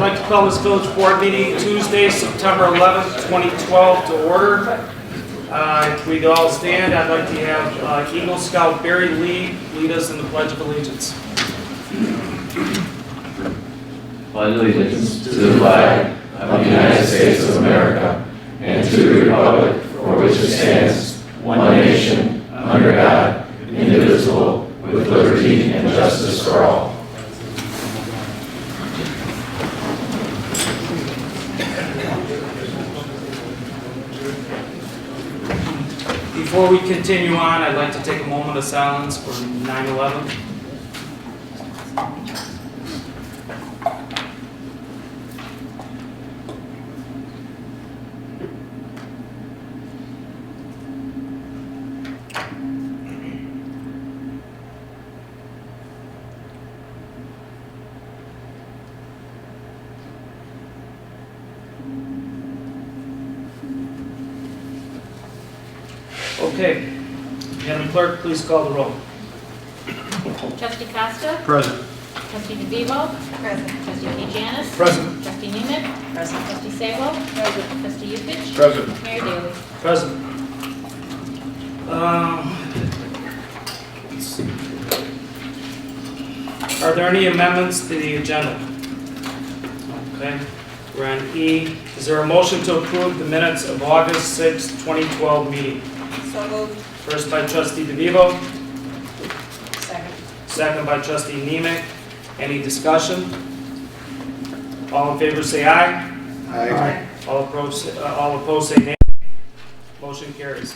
like to call this village board meeting Tuesday, September 11th, 2012 to order. If we'd all stand, I'd like to have Eagle Scout Barry lead us in the Pledge of Allegiance. Pledge allegiance to the flag of the United States of America and to the republic for which it stands, one nation, under God, indivisible, with liberty and justice for all. Before we continue on, I'd like to take a moment of silence for 9/11. Okay. Madam Clerk, please call the roll. Trustee Costa? Present. Trustee DeVivo? Present. Trustee Janis? Present. Trustee Neiman? Present. Trustee Sabo? Present. Trustee Yukich? Present. Mayor Daley? Present. Let's see. Are there any amendments to the agenda? Okay. We're on E. Is there a motion to approve the minutes of August 6, 2012 meeting? So moved. First by Trustee DeVivo, Second. second by Trustee Nemec. Any discussion? All in favor say aye. Aye. All opposed say nay. Motion carries.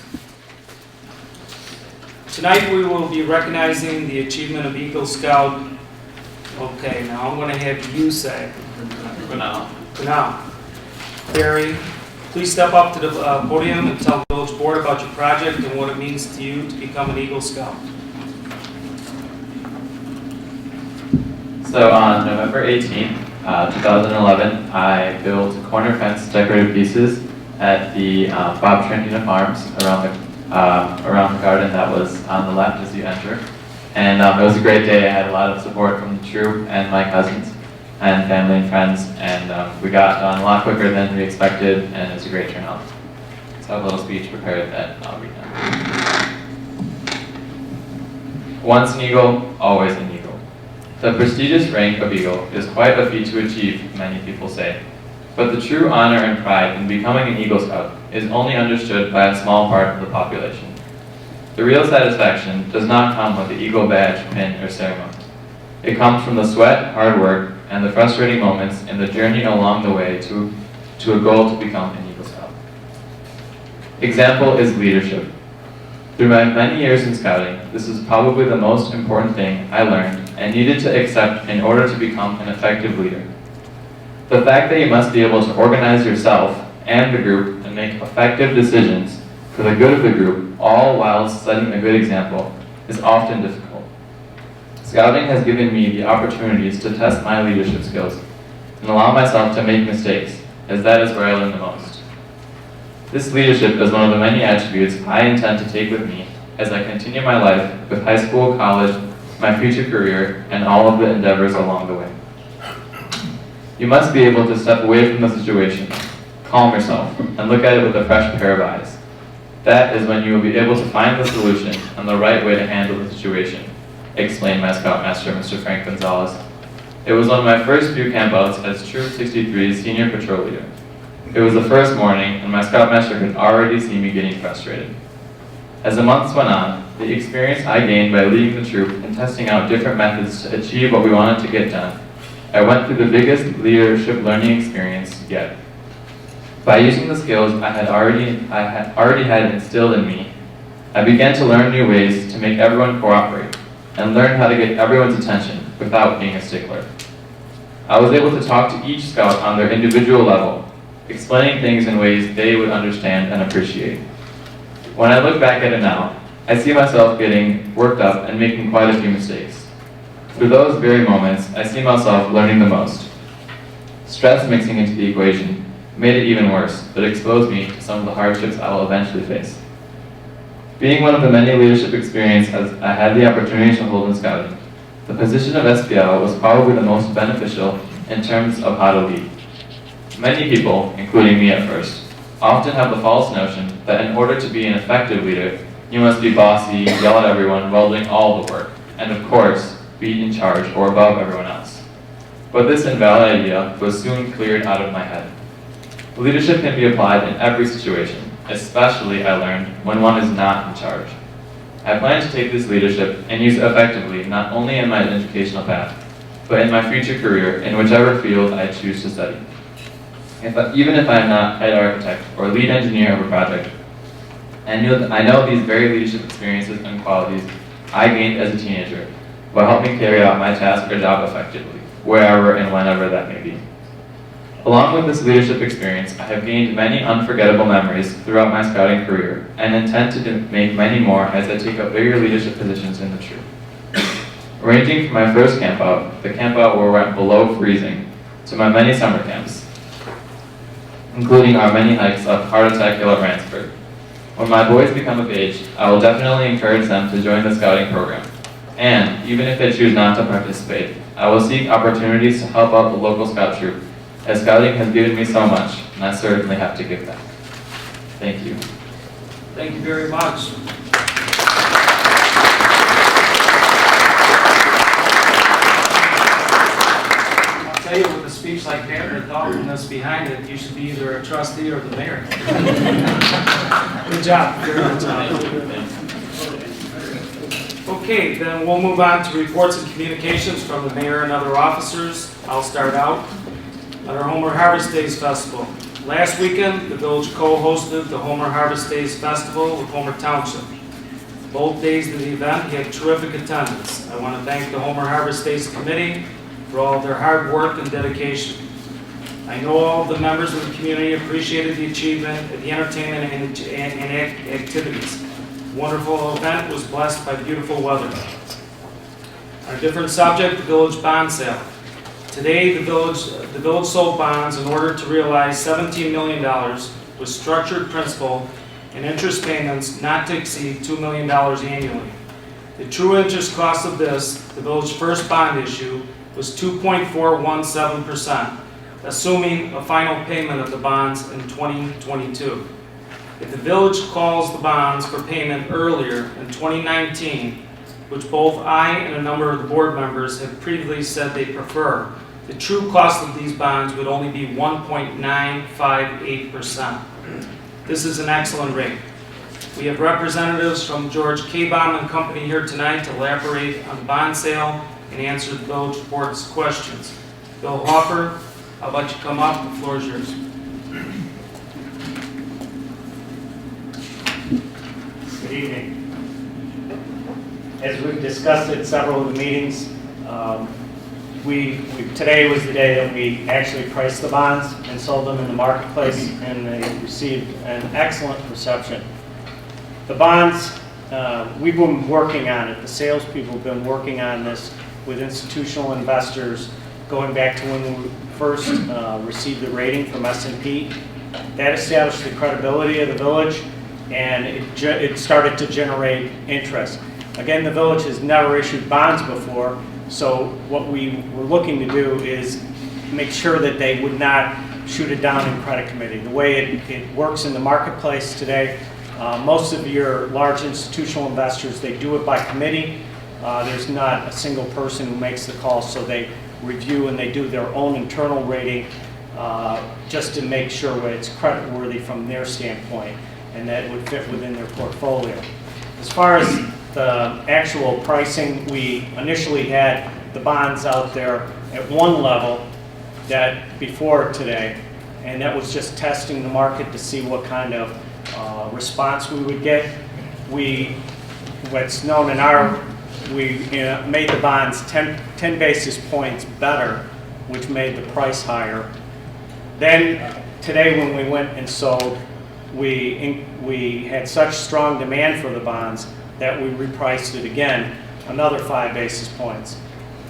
Tonight we will be recognizing the achievement of Eagle Scout. Okay, now I'm going to have you say. For now. For now. Barry, please step up to the podium and tell the village board about your project and what it means to you to become an Eagle Scout. So on November 18th, 2011, I built corner fence decorative pieces at the Bob Trantina Farms around the garden that was on the left as you enter. And it was a great day. I had a lot of support from the troop and my cousins and family and friends, and we got done a lot quicker than we expected, and it was a great turnout. So I have a little speech prepared that I'll read now. Once an eagle, always an eagle. The prestigious rank of eagle is quite a feat to achieve, many people say. But the true honor and pride in becoming an Eagle Scout is only understood by a small part of the population. The real satisfaction does not come with the Eagle badge, pin, or ceremony. It comes from the sweat, hard work, and the frustrating moments in the journey along the way to a goal to become an Eagle Scout. Example is leadership. Through my many years in scouting, this is probably the most important thing I learned and needed to accept in order to become an effective leader. The fact that you must be able to organize yourself and the group and make effective decisions for the good of the group, all while setting a good example, is often difficult. Scouting has given me the opportunities to test my leadership skills and allow myself to make mistakes, as that is where I learn the most. This leadership is one of the many attributes I intend to take with me as I continue my life with high school, college, my future career, and all of the endeavors along the way. You must be able to step away from the situation, calm yourself, and look at it with a fresh pair of eyes. That is when you will be able to find the solution and the right way to handle the situation, explained my Scoutmaster, Mr. Frank Gonzalez. It was one of my first few campouts as Troop 63's senior patrol leader. It was the first morning, and my Scoutmaster could already see me getting frustrated. As the months went on, the experience I gained by leading the troop and testing out different methods to achieve what we wanted to get done, I went through the biggest leadership learning experience yet. By using the skills I had already had instilled in me, I began to learn new ways to make everyone cooperate and learn how to get everyone's attention without being a stickler. I was able to talk to each scout on their individual level, explaining things in ways they would understand and appreciate. When I look back at it now, I see myself getting worked up and making quite a few mistakes. Through those very moments, I see myself learning the most. Stress mixing into the equation made it even worse, but exposed me to some of the hardships I will eventually face. Being one of the many leadership experiences I had the opportunity to hold in scouting, the position of SPL was probably the most beneficial in terms of how to lead. Many people, including me at first, often have the false notion that in order to be an effective leader, you must be bossy, yell at everyone while doing all the work, and of course, be in charge or above everyone else. But this invalid idea was soon cleared out of my head. Leadership can be applied in every situation, especially, I learned, when one is not in charge. I plan to take this leadership and use it effectively not only in my educational path, but in my future career in whichever field I choose to study. Even if I am not head architect or lead engineer of a project, I know these very leadership experiences and qualities I gained as a teenager will help me carry out my task or job effectively, wherever and whenever that may be. Along with this leadership experience, I have gained many unforgettable memories throughout my scouting career and intend to make many more as I take up bigger leadership positions in the troop. Ranging from my first camp out, the camp out where I went below freezing, to my many summer camps, including our many hikes up Heart Attack Hill at Randsburg. When my boys become of age, I will definitely encourage them to join the scouting program. And, even if they choose not to participate, I will seek opportunities to help out the local scout troop, as scouting has given me so much, and I certainly have to give back. Thank you. Thank you very much. I'll tell you, with a speech like that and the thoughtfulness behind it, you should be either a trustee or the mayor. Good job. Very good job. Okay, then we'll move on to reports and communications from the mayor and other officers. I'll start out. At our Homer Harvest Days Festival. Last weekend, the village co-hosted the Homer Harvest Days Festival with Homer Township. Both days of the event had terrific attendance. I want to thank the Homer Harvest Days Committee for all of their hard work and dedication. I know all of the members of the community appreciated the achievement of the entertainment and activities. The wonderful event was blessed by beautiful weather. On a different subject, the village bond sale. Today, the village sold bonds in order to realize $17 million with structured principal and interest payments not to exceed $2 million annually. The true interest cost of this, the village's first bond issue, was 2.417%, assuming a final payment of the bonds in 2022. If the village calls the bonds for payment earlier in 2019, which both I and a number of the board members have previously said they prefer, the true cost of these bonds would only be 1.958%. This is an excellent rate. We have representatives from George K. Baum and Company here tonight to elaborate on the bond sale and answer the village board's questions. Bill Hoffer, I'll let you come up. The floor is yours. Good evening. As we've discussed at several of the meetings, today was the day that we actually priced the bonds and sold them in the marketplace, and they received an excellent reception. The bonds, we've been working on it. The salespeople have been working on this with institutional investors going back to when we first received the rating from S&P. That established the credibility of the village, and it started to generate interest. Again, the village has never issued bonds before, so what we were looking to do is make sure that they would not shoot it down in credit committee. The way it works in the marketplace today, most of your large institutional investors, they do it by committee. There's not a single person who makes the call, so they review and they do their own internal rating just to make sure it's creditworthy from their standpoint and that it would fit within their portfolio. As far as the actual pricing, we initially had the bonds out there at one level that before today, and that was just testing the market to see what kind of response we would get. What's known in our, we made the bonds 10 basis points better, which made the price higher. Then today when we went and sold, we had such strong demand for the bonds that we repriced it again, another 5 basis points.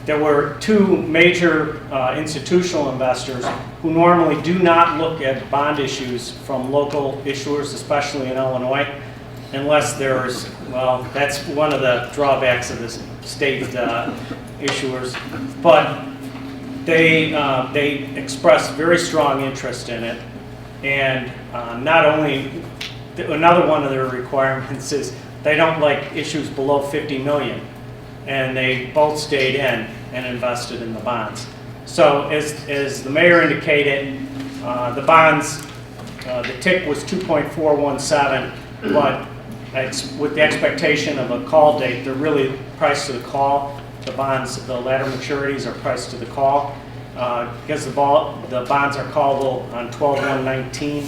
There were two major institutional investors who normally do not look at bond issues from local issuers, especially in Illinois, unless there's, well, that's one of the drawbacks of the state issuers. But They expressed very strong interest in it, and not only, another one of their requirements is they don't like issues below 50 million, and they both stayed in and invested in the bonds. So as the mayor indicated, the bonds, the TIC was 2.417, but with the expectation of a call date, they're really priced to the call. The bonds, the latter maturities are priced to the call because the bonds are callable on 12/1/19.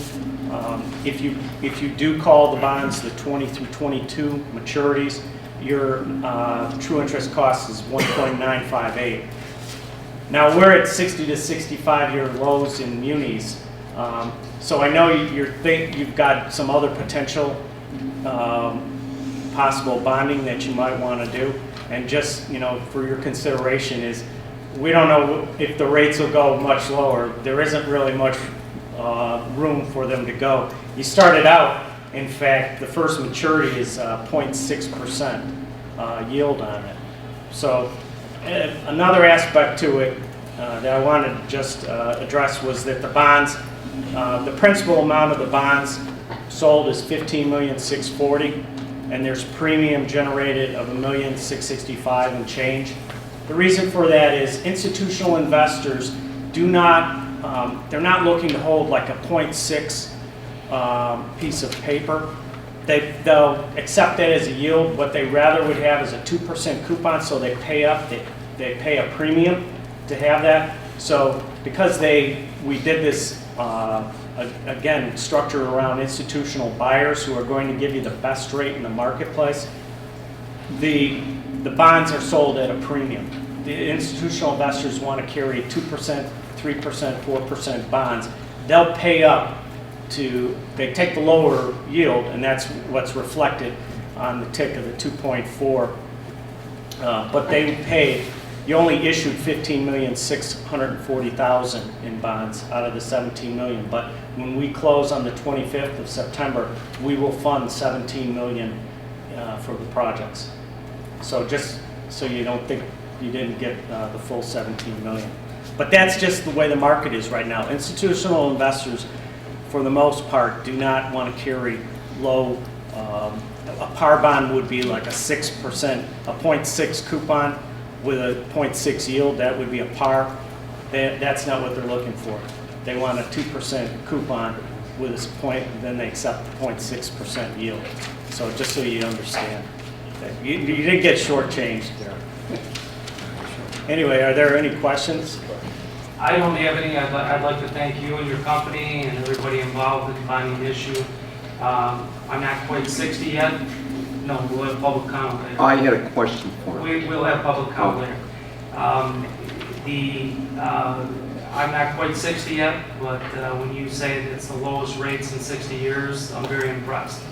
If you do call the bonds, the 20 through 22 maturities, your true interest cost is 1.958. Now we're at 60 to 65 year lows in munis, so I know you've got some other potential possible bonding that you might want to do, and just for your consideration is we don't know if the rates will go much lower. There isn't really much room for them to go. You started out, in fact, the first maturity is 0.6% yield on it. So another aspect to it that I wanted to just address was that the bonds, the principal amount of the bonds sold is $15,640,000, and there's premium generated of $1,665,000 and change. The reason for that is institutional investors do not, they're not looking to hold like a 0.6 piece of paper. They'll accept that as a yield. What they rather would have is a 2% coupon, so they pay up, they pay a premium to have that. So because we did this, again, structured around institutional buyers who are going to give you the best rate in the marketplace, the bonds are sold at a premium. The institutional investors want to carry 2%, 3%, 4% bonds. They'll pay up they take the lower yield, and that's what's reflected on the TIC of the 2.4. But they paid, you only issued $15,640,000 in bonds out of the $17 million. But when we close on the 25th of September, we will fund $17 million for the projects. So just so you don't think you didn't get the full $17 million. But that's just the way the market is right now. Institutional investors, for the most part, do not want to carry low. A par bond would be like a 6%, a 0.6 coupon with a 0.6 yield. That would be a par. That's not what they're looking for. They want a 2% coupon with a point, and then they accept the 0.6% yield. So just so you understand, you didn't get shortchanged there. Anyway, are there any questions? I don't have any. I'd like to thank you and your company and everybody involved in the bonding issue. I'm not quite 60 yet. No, we'll have public comment later. I had a question for him. We'll have public comment later. I'm not quite 60 yet, but when you say that it's the lowest rates in 60 years, I'm very impressed.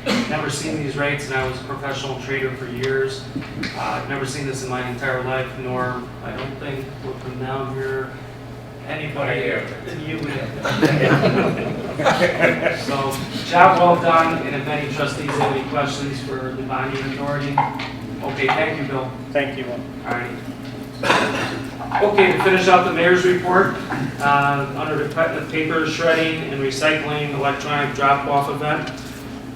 I've never seen these rates, and I was a professional trader for years. I've never seen this in my entire life, nor I don't think looking down here, anybody here. You So, job well done, and if any trustees have any questions for the bonding authority. Okay, thank you, Bill. Thank you. All right. Okay, to finish out the mayor's report, under the paper shredding and recycling electronic drop-off event,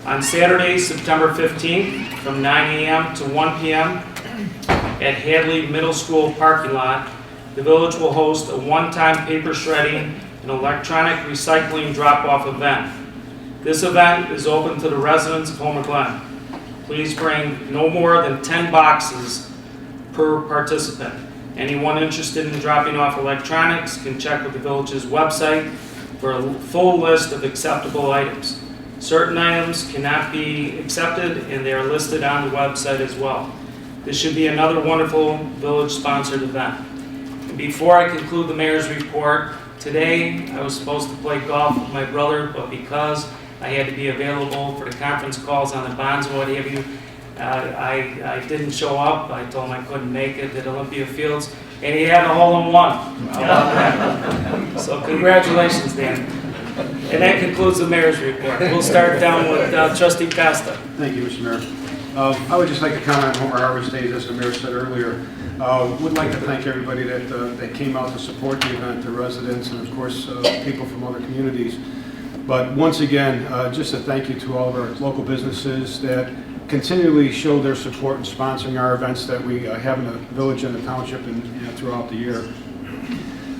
on Saturday, September 15th, from 9 a.m. to 1 p.m. at Hadley Middle School parking lot, the village will host a one-time paper shredding and electronic recycling drop-off event. This event is open to the residents of Homer Glen. Please bring no more than 10 boxes per participant. Anyone interested in dropping off electronics can check with the village's website for a full list of acceptable items. Certain items cannot be accepted, and they are listed on the website as well. This should be another wonderful village-sponsored event. And before I conclude the mayor's report, today I was supposed to play golf with my brother, but because I had to be available for the conference calls on the bonds and what have you, I didn't show up. I told him I couldn't make it at Olympia Fields, and he had a hole-in-one. So congratulations, Dan. And that concludes the mayor's report. We'll start down with Trustee Costa. Thank you, Mr. Mayor. I would just like to comment on Homer Harvest Days, as the mayor said earlier. Would like to thank everybody that came out to support the event, the residents, and of course, people from other communities. But once again, just a thank you to all of our local businesses that continually show their support in sponsoring our events that we have in the village and the township and throughout the year.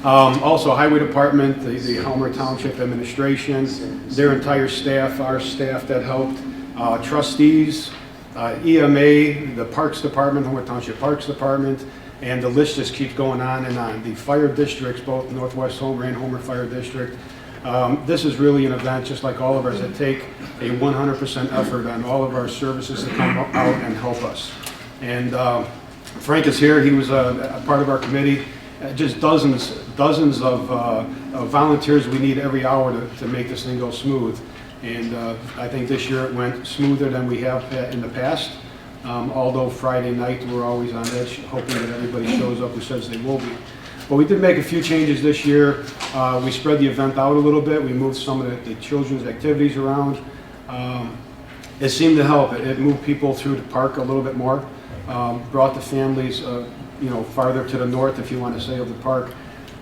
Also, Highway Department, the Homer Township Administration, their entire staff, our staff that helped, trustees, EMA, the Parks Department, Homer Township Parks Department, and the list just keeps going on and on. The fire districts, both Northwest Homer and Homer Fire District. This is really an event, just like all of ours, that take a 100% effort on all of our services to come out and help us. And Frank is here. He was a part of our committee. Just dozens of volunteers we need every hour to make this thing go smooth. And I think this year it went smoother than we have in the past. Although Friday night we're always on edge, hoping that everybody shows up who says they will be. But we did make a few changes this year. We spread the event out a little bit. We moved some of the children's activities around. It seemed to help. It moved people through the park a little bit more. Brought the families farther to the north, if you want to say, of the park.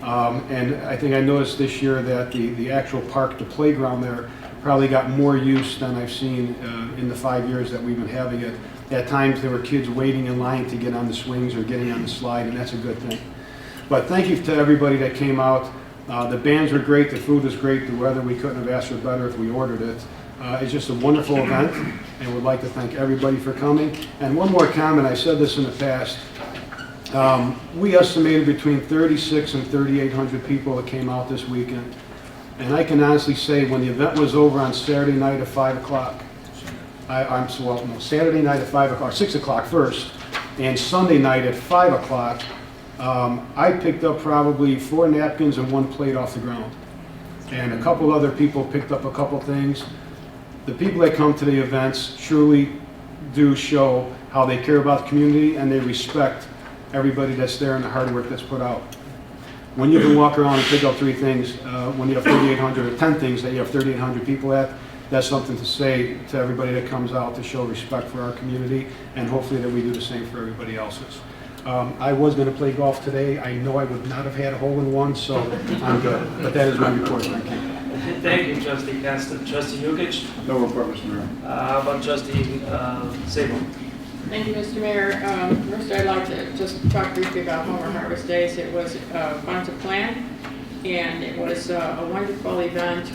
And I think I noticed this year that the actual park, the playground there, probably got more use than I've seen in the 5 years that we've been having it. At times there were kids waiting in line to get on the swings or getting on the slide, and that's a good thing. But thank you to everybody that came out. The bands were great, the food was great, the weather, we couldn't have asked for better if we ordered it. It's just a wonderful event, and would like to thank everybody for coming. And one more comment, I said this in the past. We estimated between 3,600 and 3,800 people that came out this weekend. And I can honestly say when the event was over on Saturday night at 5 o'clock, Saturday night at 5 o'clock, 6 o'clock first, and Sunday night at 5 o'clock, I picked up probably 4 napkins and 1 plate off the ground. And a couple other people picked up a couple things. The people that come to the events truly do show how they care about the community and they respect everybody that's there and the hard work that's put out. When you can walk around and pick up 3 things, when you have 3,800 or 10 things that you have 3,800 people at, that's something to say to everybody that comes out to show respect for our community, and hopefully that we do the same for everybody else's. I was going to play golf today. I know I would not have had a hole-in-one, so I'm good. But that is my report. Thank you. Thank you, Trustee Caston. Trustee Yukich? No report, Mr. Mayor. How about Trustee Sabo? Thank you, Mr. Mayor. First, I'd like to just talk briefly about Homer Harvest Days. It was fun to plan, and it was a wonderful event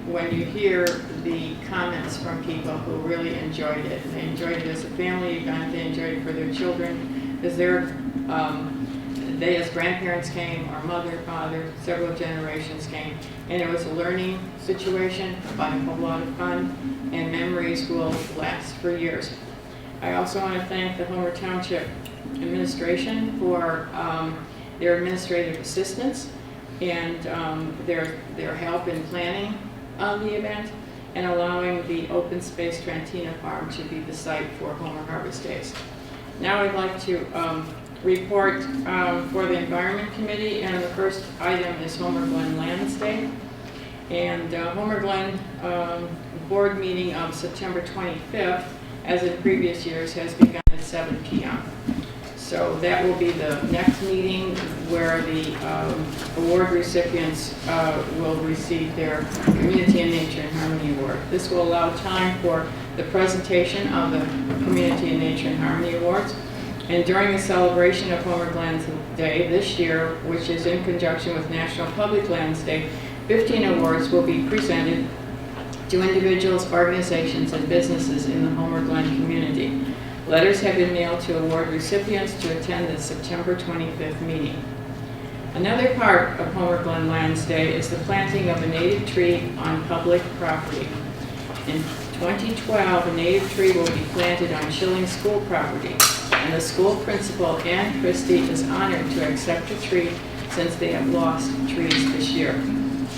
when you hear the comments from people who really enjoyed it. They enjoyed it as a family event. They enjoyed it for their children, because they as grandparents came, our mother, father, several generations came, and it was a learning situation, a whole lot of fun, and memories will last for years. I also want to thank the Homer Township administration for their administrative assistance and their help in planning the event and allowing the open space Trantina Farm to be the site for Homer Harvest Days. Now I'd like to report for the Environment Committee, and the first item is Homer Glen Lands Day. And Homer Glen board meeting of September 25th, as in previous years, has begun at 7 p.m. So that will be the next meeting where the award recipients will receive their Community and Nature and Harmony Award. This will allow time for the presentation of the Community and Nature and Harmony Awards. And during the celebration of Homer Glen Day this year, which is in conjunction with National Public Lands Day, 15 awards will be presented to individuals, organizations, and businesses in the Homer Glen community. Letters have been mailed to award recipients to attend the September 25th meeting. Another part of Homer Glen Lands Day is the planting of a native tree on public property. In 2012, a native tree will be planted on Schilling School property, and the school principal, Ann Christie, is honored to accept a tree since they have lost trees this year.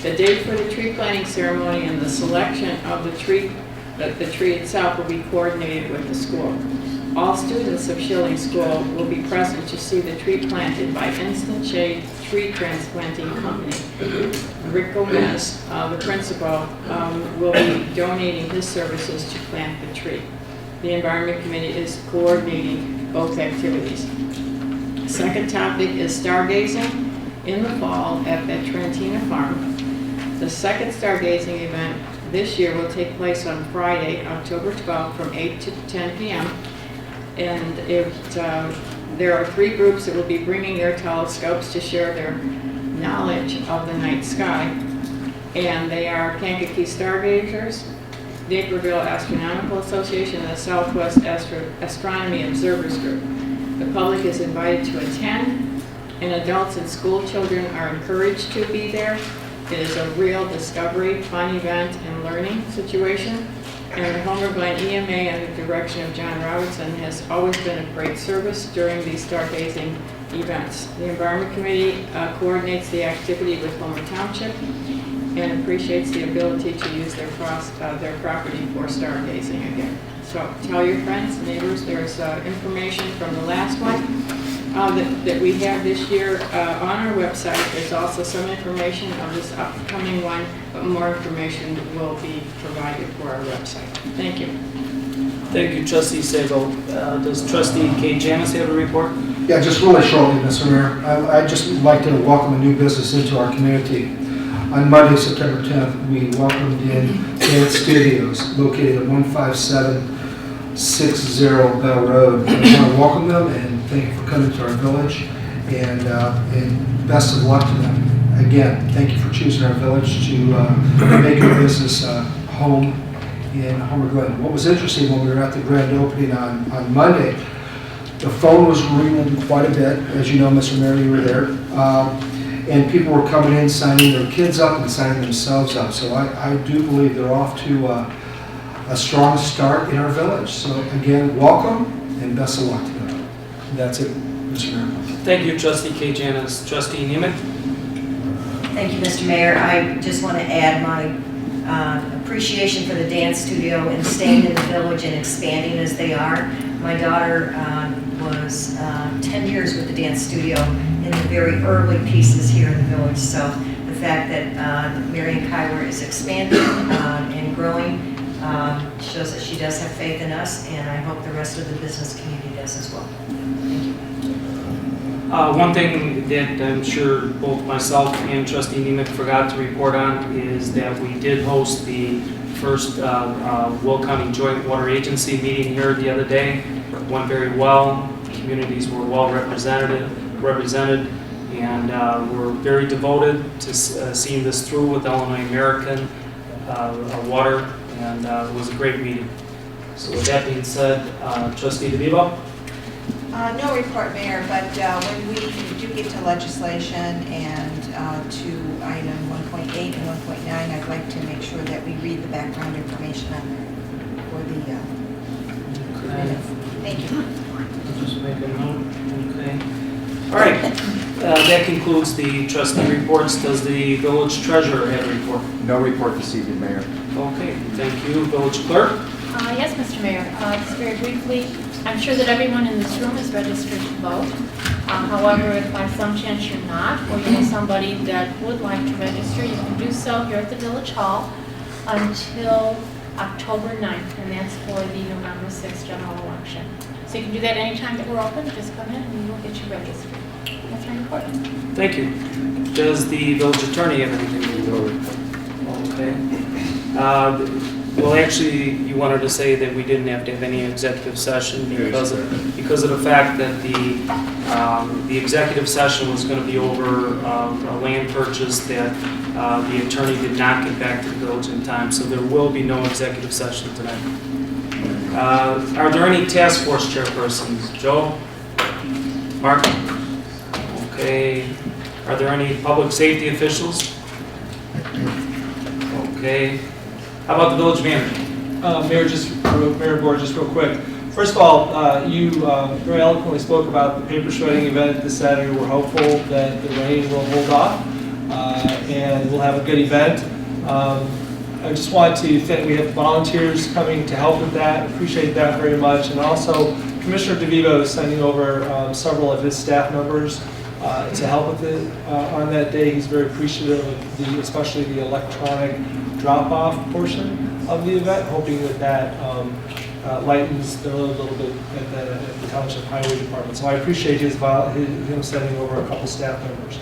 The date for the tree planting ceremony and the selection of the tree itself will be coordinated with the school. All students of Schilling School will be present to see the tree planted by Instant Shade Tree Transplanting Company. Rick Gomez, the principal, will be donating his services to plant the tree. The Environment Committee is coordinating both activities. Second topic is stargazing in the fall at the Trentina Farm. The second stargazing event this year will take place on Friday, October 12th from 8 to 10 p.m. And there are 3 groups that will be bringing their telescopes to share their knowledge of the night sky. And they are Kankakee Stargazers, Naperville Astronomical Association, and the Southwest Astronomy Observers Group. The public is invited to attend, and adults and school children are encouraged to be there. It is a real discovery, fun event, and learning situation. And the Homer Glen EMA, under the direction of John Robertson, has always been a great service during these stargazing events. The Environment Committee coordinates the activity with Homer Township and appreciates the ability to use their property for stargazing again. So tell your friends, neighbors, there's information from the last one that we have this year on our website. There's also some information of this upcoming one, but more information will be provided for our website. Thank you. Thank you, Trustee Sabo. Does Trustee Kate Janice have a report? Yeah, just really shortly, Mr. Mayor. I'd just like to welcome a new business into our community. On Monday, September 10th, we welcomed in Dance Studios, located at 15760 Bell Road. I want to welcome them and thank you for coming to our village, and best of luck to them. Again, thank you for choosing our village to make your business home in Homer Glen. What was interesting when we were at the grand opening on Monday, the phone was ringing quite a bit. As you know, Mr. Mayor, you were there. And people were coming in, signing their kids up and signing themselves up. So I do believe they're off to a strong start in our village. So again, welcome and best of luck to them. That's it, Mr. Mayor. Thank you, Trustee Kate Janice. Trustee Neiman? Thank you, Mr. Mayor. I just want to add my appreciation for the dance studio and staying in the village and expanding as they are. My daughter was 10 years with the dance studio in the very early pieces here in the village. So the fact that Marion Kiowa is expanding and growing shows that she does have faith in us, and I hope the rest of the business community does as well. Thank you. One thing that I'm sure both myself and Trustee Neiman forgot to report on is that we did host the first Will County Joint Water Agency meeting here the other day. It went very well. Communities were well represented, and we're very devoted to seeing this through with Illinois American Water, and it was a great meeting. So with that being said, Trustee DeVivo? No report, Mayor, but when we do get to legislation and to item 1.8 and 1.9, I'd like to make sure that we read the background information on there for the minutes. Thank you. Just make a note. Okay. All right. That concludes the trustee reports. Does the village treasurer have a report? No report this evening, Mayor. Okay. Thank you. Village clerk? Yes, Mr. Mayor. Just very briefly, I'm sure that everyone in this room is registered to vote. However, if by some chance you're not, or you know somebody that would like to register, you can do so here at the Village Hall until October 9th, and that's for the November 6th general election. So you can do that anytime that we're open. Just come in and we'll get you registered. That's my report. Thank you. Does the village attorney have anything to do? Okay. Well, actually, you wanted to say that we didn't have to have any executive session because of the fact that the executive session was going to be over a land purchase that the attorney did not get back to the village in time, so there will be no executive session tonight. Are there any task force chairpersons? Joe? Mark? Okay. Are there any public safety officials? Okay. How about the village manager? Mayor Board, just real quick. First of all, you very eloquently spoke about the paper shredding event this Saturday. We're hopeful that the rain will hold off and we'll have a good event. I just want to thank, we have volunteers coming to help with that. Appreciate that very much. And also, Commissioner DeVivo is sending over several of his staff members to help with it on that day. He's very appreciative of especially the electronic drop-off portion of the event, hoping that lightens the load a little bit at the Township Highway Department. So I appreciate him sending over a couple staff members.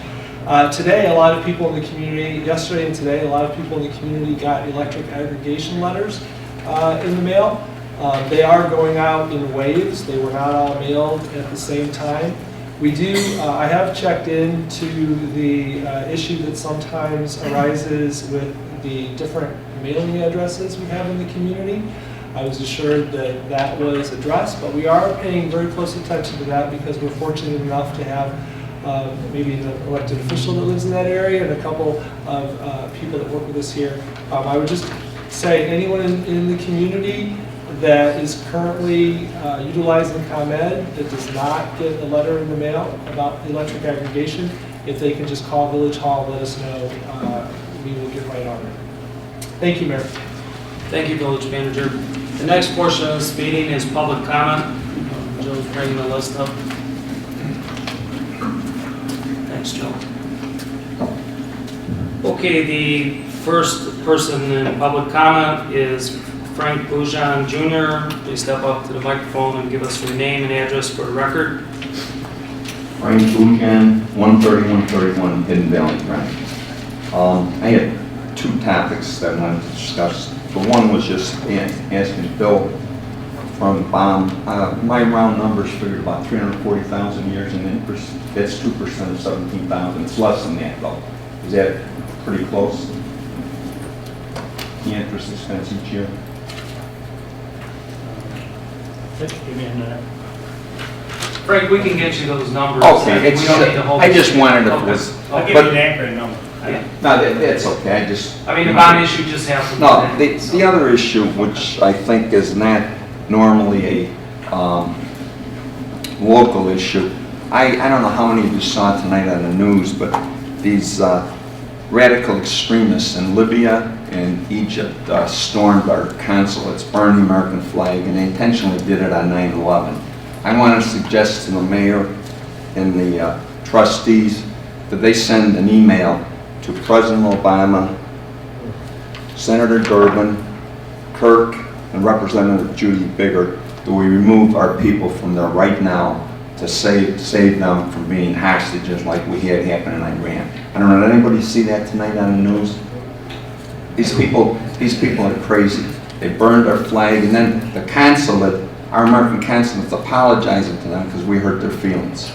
Today, a lot of people in the community, yesterday and today, a lot of people in the community got electric aggregation letters in the mail. They are going out in waves. They were not all mailed at the same time. We do, I have checked into the issue that sometimes arises with the different mailing addresses we have in the community. I was assured that that was addressed, but we are paying very close attention to that because we're fortunate enough to have maybe an elected official that lives in that area and a couple of people that work with us here. I would just say anyone in the community that is currently utilizing ComEd that does not get a letter in the mail about the electric aggregation, if they can just call Village Hall, let us know. We will get right on it. Thank you, Mayor. Thank you, Village Manager. The next portion of this meeting is public comment. Joe's bringing the list up. Thanks, Joe. Okay, the first person in public comment is Frank Boujon Jr. Please step up to the microphone and give us your name and address for the record. Frank Boujon, 131 Hidden Valley Drive. I had two topics that I wanted to discuss. The one was just asking Bill from BOM. My round numbers figured about 340,000 years in interest. That's 2% of 17,000. It's less than that though. Is that pretty close? The interest expense each year? Give me a minute. Frank, we can get you those numbers. Okay, it's, We don't need to hold I it. just wanted to, Okay. I'll give But- you an accurate number. Yeah. no, that's okay. I mean, the bond issue just happened. No, today, the other issue, which I think is not normally a local issue, I don't know how many of you saw tonight on the news, but these radical extremists in Libya and Egypt stormed our consulates, burned the American flag, and they intentionally did it on 9/11. I want to suggest to the mayor and the trustees that they send an email to President Obama, Senator Durbin, Kirk, and Representative Judy Bigger, that we remove our people from there right now to save them from being hostages like we had happen in Iran. I don't know, did anybody see that tonight on the news? These people are crazy. They burned our flag, and then the consulate, our American consulate's apologizing to them because we hurt their feelings.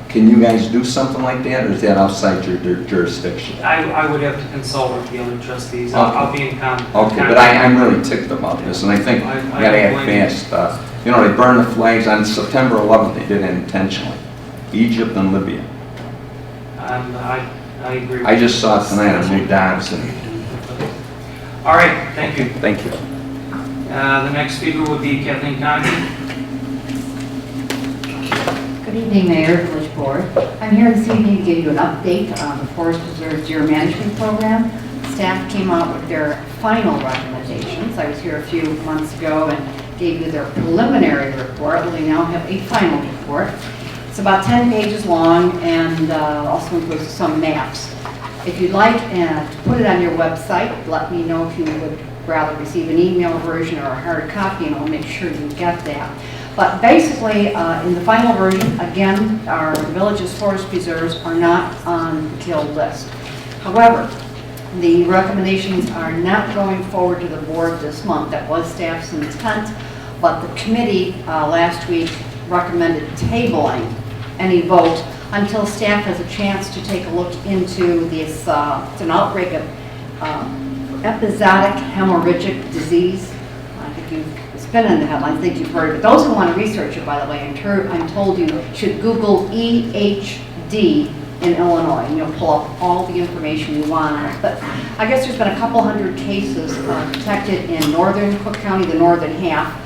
Can you guys do something like that, or is that outside your jurisdiction? I would have to consult with the other trustees. I'll be in contact. Okay, but I'm really ticked about this, and I think we gotta act fast. You know, they burned the flags on September 11th. They did it intentionally. Egypt and Libya. I agree. I just saw it tonight on New Dobbs. All right, thank you. Thank you. The next speaker would be Kathleen Conley. Good evening, Mayor, Village Board. I'm here this evening to give you an update on the Forest Preserve Deer Management Program. Staff came out with their final recommendations. I was here a few months ago and gave you their preliminary report. Well, they now have a final report. It's about 10 pages long and also includes some maps. If you'd like to put it on your website, let me know if you would rather receive an email version or a hard copy, and I'll make sure you get that. But basically, in the final version, again, our village's forest preserves are not on the kill list. However, the recommendations are not going forward to the board this month. That was staff's intent, but the committee last week recommended tabling any vote until staff has a chance to take a look into this. It's an outbreak of episodic hemorrhagic disease. I think it's been in the headlines. I think you've heard of it. Those who want to research it, by the way, I'm told you should Google EHD in Illinois, and you'll pull up all the information you want on it. But I guess there's been a couple hundred cases detected in northern Cook County, the northern half,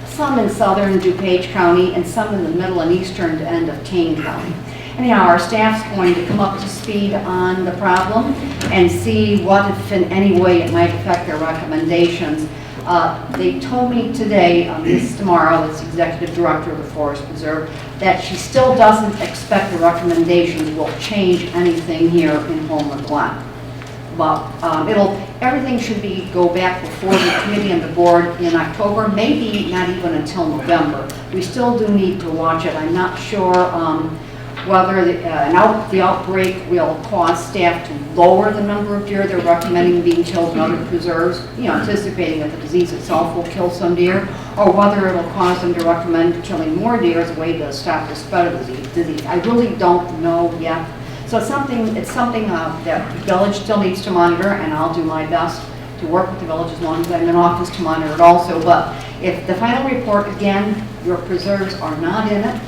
some in southern DuPage County, and some in the middle and eastern end of Kane County. Anyhow, our staff's going to come up to speed on the problem and see what, if in any way, it might affect their recommendations. They told me today, Ms. Tomorrow, that's Executive Director of the Forest Preserve, that she still doesn't expect the recommendations will change anything here in Homer Glen. But everything should go back before the committee and the board in October, maybe not even until November. We still do need to watch it. I'm not sure whether the outbreak will cause staff to lower the number of deer they're recommending being killed in other preserves, anticipating that the disease itself will kill some deer, or whether it will cause them to recommend killing more deer as a way to stop the spread of the disease. I really don't know yet. So it's something that the village still needs to monitor, and I'll do my best to work with the village as long as I'm in office to monitor it also. But if the final report, again, your preserves are not in it,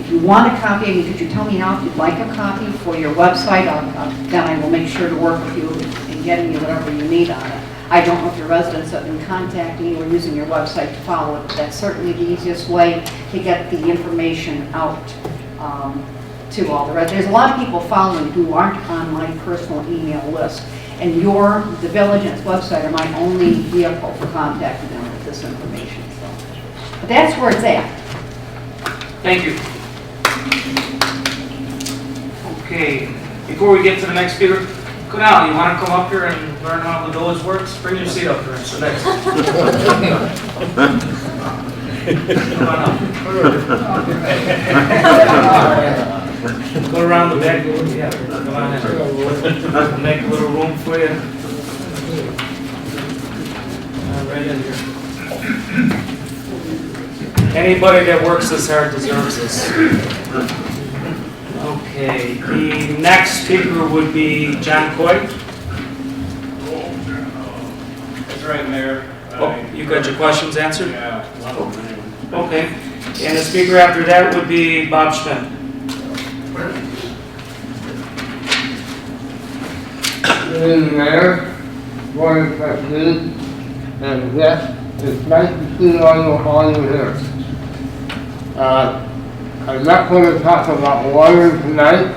if you want a copy, I mean, could you tell me now if you'd like a copy for your website? Then I will make sure to work with you in getting you whatever you need on it. I don't know if your residents have been contacting you or using your website to follow it, but that's certainly the easiest way to get the information out to all the residents. There's a lot of people following who aren't on my personal email list, and the village and its website are my only vehicle for contacting them with this information. So, but that's where it's at. Thank you. Okay, before we get to the next speaker, Kunal, you want to come up here and learn how the village works? Bring your seat up here. So next. Come on up. Go around the back. Yeah, come on in. I'll make a little room for you. Right in here. Anybody that works this hard deserves this. Okay, the next speaker would be John Coy. That's right, Mayor. Oh, you got your questions answered? Yeah. Okay, and the speaker after that would be Bob Schmidt. Good evening, Mayor, Board of Trustees, and yes, it's nice to see all you here. I'm not going to talk about water tonight.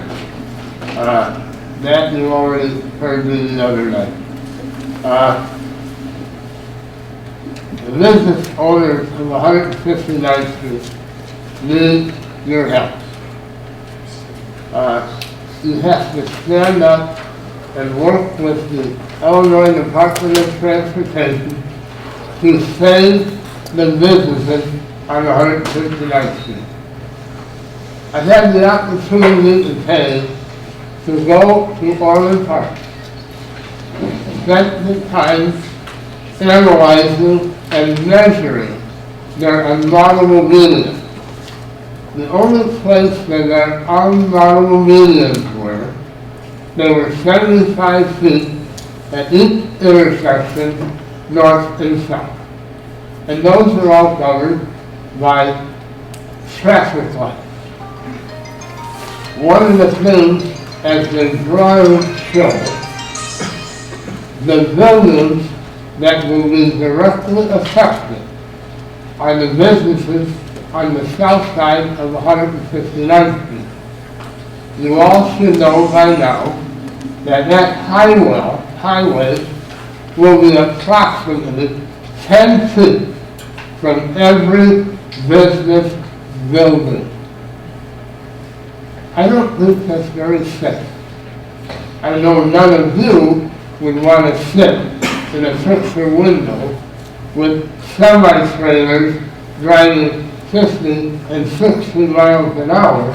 That you already heard me the other night. The business owners of 159th Street need your help. You have to stand up and work with the Illinois Department of Transportation to save the businesses on 159th Street. I had the opportunity to go to Orland Park, spent the time analyzing and measuring their unmodelable medians. The only place that their unmodelable medians were, they were 75 feet at each intersection, north and south. And those are all covered by traffic lights. One of the things, as the drawings show, the buildings that will be directly affected are the businesses on the south side of 159th Street. You all should know by now that highway will be approximately 10 feet from every business building. I don't think that's very safe. I know none of you would want to sit in a picture window with semi-trailers driving 50 and 60 miles an hour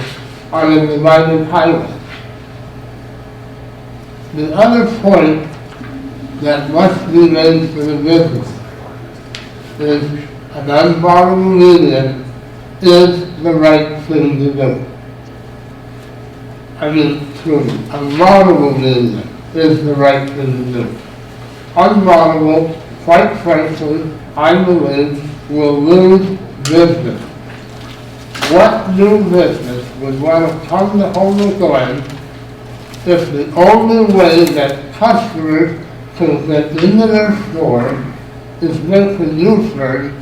on a divided highway. The other point that must be made for the business is an unmodelable median is the right thing to do. I mean, truly, a modelable median is the right thing to do. Unmodelable, quite frankly, I believe, will lose business. What new business would want to come to Homer Glen if the only way that customers can get into their store is make a U-turn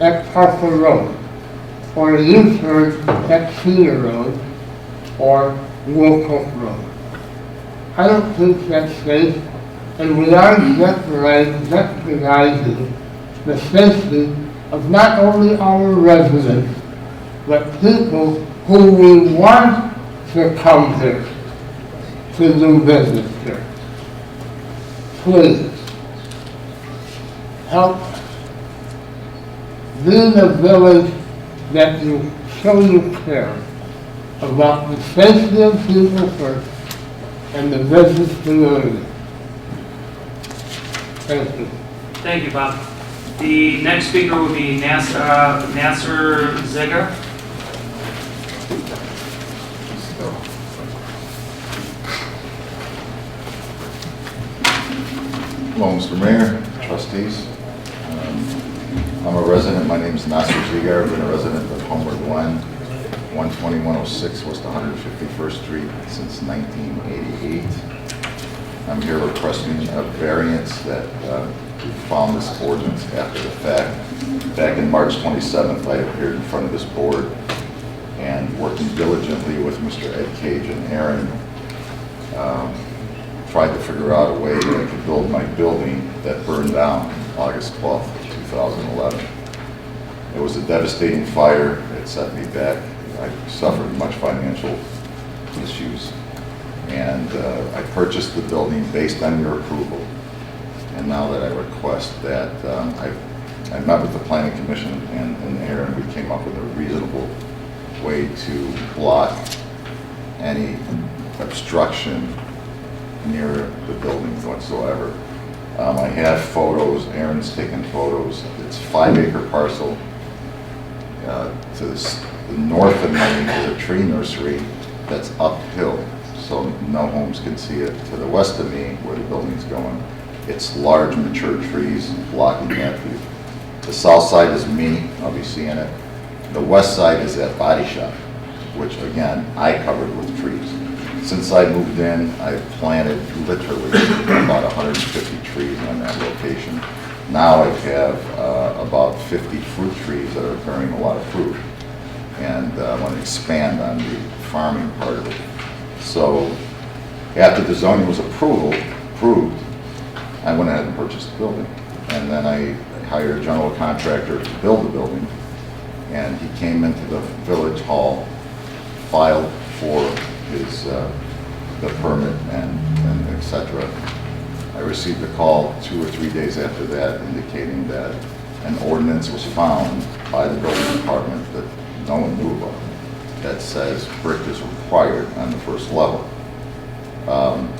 at Parker Road, or a U-turn at Cedar Road, or Wilcox Road? I don't think that's safe, and we are jeopardizing the safety of not only our residents, but people who we want to come here. to do business here. Please, help be the village that you show you care about the safety of people first and the business community. Thank you. Thank you, Bob. The next speaker will be Nasser Ziger. Hello, Mr. Mayor, trustees. I'm a resident. My name is Nasser Zigar. I've been a resident of Homer Glen, 12106 West 151st Street since 1988. I'm here requesting a variance that we found this ordinance after the fact. Back in March 27th, I appeared in front of this board and working diligently with Mr. Ed Cage and Aaron, tried to figure out a way that I could build my building that burned down August 12th, 2011. It was a devastating fire. It set me back. I suffered much financial issues. And I purchased the building based on your approval. And now that I request that, I met with the Planning Commission and Aaron, we came up with a reasonable way to block any obstruction near the buildings whatsoever. I have photos, Aaron's taken photos. It's 5-acre parcel. To the north of me is a tree nursery that's uphill, so no homes can see it. To the west of me, where the building's going, it's large mature trees blocking that view. The south side is me, I'll be seeing it. The west side is that body shop, which again, I covered with trees. Since I moved in, I've planted literally about 150 trees on that location. Now I have about 50 fruit trees that are bearing a lot of fruit. And I want to expand on the farming part of it. So after the zoning was approved, I went ahead and purchased the building. And then I hired a general contractor to build the building. And he came into the village hall, filed for his the permit and et cetera. I received a call 2 or 3 days after that indicating that an ordinance was found by the building department that no one knew about that says brick is required on the first level.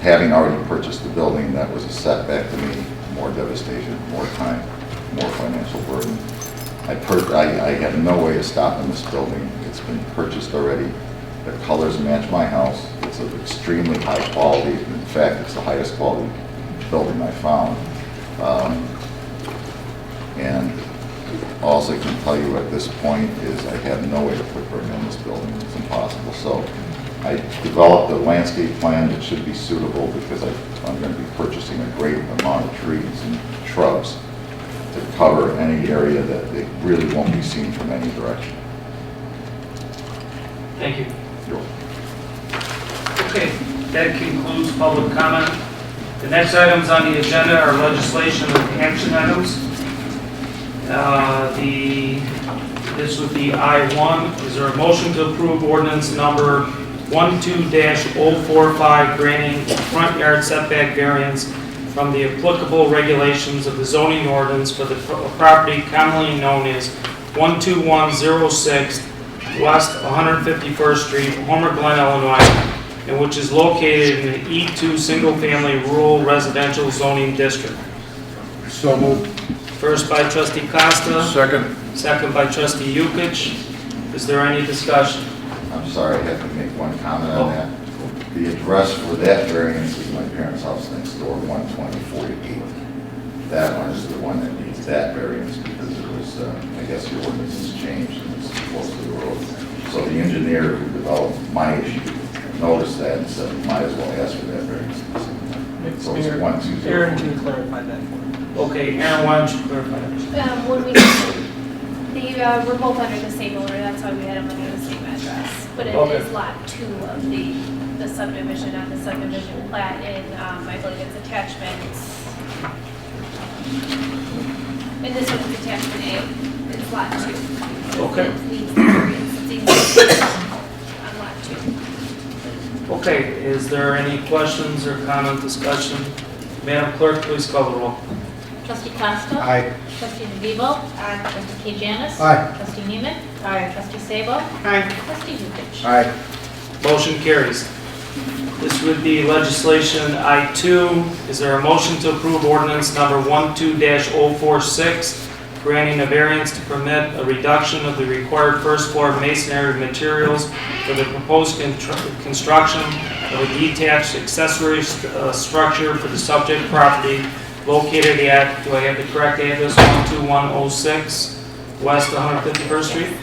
Having already purchased the building, that was a setback to me, more devastation, more time, more financial burden. I have no way of stopping this building. It's been purchased already. The colors match my house. It's of extremely high quality. In fact, it's the highest quality building I found. And all I can tell you at this point is I have no way to put brick in this building. It's impossible. So I developed a landscape plan that should be suitable because I'm going to be purchasing a great amount of trees and shrubs to cover any area that they really won't be seen from any direction. Thank you. Okay, that concludes public comment. The next items on the agenda are legislation and action items. This would be I-1. Is there a motion to approve ordinance number 12-045 granting front yard setback variance from the applicable regulations of the zoning ordinance for the property commonly known as 12106 West 151st Street, Homer Glen, Illinois, and which is located in the E2 single-family rural residential zoning district? So moved. First by trustee Costa. Second. Second by trustee Yukich. Is there any discussion? I'm sorry, I have to make one comment on that. The address for that variance is my parents' house next door, 12048. That one is the one that needs that variance because it was, I guess the ordinance has changed and it's close to the road. So the engineer who developed my issue noticed that and said, might as well ask for that variance. So it's 120. Aaron, can you clarify that for me? Okay, Aaron, why don't you clarify that? When we're both under the same owner, that's why we had them under the same address. But it Okay. is lot 2 of the subdivision on the subdivision plat, and I believe it's attachment. And this one is attachment A. It's lot 2. Okay. It needs the variance. It's easy on lot 2. Okay, is there any questions or comment, discussion? Madam Clerk, please call the roll. Trustee Costa? Aye. Trustee DeVivo? Aye. Trustee Janis? Aye. Trustee Neiman? Aye. Trustee Sabo? Aye. Trustee Yukich? Aye. Motion carries. This would be legislation I-2. Is there a motion to approve ordinance number 12-046, granting a variance to permit a reduction of the required first floor masonry materials for the proposed construction of a detached accessory structure for the subject property located at, do I have the correct address, 12106 West 151st Street?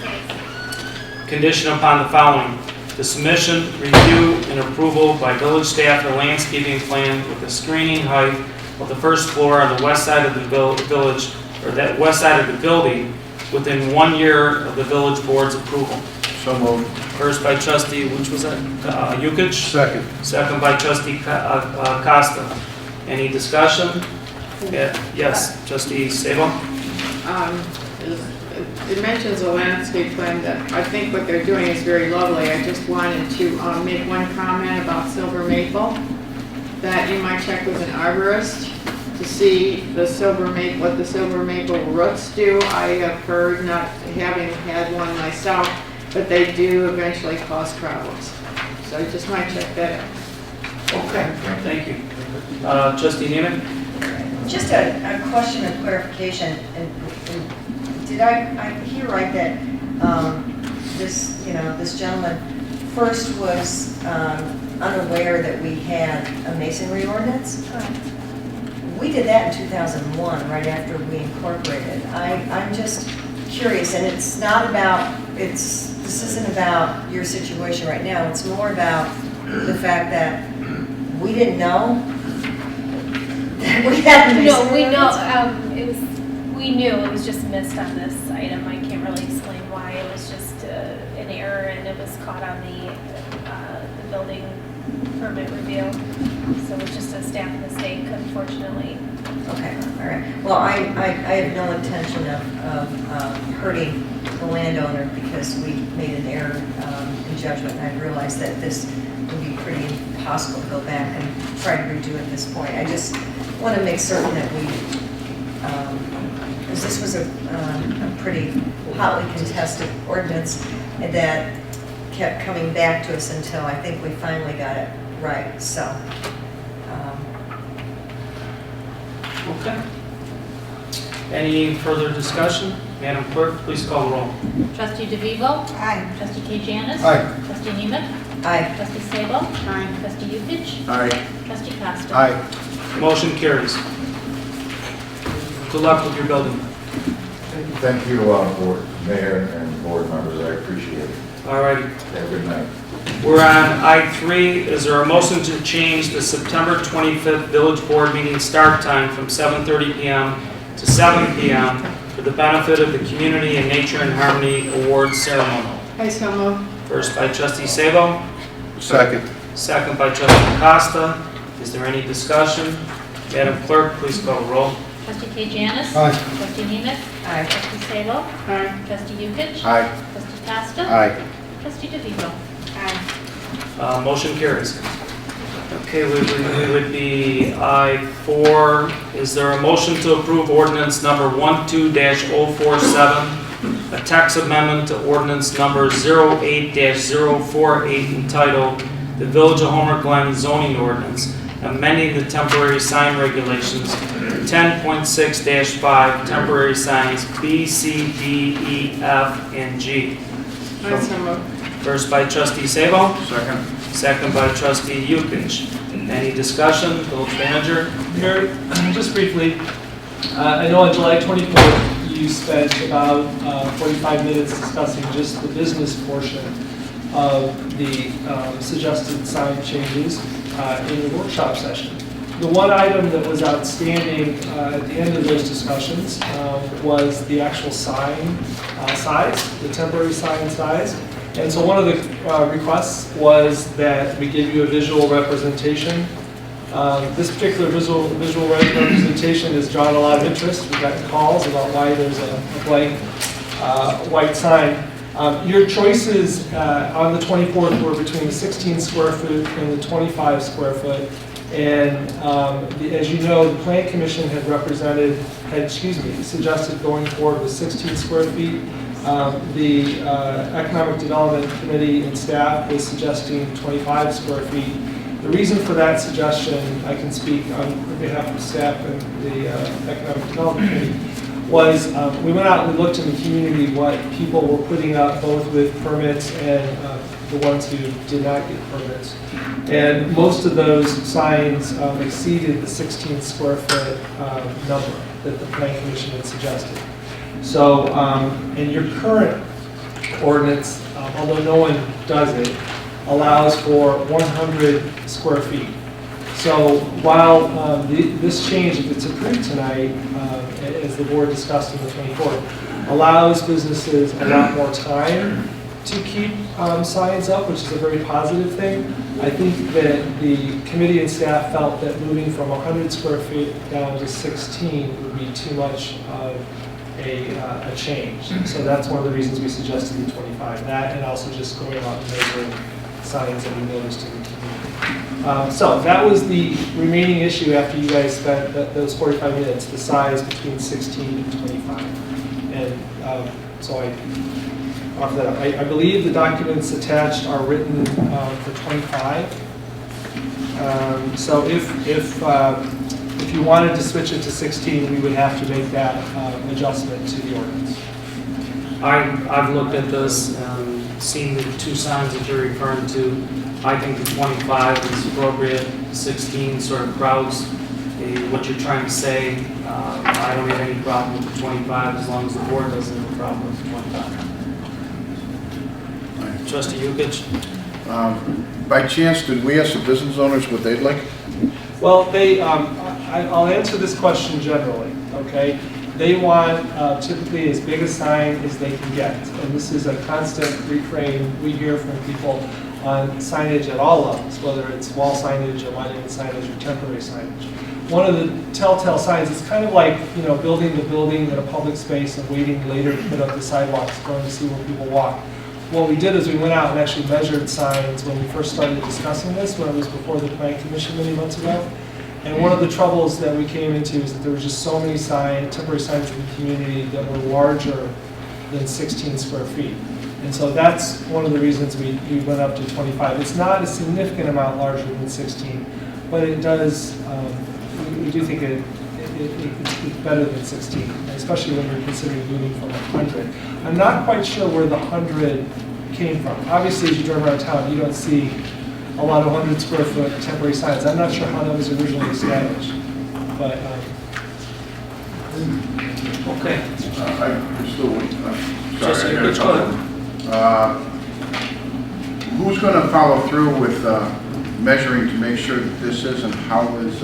Condition upon the following: the submission, review, and approval by village staff of a landscaping plan with a screening height of the first floor on the west side of the village, or that west side of the building, within 1 year of the village board's approval. So moved. First by trustee, which was that, Yukich? Second. Second by trustee Costa. Any discussion? Yeah, yes, trustee Sabo? It mentions a landscape plan that I think what they're doing is very lovely. I just wanted to make one comment about silver maple, that you might check with an arborist to see the what the silver maple roots do. I have heard, not having had one myself, but they do eventually cause problems. So I just might check that out. Okay, thank you. Trustee Neiman? Just a question of clarification, and did I hear right that this gentleman first was unaware that we had a masonry ordinance? We did that in 2001, right after we incorporated. I'm just curious, and it's not about, this isn't about your situation right now, it's more about the fact that we didn't know that we had a masonry No, we know, ordinance? we knew, it was just missed on this item. I can't really explain why. It was just an error and it was caught on the building permit review. So it was just a staff mistake, unfortunately. Okay, all right. Well, I have no intention of hurting the landowner because we made an error in judgment. I realized that this would be pretty impossible to go back and try to redo at this point. I just want to make certain that we, because this was a pretty hotly contested ordinance that kept coming back to us until I think we finally got it right. So. Okay. Any further discussion? Madam Clerk, please call the roll. Trustee DeVivo? Aye. Trustee Janis? Aye. Trustee Neiman? Aye. Trustee Sabo? Aye. Trustee Yukich? Aye. Trustee Costa? Aye. Motion carries. Good luck with your building. Thank you, board, mayor and board members, I appreciate it. All righty. Have a good night. We're on I-3. Is there a motion to change the September 25th village board meeting start time from 7:30 p.m. to 7 p.m. for the benefit of the Community and Nature and Harmony Award ceremony? I so move. First by trustee Sabo, Second. second by trustee Costa. Is there any discussion? Madam Clerk, please call the roll. Trustee Janis? Aye. Trustee Neiman? Aye. Trustee Sabo? Aye. Trustee Yukich? Aye. Trustee Costa? Aye. Trustee DeVivo? Motion carries. Okay, we would be I-4. Is there a motion to approve ordinance number 12-047, a text amendment to ordinance number 08-048 entitled The Village of Homer Glen Zoning Ordinance, amending the temporary sign regulations, 10.6-5, temporary signs B, C, D, E, F, and G. I so move. First by trustee Sabo, Second. second by trustee Yukich. Any discussion, village manager? Mayor, just briefly, I know on July 24th, you spent about 45 minutes discussing just the business portion of the suggested sign changes in the workshop session. The one item that was outstanding at the end of those discussions was the actual sign size, the temporary sign size. And so one of the requests was that we give you a visual representation. This particular visual representation has drawn a lot of interest. We've gotten calls about why there's a blank white sign. Your choices on the 24th were between the 16 square foot and the 25 square foot. And as you know, the Plan Commission had suggested going forward with 16 square feet. The Economic Development Committee and staff was suggesting 25 square feet. The reason for that suggestion, I can speak on behalf of staff and the Economic Development Committee, was we went out and we looked in the community what people were putting up, both with permits and the ones who did not get permits. And most of those signs exceeded the 16 square foot number that the Plan Commission had suggested. So in your current ordinance, although no one does it, allows for 100 square feet. So while this change, if it's approved tonight, as the board discussed on the 24th, allows businesses a lot more time to keep signs up, which is a very positive thing, I think that the committee and staff felt that moving from 100 square feet down to 16 would be too much of a change. So that's one of the reasons we suggested the 25. That and also just going out and measuring signs that we noticed in the community. So that was the remaining issue after you guys spent those 45 minutes, the size between 16 and 25. And so I offer that up. I believe the documents attached are written for 25. So if you wanted to switch it to 16, we would have to make that adjustment to the ordinance. I've looked at this and seen the two signs that you're referring to. I think the 25 is appropriate. 16 sort of crowds what you're trying to say. I don't have any problem with the 25 as long as the board doesn't have a problem with the 25. Trustee Yukich? By chance, did we ask the business owners what they'd like? Well, I'll answer this question generally, okay? They want typically as big a sign as they can get. And this is a constant refrain we hear from people on signage at all levels, whether it's wall signage or monument signage or temporary signage. One of the telltale signs is kind of like, you know, building the building in a public space and waiting later to put up the sidewalks, going to see where people walk. What we did is we went out and actually measured signs when we first started discussing this, when it was before the Plan Commission many months ago. And one of the troubles that we came into is that there were just so many temporary signs in the community that were larger than 16 square feet. And so that's one of the reasons we went up to 25. It's not a significant amount larger than 16, but it does, we do think it's better than 16, especially when you're considering moving from 100. I'm not quite sure where the 100 came from. Obviously, as you drive around town, you don't see a lot of 100 square foot temporary signs. I'm not sure how that was originally established, but okay. I'm still waiting. Just Sorry, I Yukich, go ahead. Who's going to follow through with measuring to make sure that this is, and how is,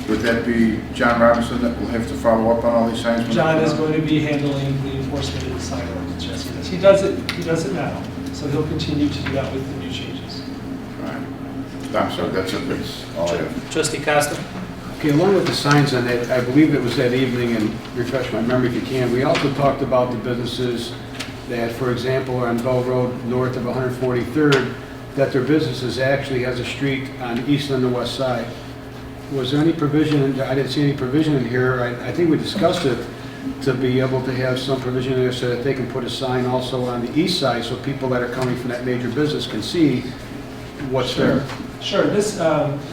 would that be John Robinson that will have to follow up on all these signs? John is going to be handling the enforcement of the sign ordinance. Yes, he does. He does it now, so he'll continue to do that with the new changes. All right. I'm sorry, that's it. That's all I have. Trustee Costa? Okay, along with the signs on that, I believe it was that evening, and refresh my memory if you can, we also talked about the businesses that, for example, on Bell Road, north of 143rd, that their businesses actually has a street on the east and the west side. Was there any provision, I didn't see any provision in here, I think we discussed it, to be able to have some provision there so that they can put a sign also on the east side so people that are coming from that major business can see what's there. Sure. This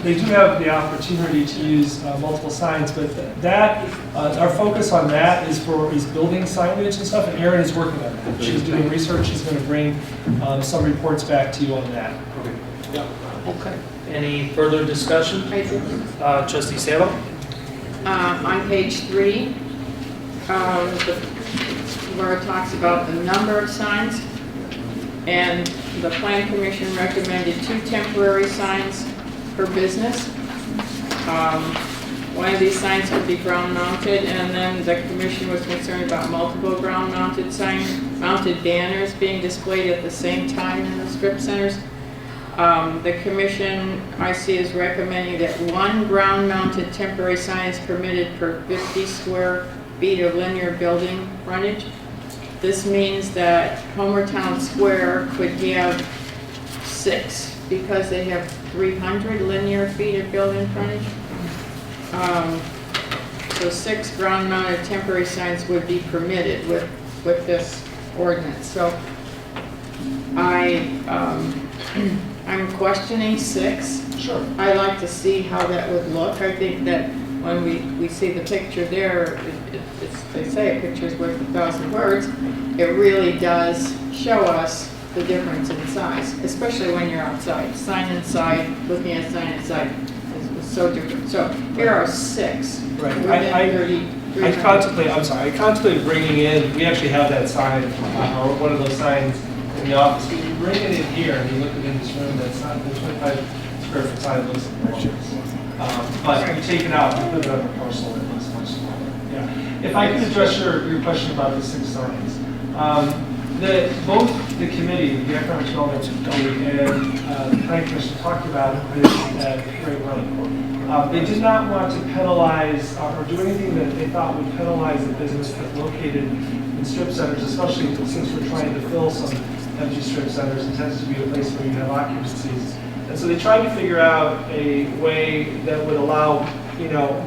they do have the opportunity to use multiple signs, but that our focus on that is building signage and stuff. And Erin is working on that. She's doing research. She's going to bring some reports back to you on that. Okay. Yeah. Okay. Any further discussion? Trustee Sabo? On page 3, where it talks about the number of signs, and the Plan Commission recommended 2 temporary signs per business. One of these signs could be ground mounted, and then the commission was concerned about multiple ground mounted mounted banners being displayed at the same time in the strip centers. The commission, I see, is recommending that 1 ground mounted temporary sign is permitted per 50 square feet of linear building frontage. this means that Homertown Square could have 6 because they have 300 linear feet of building frontage. So 6 ground-mounted temporary signs would be permitted with this ordinance. So I'm questioning 6. Sure. I like to see how that would look. I think that when we see the picture there, they say a picture's worth 1,000 words. It really does show us the difference in size, especially when you're outside. Sign inside, looking at sign inside is so different. So here are 6. Right. Within I contemplated bringing in, we actually have that sign, or one of those signs in the office. If you bring it in here and you look at it in this room, that's not the 25 square foot sign looks enormous. But you take it out and put it on the parcel, it looks much smaller. Yeah. If I could address your question about the 6 signs. Both the committee, the Economic Development Committee, and the Planning Commission talked about this at great length. They did not want to penalize or do anything that they thought would penalize the business that's located in strip centers, especially since we're trying to fill some empty strip centers. It tends to be a place where you have occupancies. And so they tried to figure out a way that would allow,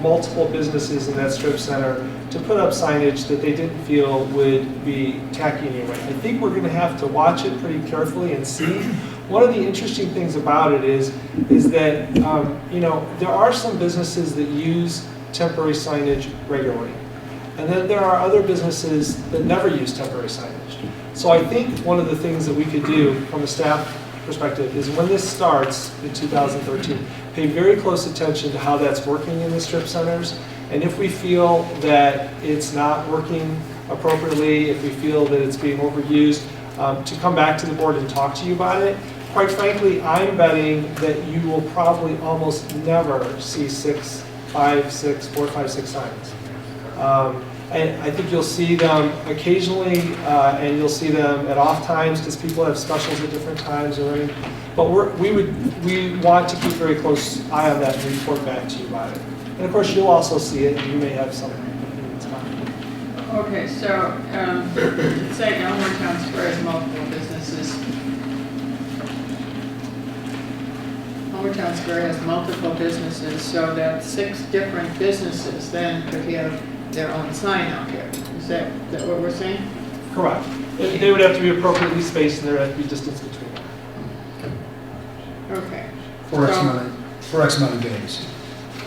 multiple businesses in that strip center to put up signage that they didn't feel would be tacky anyway. I think we're going to have to watch it pretty carefully and see. One of the interesting things about it is that, there are some businesses that use temporary signage regularly. And then there are other businesses that never use temporary signage. So I think one of the things that we could do from a staff perspective is when this starts in 2013, pay very close attention to how that's working in the strip centers. And if we feel that it's not working appropriately, if we feel that it's being overused, to come back to the board and talk to you about it. Quite frankly, I'm betting that you will probably almost never see 4, 5, 6 signs. And I think you'll see them occasionally, and you'll see them at off times because people have specials at different times or anything. But we want to keep very close eye on that and report back to you about it. And of course, you'll also see it, and you may have some opinions on it. Okay, so say Homertown Square has multiple businesses. Homertown Square has multiple businesses, so that 6 different businesses then could have their own sign out there. Is that what we're saying? Correct. They would have to be appropriately spaced, and there would have to be distance between them. Okay. For X amount of days.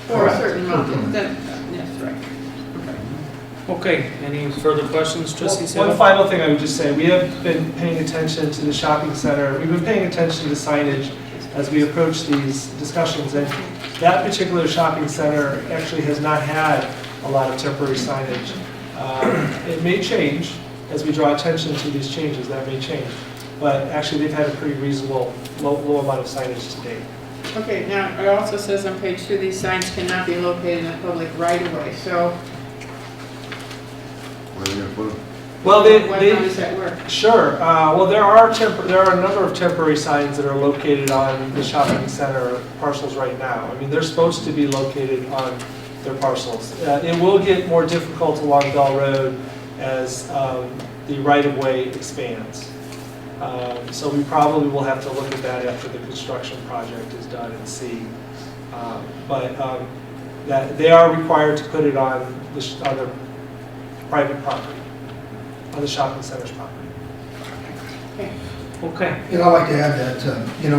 For a certain amount. Yes, right. Okay, any further questions, Trustee Sale? One final thing I would just say, we have been paying attention to the shopping center. We've been paying attention to signage as we approach these discussions. And that particular shopping center actually has not had a lot of temporary signage. It may change as we draw attention to these changes, that may change. But actually they've had a pretty reasonable, low amount of signage to date. Okay, now it also says on page 2, these signs cannot be located in a public right-of-way, so Where are they going to put them? Well, how does that work? Sure. Well, there are a number of temporary signs that are located on the shopping center parcels right now. I mean, they're supposed to be located on their parcels. It will get more difficult along Bell Road as the right-of-way expands. So we probably will have to look at that after the construction project is done and see. That they are required to put it on their private property, on the shopping center's property. Okay. And I'd like to add that,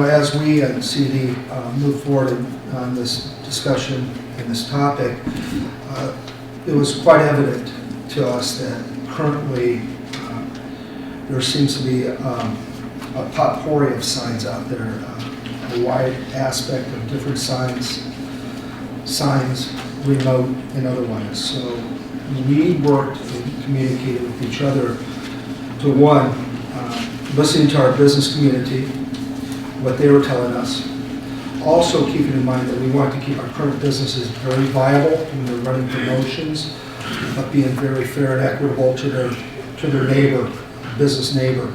as we at CD move forward on this discussion and this topic, it was quite evident to us that currently there seems to be a potpourri of signs out there, a wide aspect of different signs, remote and otherwise. So we worked and communicated with each other to listening to our business community, what they were telling us. Also keeping in mind that we want to keep our current businesses very viable when they're running promotions, but being very fair and equitable to their neighbor, business neighbor.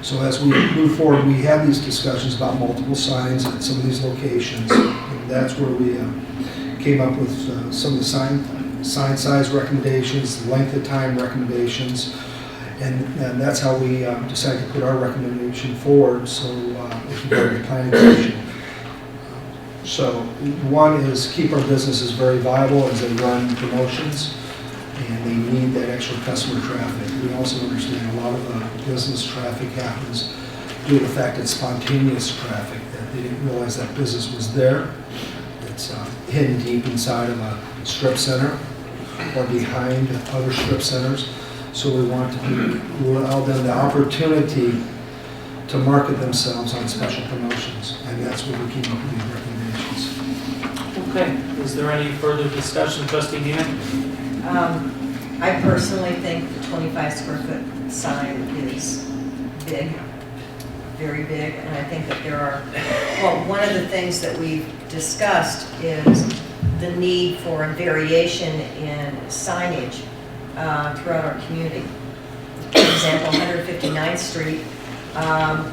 So as we move forward, we had these discussions about multiple signs at some of these locations. And that's where we came up with some of the sign size recommendations, length of time recommendations, And that's how we decided to put our recommendation forward, so it can go to the planning commission. So one is keep our businesses very viable as they run promotions, and they need that extra customer traffic. We also understand a lot of the business traffic happens due to the fact it's spontaneous traffic, that they didn't realize that business was there. It's hidden deep inside of a strip center or behind other strip centers. So we want to allow them the opportunity to market themselves on special promotions, and that's what we came up with these recommendations. Okay, is there any further discussion, Trustee Dean? I personally think the 25 square foot sign is big, very big, and I think that there are, well, one of the things that we've discussed is the need for a variation in signage throughout our community. For example, 159th Street,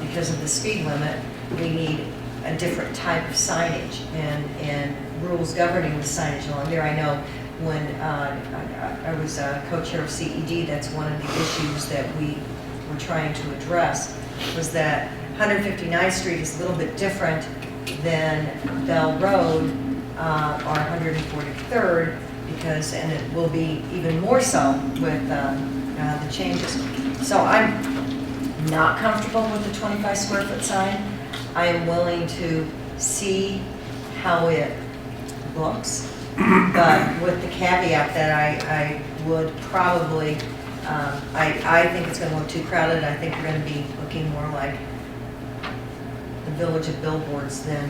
because of the speed limit, we need a different type of signage and rules governing the signage along there. I know when I was co-chair of CED, that's one of the issues that we were trying to address, was that 159th Street is a little bit different than Bell Road or 143rd, because, and it will be even more so with the changes. So I'm not comfortable with the 25 square foot sign. I am willing to see how it looks, but with the caveat that I would probably, I think it's going to look too crowded. I think we're going to be looking more like the Village of Billboards than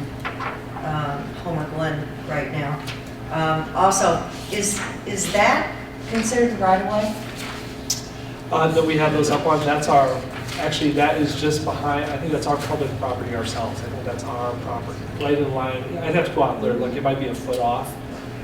Homer Glen right now. Also, is that considered right away? That we have those up on, that's our, actually that is just behind, I think that's our public property ourselves. I think that's our property, right in line. I'd have to go out there, like it might be a foot off.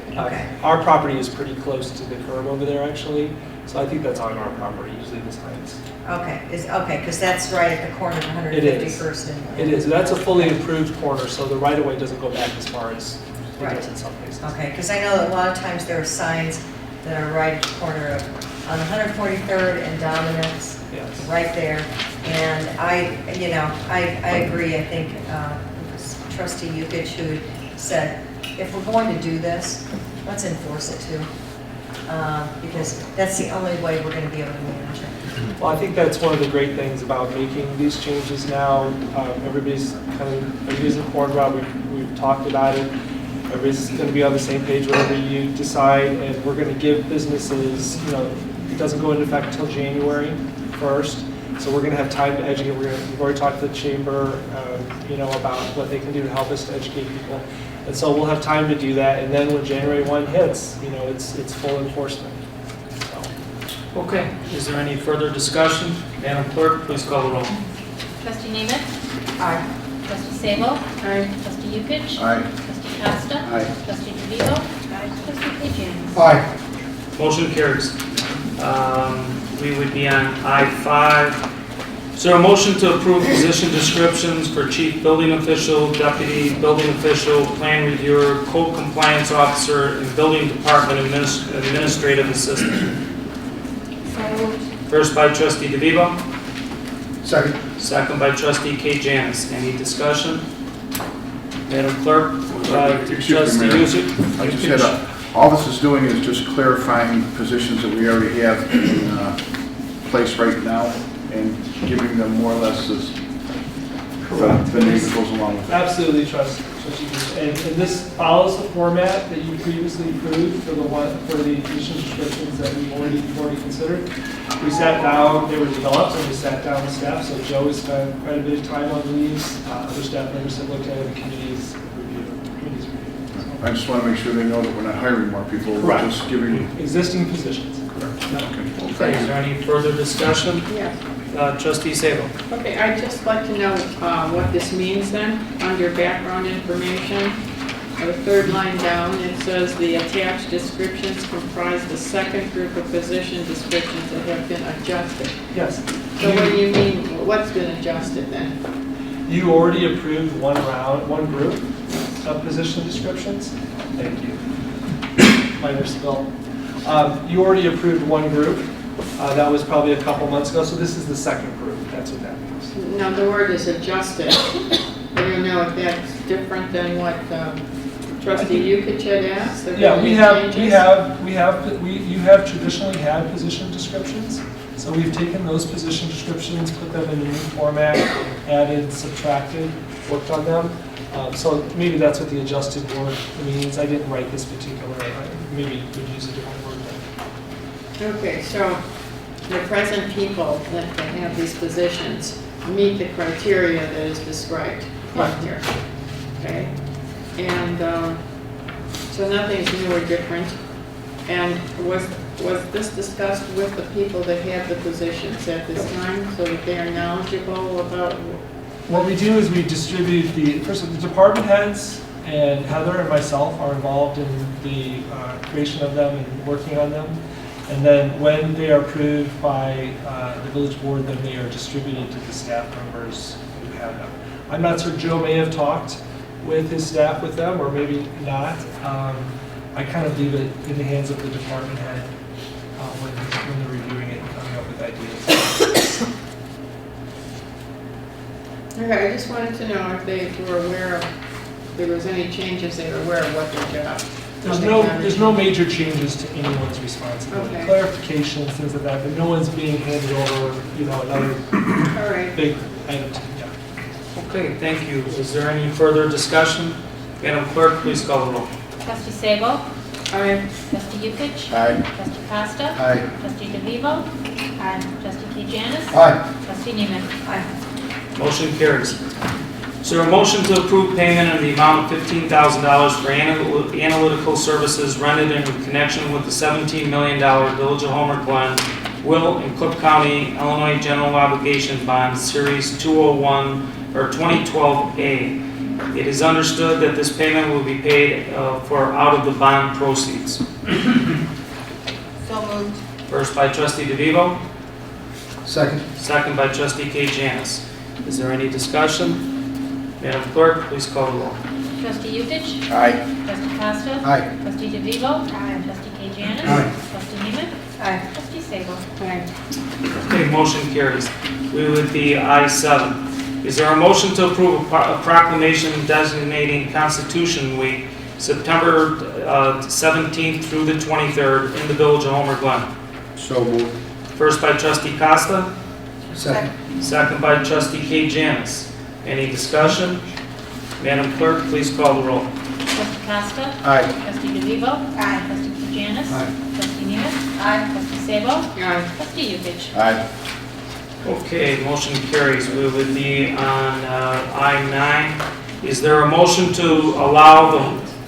Okay. Our property is pretty close to the curb over there actually, so I think that's on our property, usually the signs. Okay, okay, because that's right at the corner of 151st and... It is, that's a fully improved corner, so the right-of-way doesn't go back as far as it does in some places. Okay, because I know that a lot of times there are signs that are right at the corner of, on 143rd and Dominic's, yes, right there. And I agree. I think Trustee Yukich, who said, if we're going to do this, let's enforce it too. Because that's the only way we're going to be able to manage it. Well, I think that's one of the great things about making these changes now. Everybody's informed about it. We've talked about it. Everybody's going to be on the same page whatever you decide, and we're going to give businesses, it doesn't go into effect until January 1st, so we're going to have time to educate. We've already talked to the chamber, about what they can do to help us to educate people, and so we'll have time to do that. And then when January 1 hits, it's full enforcement. So. Okay, is there any further discussion? Madam Clerk, please call the roll. Trustee Nemeth? Aye. Trustee Sabo? Aye. Trustee Yukich? Aye. Trustee Costa? Aye. Trustee DeVito? Aye. Trustee James? Aye. Motion carries. We would be on I-5. Is there a motion to approve position descriptions for Chief Building Official, Deputy Building Official, Plan Reviewer, Code Compliance Officer, and Building Department Administrative Assistant? So moved. First by Trustee DeVivo. Second. Second by Trustee K. Janice. Any discussion? Madam Clerk, Excuse me, Mayor. Trustee I just had all this is doing is just clarifying positions that we already have in place right now and giving them more or less as the name that goes along with it. Absolutely, Trustee. And this follows the format that you previously approved for the position descriptions that you've already considered. We sat down, they were developed, and we sat down with staff. So Joe has spent quite a bit of time on these. Other staff members have looked at it, the committee's review. I just want to make sure they know that we're not hiring more people. Correct. We're just giving Existing positions. Correct. Okay. Well, Okay, thank is you. there any further discussion? Yeah. Trustee Sabo. Okay, I'd just like to know what this means then, under background information. The third line down, it says the attached descriptions comprise the second group of position descriptions that have been adjusted. Yes. So what do you mean, what's been adjusted then? You already approved one group of position descriptions. Thank you. Minor spill. You already approved one group, That was probably a couple months ago, so this is the second group. That's what that means. Now, the word is adjusted. I don't know if that's different than what trustee Yukich had asked. Are there Yeah, any you changes? have traditionally had position descriptions. So we've taken those position descriptions, put them in a new format, added, subtracted, worked on them. So maybe that's what the adjusted word means. I didn't write this particular, maybe would use a different word. Okay, so the present people that have these positions meet the criteria that is described Right. here. Okay? And so nothing's new or different. And was this discussed with the people that have the positions at this time so that they are knowledgeable about? What we do is we distribute the department heads, and Heather and myself are involved in the creation of them and working on them. And then when they are approved by the village board, then they are distributed to the staff members who have them. I'm not sure, Joe may have talked with his staff with them, or maybe not. I kind of leave it in the hands of the department head when they're reviewing it and coming up with ideas. Okay, I just wanted to know if they were aware of, if there was any changes, they were aware of what their job. There's no major changes to anyone's responsibility. Okay. Clarifications, things like that, but no one's being handed over, another All right. big item to yeah. Okay, thank you. Is there any further discussion? Madam Clerk, please call the roll. Trustee Sabo? Aye. Trustee Yukich? Aye. Trustee Costa? Aye. Trustee DeVivo? Aye. Trustee Kejanis? Aye. Trustee Neiman? Aye. Motion carries. Is there a motion to approve payment in the amount of $15,000 for analytical services rendered in connection with the $17 million Village of Homer Glen, Will, and Cook County, Illinois General Obligation Bond Series 201 or 2012A? It is understood that this payment will be paid for out of the bond proceeds. So moved. First by Trustee DeVivo, Second. second by Trustee Kejanis. Is there any discussion? Madam Clerk, please call the roll. Trustee Yukich? Aye. Trustee Costa? Aye. Trustee DeVivo? Aye. Trustee Kejanis? Aye. Trustee Neiman? Aye. Trustee Sabo? Aye. Okay, motion carries. We would be I-7. Is there a motion to approve a proclamation designating Constitution Week, September 17th through the 23rd in the Village of Homer Glen? So moved. First by Trustee Costa, Second. second by Trustee Kejanis. Any discussion? Madam Clerk, please call the roll. Trustee Costa? Aye. Trustee DeVivo? Aye. Trustee Kejanis? Aye. Trustee Neiman? Aye. Trustee Sabo? Aye. Trustee Yukich? Aye. Okay, motion carries. We would be on I-9. Is there a motion to allow the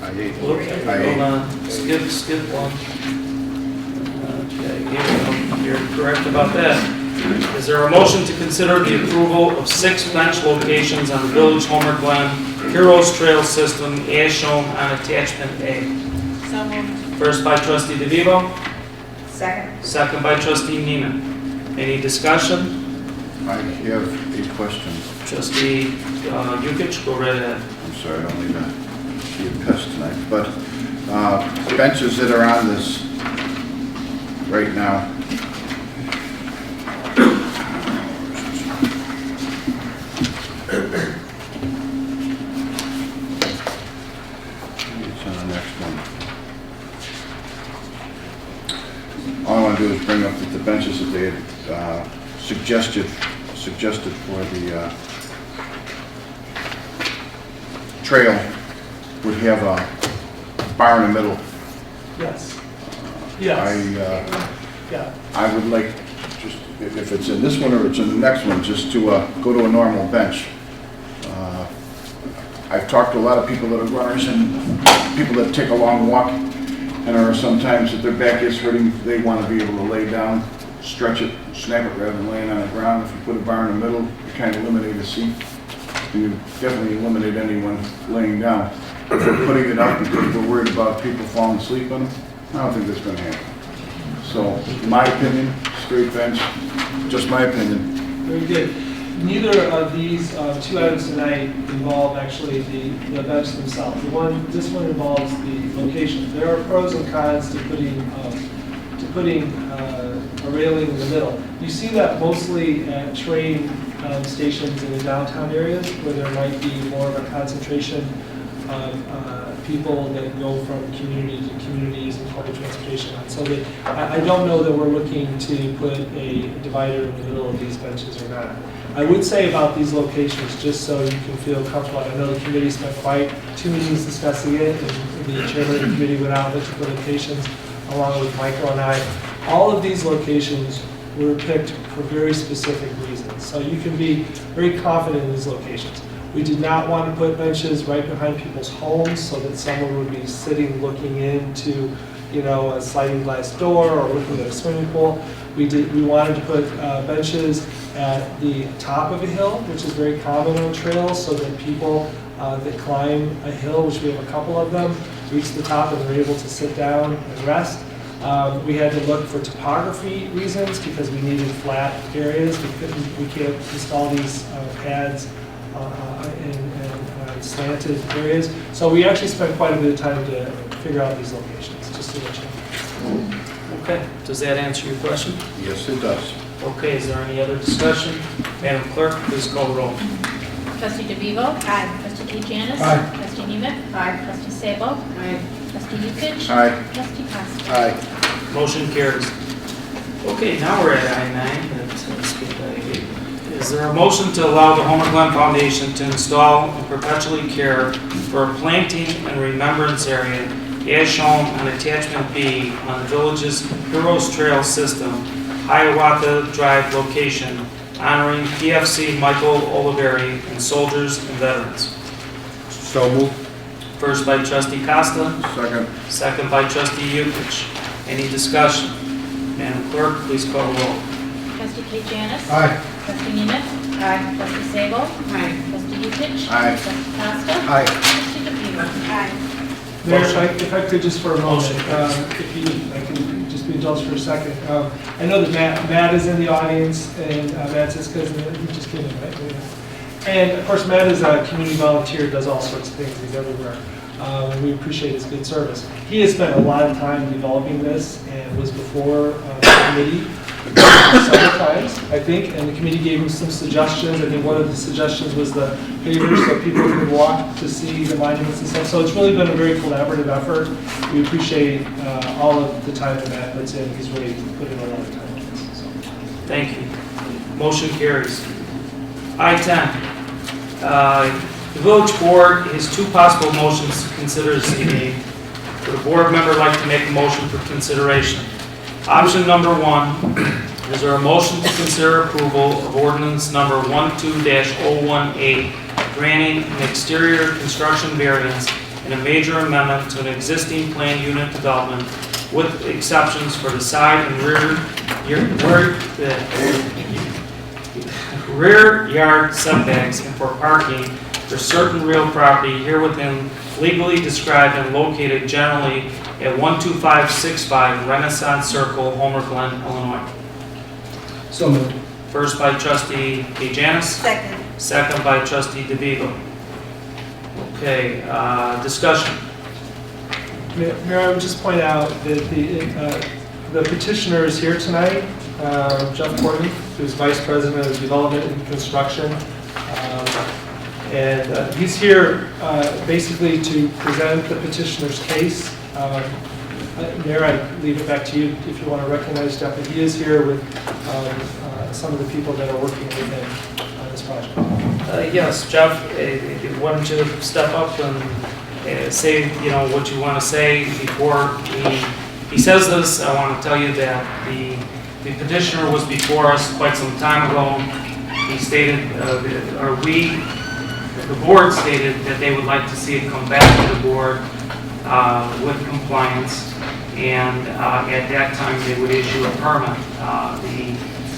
Aye. Okay, hold on, skip one. Okay, you're correct about that. Is there a motion to consider the approval of 6 bench locations on the Village Homer Glen Heroes Trail System as shown on attachment A? So moved. First by Trustee DeVivo, Second. second by Trustee Neiman. Any discussion? I have a question. Trustee Yukich, go right ahead. I'm sorry, I don't mean to be a pest tonight, but benches that are on this right now. It's on the next one. All I want to do is bring up that the benches that they had suggested for the trail would have a bar in the middle. Yes. Yes. Yeah. I would like, just, if it's in this one or it's in the next one, just to go to a normal bench. I've talked to a lot of people that are runners and people that take a long walk and are sometimes if their back is hurting, they want to be able to lay down, stretch it, snap it rather than laying on the ground. If you put a bar in the middle, you kind of eliminate a seat. You definitely eliminate anyone laying down. If we're putting it up because we're worried about people falling asleep on them, I don't think that's going to happen. So, my opinion, straight bench, just my opinion. Very good. Neither of these 2 items tonight involve actually the bench themselves. This one involves the location. There are pros and cons to putting a railing in the middle. You see that mostly at train stations in the downtown areas where there might be more of a concentration of people that go from community to communities and public transportation. So I don't know that we're looking to put a divider in the middle of these benches or not. I would say about these locations, just so you can feel comfortable, I know the committee spent quite 2 meetings discussing it, and the chairman of the committee went out and looked at the locations along with Michael and I. All of these locations were picked for very specific reasons. So you can be very confident in these locations. We did not want to put benches right behind people's homes so that someone would be sitting looking into, you know, a sliding glass door or looking at a swimming pool. We wanted to put benches at the top of a hill, which is very common on trails, so that people that climb a hill, which we have a couple of them, reach the top and they're able to sit down and rest. We had to look for topography reasons because we needed flat areas. We can't install these pads in slanted areas. So we actually spent quite a bit of time to figure out these locations, just to let you know. Okay, does that answer your question? Yes, it does. Okay, is there any other discussion? Madam Clerk, please call the roll. Trustee DeVivo? Aye. Trustee Janis? Aye. Trustee Nemeth? Aye. Trustee Sabo? Aye. Trustee Yukich? Aye. Trustee Costa? Aye. Motion carries. Okay, now we're at I-9. Let's get that again. Is there a motion to allow the Homer Glen Foundation to install and perpetually care for a planting and remembrance area as shown on Attachment B on the village's Heroes Trail System, Hiawatha Drive location, honoring PFC Michael Oliveri and soldiers and veterans? So moved. First by Trustee Costa, Second. second by Trustee Yukich. Any discussion? Madam Clerk, please call the roll. Trustee Janis? Aye. Trustee Nemeth? Aye. Trustee Sabo? Aye. Trustee Yukich? Aye. Trustee Costa? Aye. Trustee DeVivo? Aye. Mayor, if I could just for a moment, if I can just be indulged for a second. I know that Matt is in the audience, and Matt Siska is in, he just came in, right? And of course, Matt is a community volunteer, does all sorts of things, he's everywhere. We appreciate his good service. He has spent a lot of time developing this and was before the committee several times, I think, and the committee gave him some suggestions. I think one of the suggestions was the pavers so people could walk to see the monuments and stuff. So it's really been a very collaborative effort. We appreciate all of the time that Matt puts in. He's really put in a lot of time on this. So. Thank you. Motion carries. I-10. The village board has 2 possible motions to consider this evening. Would a board member like to make a motion for consideration? Option number 1, is there a motion to consider approval of ordinance number 12-018, granting an exterior construction variance and a major amendment to an existing planned unit development with exceptions for the side and rear yard setbacks and for parking for certain real property here within legally described and located generally at 12565 Renaissance Circle, Homer Glen, Illinois. So moved. First by Trustee Janis. Second. Second by Trustee DeVivo. Okay, discussion. Mayor, I would just point out that the petitioner is here tonight, Jeff Courtney, who's Vice President of Development and Construction. And he's here basically to present the petitioner's case. Mayor, I leave it back to you if you want to recognize Jeff, but he is here with some of the people that are working with him on this project. Yes, Jeff, why don't you step up and say, what you want to say before he says this. I want to tell you that the petitioner was before us quite some time ago. He stated, the board stated that they would like to see it come back to the board with compliance, and at that time they would issue a permit.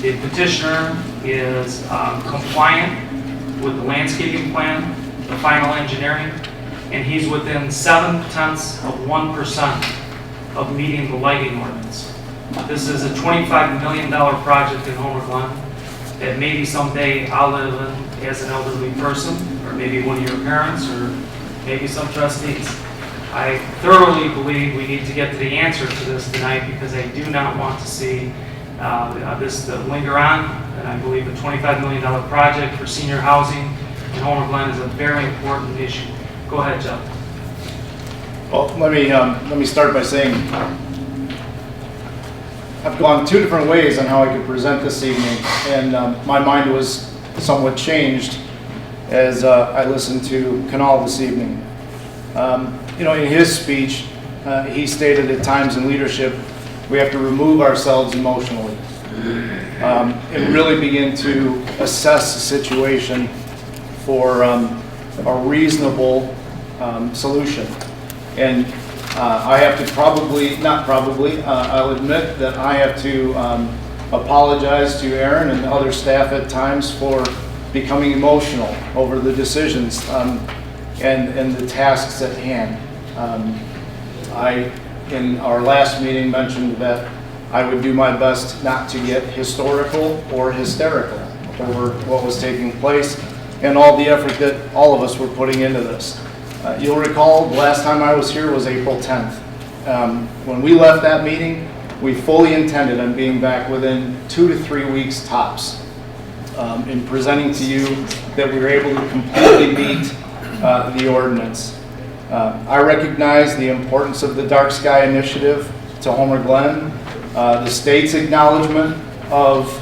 The petitioner is compliant with the landscaping plan, the final engineering, and he's within 0.7% of meeting the lighting ordinance. This is a $25 million project in Homer Glen that maybe someday I'll live in as an elderly person, or maybe one of your parents, or maybe some trustees. I thoroughly believe we need to get to the answer to this tonight, because I do not want to see this to linger on, and I believe a $25 million project for senior housing in Homer Glen is a very important issue. Go ahead, Jeff. Well, let me start by saying I've gone two different ways on how I could present this evening, and my mind was somewhat changed as I listened to Kanal this evening. In his speech, he stated at times in leadership we have to remove ourselves emotionally and really begin to assess the situation for a reasonable solution. And I have to I'll admit that I have to apologize to Aaron and other staff at times for becoming emotional over the decisions and the tasks at hand. I, in our last meeting, mentioned that I would do my best not to get historical or hysterical over what was taking place and all the effort that all of us were putting into this. You'll recall the last time I was here was April 10th. When we left that meeting, we fully intended on being back within 2 to 3 weeks tops in presenting to you that we were able to completely meet the ordinance. I recognize the importance of the Dark Sky Initiative to Homer Glen, the state's acknowledgement of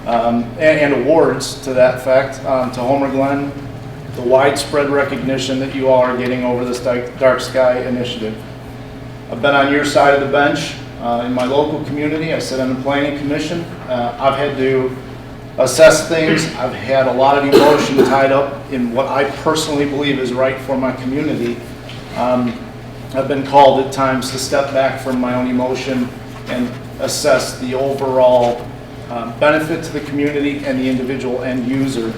and awards to that fact to Homer Glen, the widespread recognition that you all are getting over this Dark Sky Initiative. I've been on your side of the bench in my local community. I sit on the Planning Commission. I've had to assess things. I've had a lot of emotion tied up in what I personally believe is right for my community. I've been called at times to step back from my own emotion and assess the overall benefit to the community and the individual end user.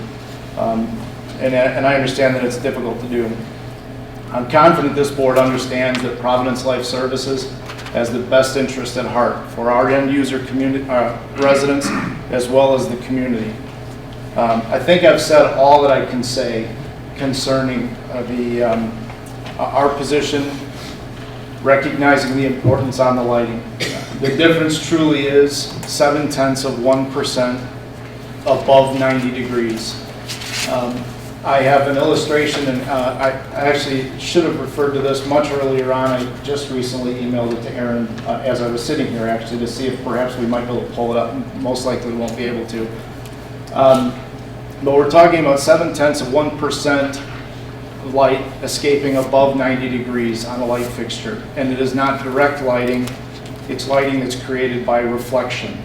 And I understand that it's difficult to do. I'm confident this board understands that Providence Life Services has the best interest at heart for our end user community, residents, as well as the community. I think I've said all that I can say concerning our position, recognizing the importance on the lighting. The difference truly is 0.7% above 90 degrees. I have an illustration, and I actually should have referred to this much earlier on. I just recently emailed it to Aaron as I was sitting here, actually, to see if perhaps we might be able to pull it up. Most likely we won't be able to. But we're talking about 0.7% light escaping above 90 degrees on a light fixture. And it is not direct lighting. It's lighting that's created by reflection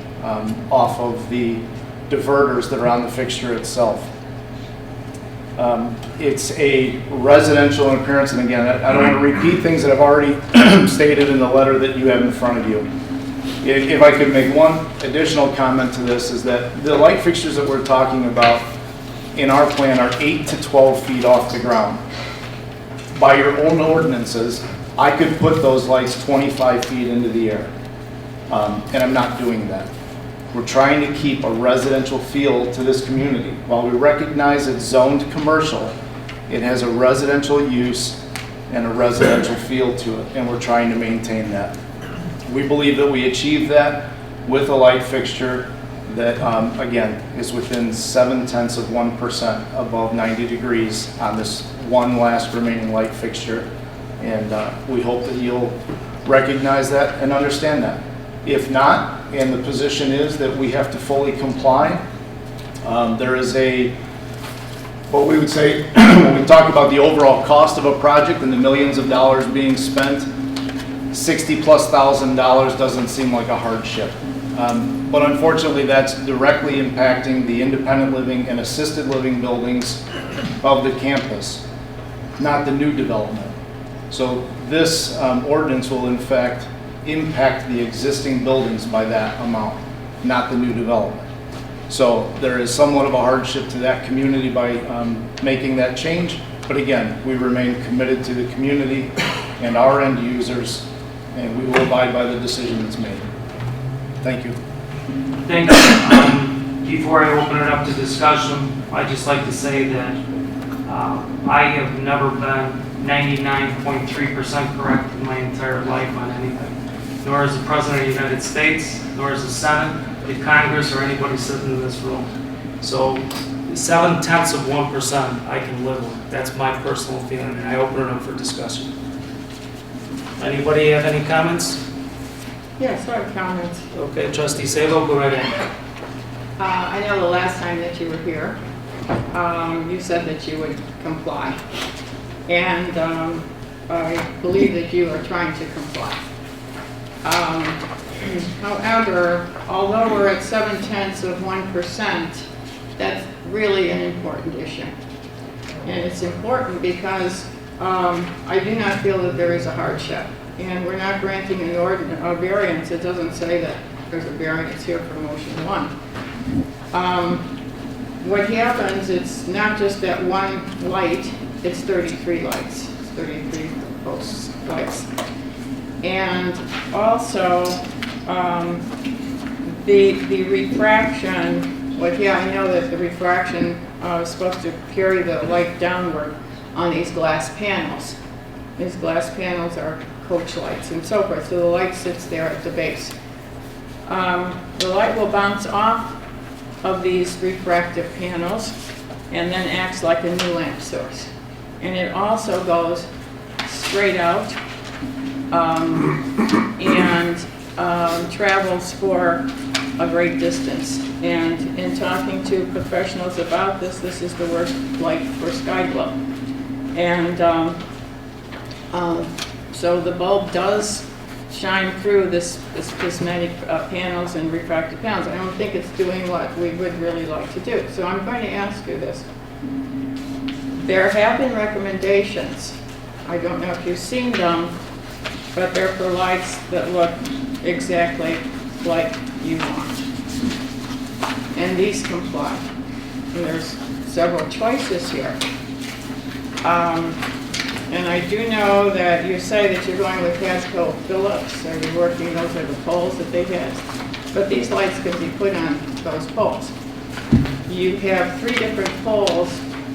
off of the diverters that are on the fixture itself. It's a residential in appearance, and again, I don't want to repeat things that I've already stated in the letter that you have in front of you. If I could make one additional comment to this, is that the light fixtures that we're talking about in our plan are 8 to 12 feet off the ground. By your own ordinances, I could put those lights 25 feet into the air, and I'm not doing that. We're trying to keep a residential feel to this community. While we recognize it's zoned commercial, it has a residential use and a residential feel to it, and we're trying to maintain that. We believe that we achieve that with a light fixture that, again, is within 0.7% above 90 degrees on this one last remaining light fixture. And we hope that you'll recognize that and understand that. If not, and the position is that we have to fully comply, there is what we would say when we talk about the overall cost of a project and the millions of dollars being spent, $60,000+ doesn't seem like a hardship. But unfortunately, that's directly impacting the independent living and assisted living buildings of the campus, not the new development. So this ordinance will in fact impact the existing buildings by that amount, not the new development. So there is somewhat of a hardship to that community by making that change. But again, we remain committed to the community and our end users, and we will abide by the decision that's made. Thank you. Thank you. Before I open it up to discussion, I'd just like to say that I have never been 99.3% correct in my entire life on anything, nor is the President of the United States, nor is the Senate, the Congress or anybody sitting in this room. So 0.7% I can live with. That's my personal feeling, and I open it up for discussion. Anybody have any comments? Yes, I have comments. Okay, Trustee Sabo, go right ahead. I know the last time that you were here, you said that you would comply. And I believe that you are trying to comply. However, although we're at 0.7%, that's really an important issue. And it's important because I do not feel that there is a hardship. And we're not granting a variance. It doesn't say that there's a variance here for motion 1. What happens, it's not just that one light, it's 33 lights. It's 33 post lights. And also, the refraction, I know that the refraction is supposed to carry the light downward on these glass panels. These glass panels are coach lights and so forth, so the light sits there at the base. The light will bounce off of these refractive panels and then acts like a new lamp source. And it also goes straight out and travels for a great distance. And in talking to professionals about this, this is the worst light for sky glow. And so the bulb does shine through this prismatic panels and refractive panels. I don't think it's doing what we would really like to do. So I'm going to ask you this. There have been recommendations. I don't know if you've seen them, but they're for lights that look exactly like you want. And these comply. And there's several choices here. And I do know that you say that you're going with Hasco Phillips, or you're working, those are the poles that they have. But these lights can be put on those poles. You have 3 different poles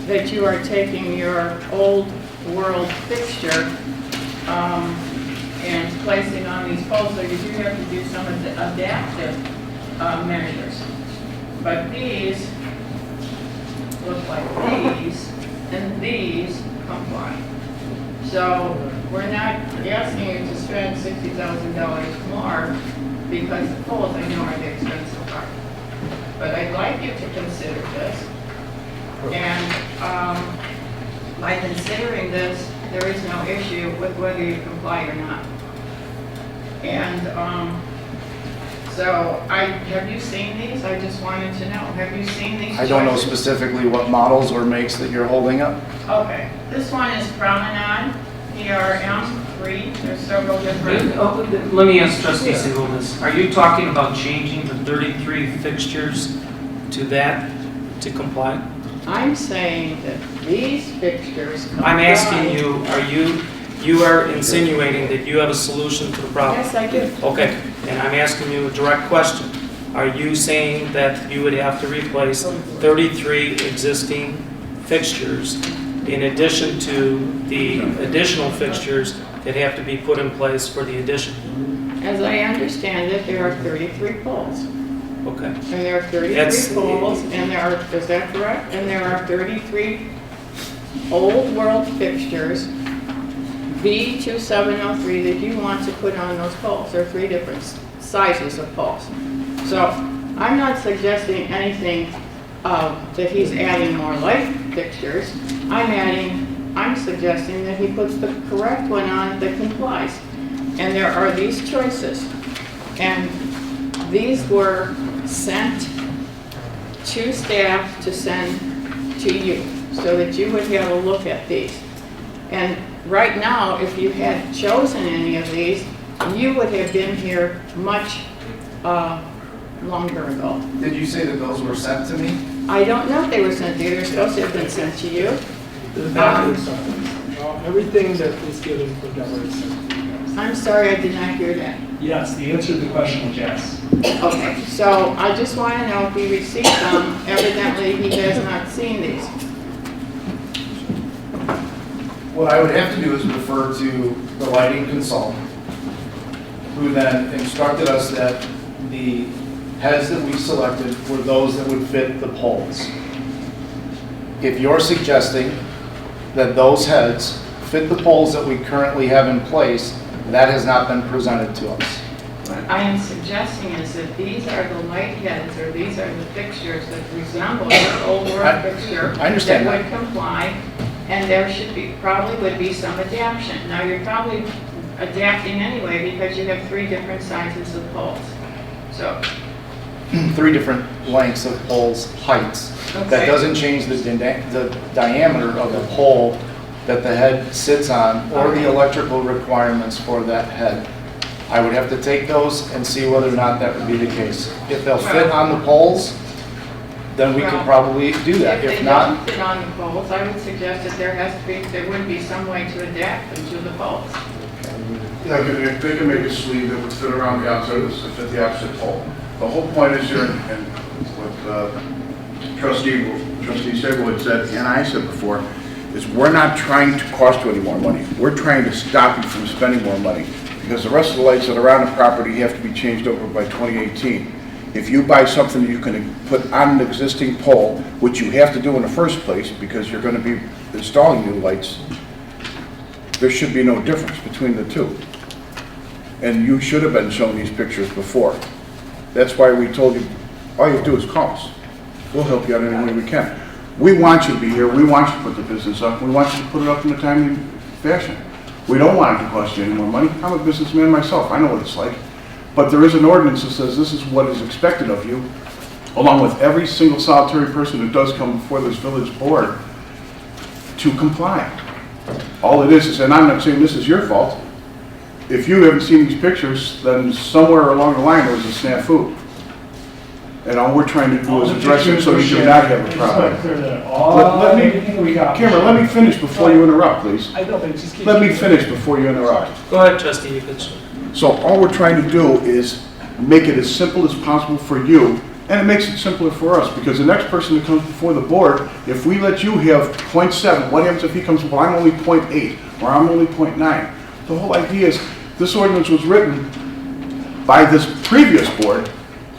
that you are taking your old world fixture and placing on these poles, so you do have to do some adaptive measures. But these look like these, and these comply. So we're not asking you to spend $60,000 more because the poles, I know, are the expensive part. But I'd like you to consider this. And by considering this, there is no issue with whether you comply or not. And so have you seen these? I just wanted to know. Have you seen these? I don't know choices? specifically what models or makes that you're holding up. Okay, this one is Promenade, PRM3. There's several different. Let me ask Trustee Siegel this. Are you talking about changing the 33 fixtures to that to comply? I'm saying that these fixtures comply. I'm asking you, you are insinuating that you have a solution to the problem? Yes, I do. Okay, and I'm asking you a direct question. Are you saying that you would have to replace 33 existing fixtures in addition to the additional fixtures that have to be put in place for the addition? As I understand it, there are 33 poles. Okay. And there are 33 poles, and there are, is that correct? And there are 33 old world fixtures, B2703, that you want to put on those poles. There are 3 different sizes of poles. So I'm not suggesting anything that he's adding more light fixtures. I'm suggesting that he puts the correct one on that complies. And there are these choices. And these were sent to staff to send to you so that you would have a look at these. And right now, if you had chosen any of these, you would have been here much longer ago. Did you say that those were sent to me? I don't know if they were sent to you. They're supposed to have been sent to you. Everything that is given for Delaware is sent to you guys. I'm sorry, I did not hear that. Yes, the answer to the question was yes. Okay, so I just want to know if he received them. Evidently, he has not seen these. What I would have to do is refer to the lighting consultant, who then instructed us that the heads that we selected were those that would fit the poles. If you're suggesting that those heads fit the poles that we currently have in place, that has not been presented to us. What I am suggesting is that these are the light heads, or these are the fixtures that resemble your old work fixture. I understand that. Would comply, and there should be, probably would be some adaptation. Now, you're probably adapting anyway because you have 3 different sizes of poles. So, 3 different lengths of poles, heights. Okay. That doesn't change the diameter of the pole that the head sits on or the electrical requirements for that head. I would have to take those and see whether or not that would be the case. If they'll fit on the poles, then we can probably do that. If If they not, don't fit on the poles, I would suggest that there would be some way to adapt them to the poles. Yeah, they can make a sleeve that would fit around the outside of this, to fit the opposite pole. The whole point is here, and what Trustee Sable had said, and I said before, is we're not trying to cost you any more money. We're trying to stop you from spending more money, because the rest of the lights that are on the property have to be changed over by 2018. If you buy something that you can put on an existing pole, which you have to do in the first place because you're going to be installing new lights, there should be no difference between the two. And you should have been shown these pictures before. That's why we told you, all you have to do is call us. We'll help you out any way we can. We want you to be here. We want you to put the business up. We want you to put it up in a timely fashion. We don't want it to cost you any more money. I'm a businessman myself. I know what it's like. But there is an ordinance that says this is what is expected of you, along with every single solitary person that does come before this village board, to comply. All it is, and I'm not saying this is your fault. If you haven't seen these pictures, then somewhere along the line there was a snafu. And all we're trying to do is address it so you do not have a problem. Cameron, let me finish before you interrupt, please. Let me finish before you interrupt. Go ahead, Trustee. You can. So all we're trying to do is make it as simple as possible for you, and it makes it simpler for us, because the next person that comes before the board, if we let you have 0.7, what happens if he comes, well, I'm only 0.8, or I'm only 0.9? The whole idea is, this ordinance was written by this previous board,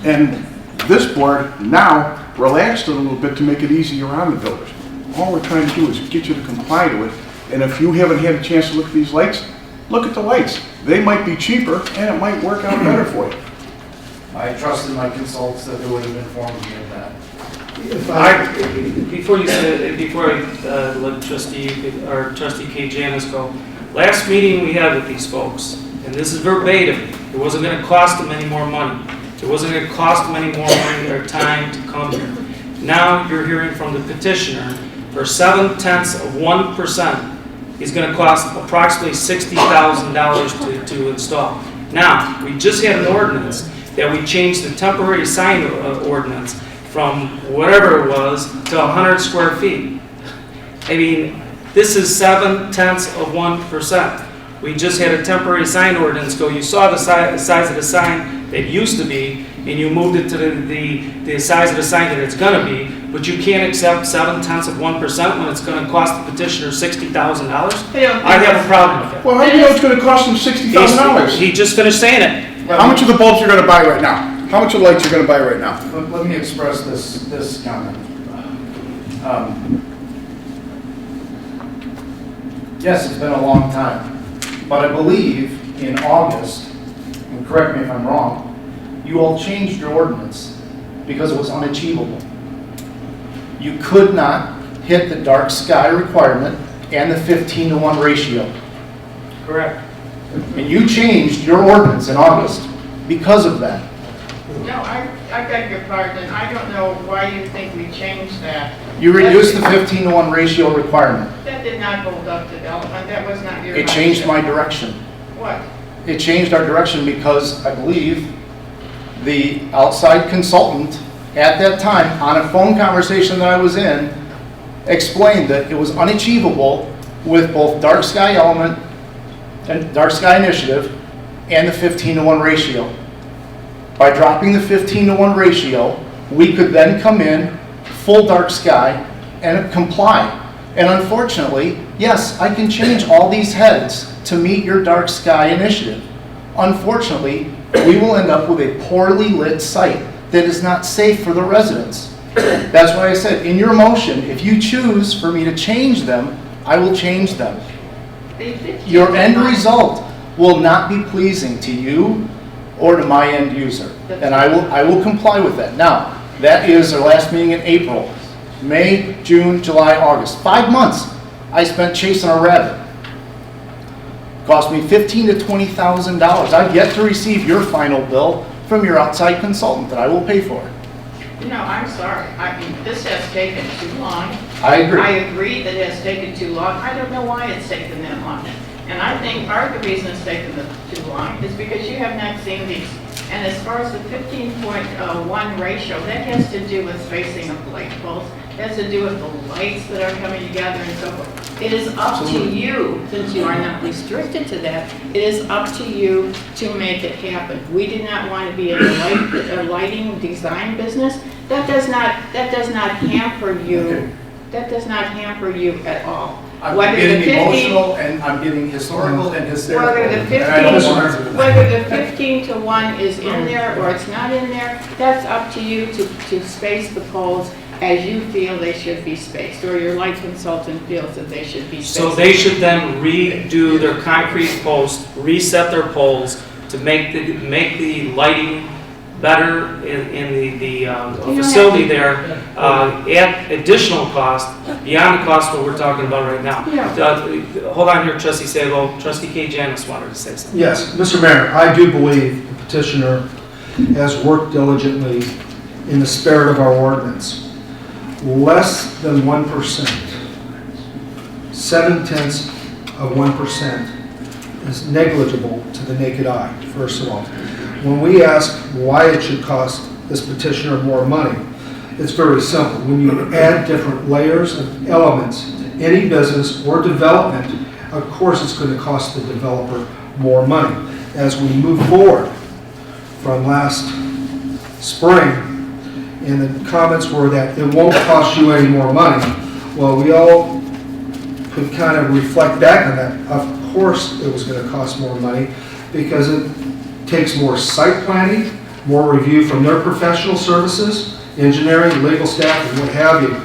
and this board now relaxed it a little bit to make it easier on the builders. All we're trying to do is get you to comply to it, and if you haven't had a chance to look at these lights, look at the lights. They might be cheaper, and it might work out better for you. I trusted my consultants that they would have informed me of that. Before I let Trustee K. Janis go, last meeting we had with these folks, and this is verbatim, it wasn't going to cost them any more money. It wasn't going to cost them any more money or time to come here. Now you're hearing from the petitioner for 0.7% is going to cost approximately $60,000 to install. Now, we just had an ordinance that we changed the temporary sign ordinance from whatever it was to 100 square feet. I mean, this is 0.7%. We just had a temporary sign ordinance go. You saw the size of the sign that used to be, and you moved it to the size of the sign that it's going to be, but you can't accept 0.7% when it's going to cost the petitioner $60,000? I have a problem with that. Well, how do you know it's going to cost them $60,000? He just finished saying it. How much of the bulbs you're going to buy right now? How much of the lights you're going to buy right now? Let me express this comment. Yes, it's been a long time, but I believe in August, and correct me if I'm wrong, you all changed your ordinance because it was unachievable. You could not hit the dark sky requirement and the 15-to-1 ratio. Correct. And you changed your ordinance in August because of that. No, I beg your pardon. I don't know why you think we changed that. You reduced the 15-to-1 ratio requirement. That did not hold up development. That was not your It changed my direction. What? It changed our direction because I believe the outside consultant at that time, on a phone conversation that I was in, explained that it was unachievable with both dark sky element and dark sky initiative and the 15-to-1 ratio. By dropping the 15-to-1 ratio, we could then come in full dark sky and comply. And unfortunately, yes, I can change all these heads to meet your dark sky initiative. Unfortunately, we will end up with a poorly lit site that is not safe for the residents. That's why I said, in your motion, if you choose for me to change them, I will change them. Your end result will not be pleasing to you or to my end user, and I will comply with that. Now, that is our last meeting in April. May, June, July, August. 5 months I spent chasing a rabbit. Cost me $15,000 to $20,000. I've yet to receive your final bill from your outside consultant that I will pay for. You know, I'm sorry. I mean, this has taken too long. I agree. I agree that it has taken too long. I don't know why it's taken that long. And I think part of the reason it's taken too long is because you have not seen these. And as far as the 15.1 ratio, that has to do with spacing of light poles. It has to do with the lights that are coming together and so forth. It is up to you, since you are not restricted to that, it is up to you to make it happen. We do not want to be in the lighting design business. That does not hamper you. Okay. That does not hamper you at all. I'm Whether getting the 15 emotional and I'm getting historical and hysterical. Whether the 15 to 1 is in there or it's not in there, that's up to you to space the poles as you feel they should be spaced, or your light consultant feels that they should be spaced. So they should then redo their concrete posts, reset their poles to make the lighting better in the facility there, at additional cost, beyond the cost what we're talking about right now. Hold on here, Trustee Sabo. Trustee K. Janice wanted to say something. Yes, Mr. Mayor, I do believe the petitioner has worked diligently in the spirit of our ordinance. Less than 1%, 0.7% is negligible to the naked eye, first of all. When we ask why it should cost this petitioner more money, it's very simple. When you add different layers and elements to any business or development, of course it's going to cost the developer more money. As we move forward from last spring, and the comments were that it won't cost you any more money. Well, we all could kind of reflect back on that. Of course it was going to cost more money because it takes more site planning, more review from their professional services, engineering, legal staff, and what have you.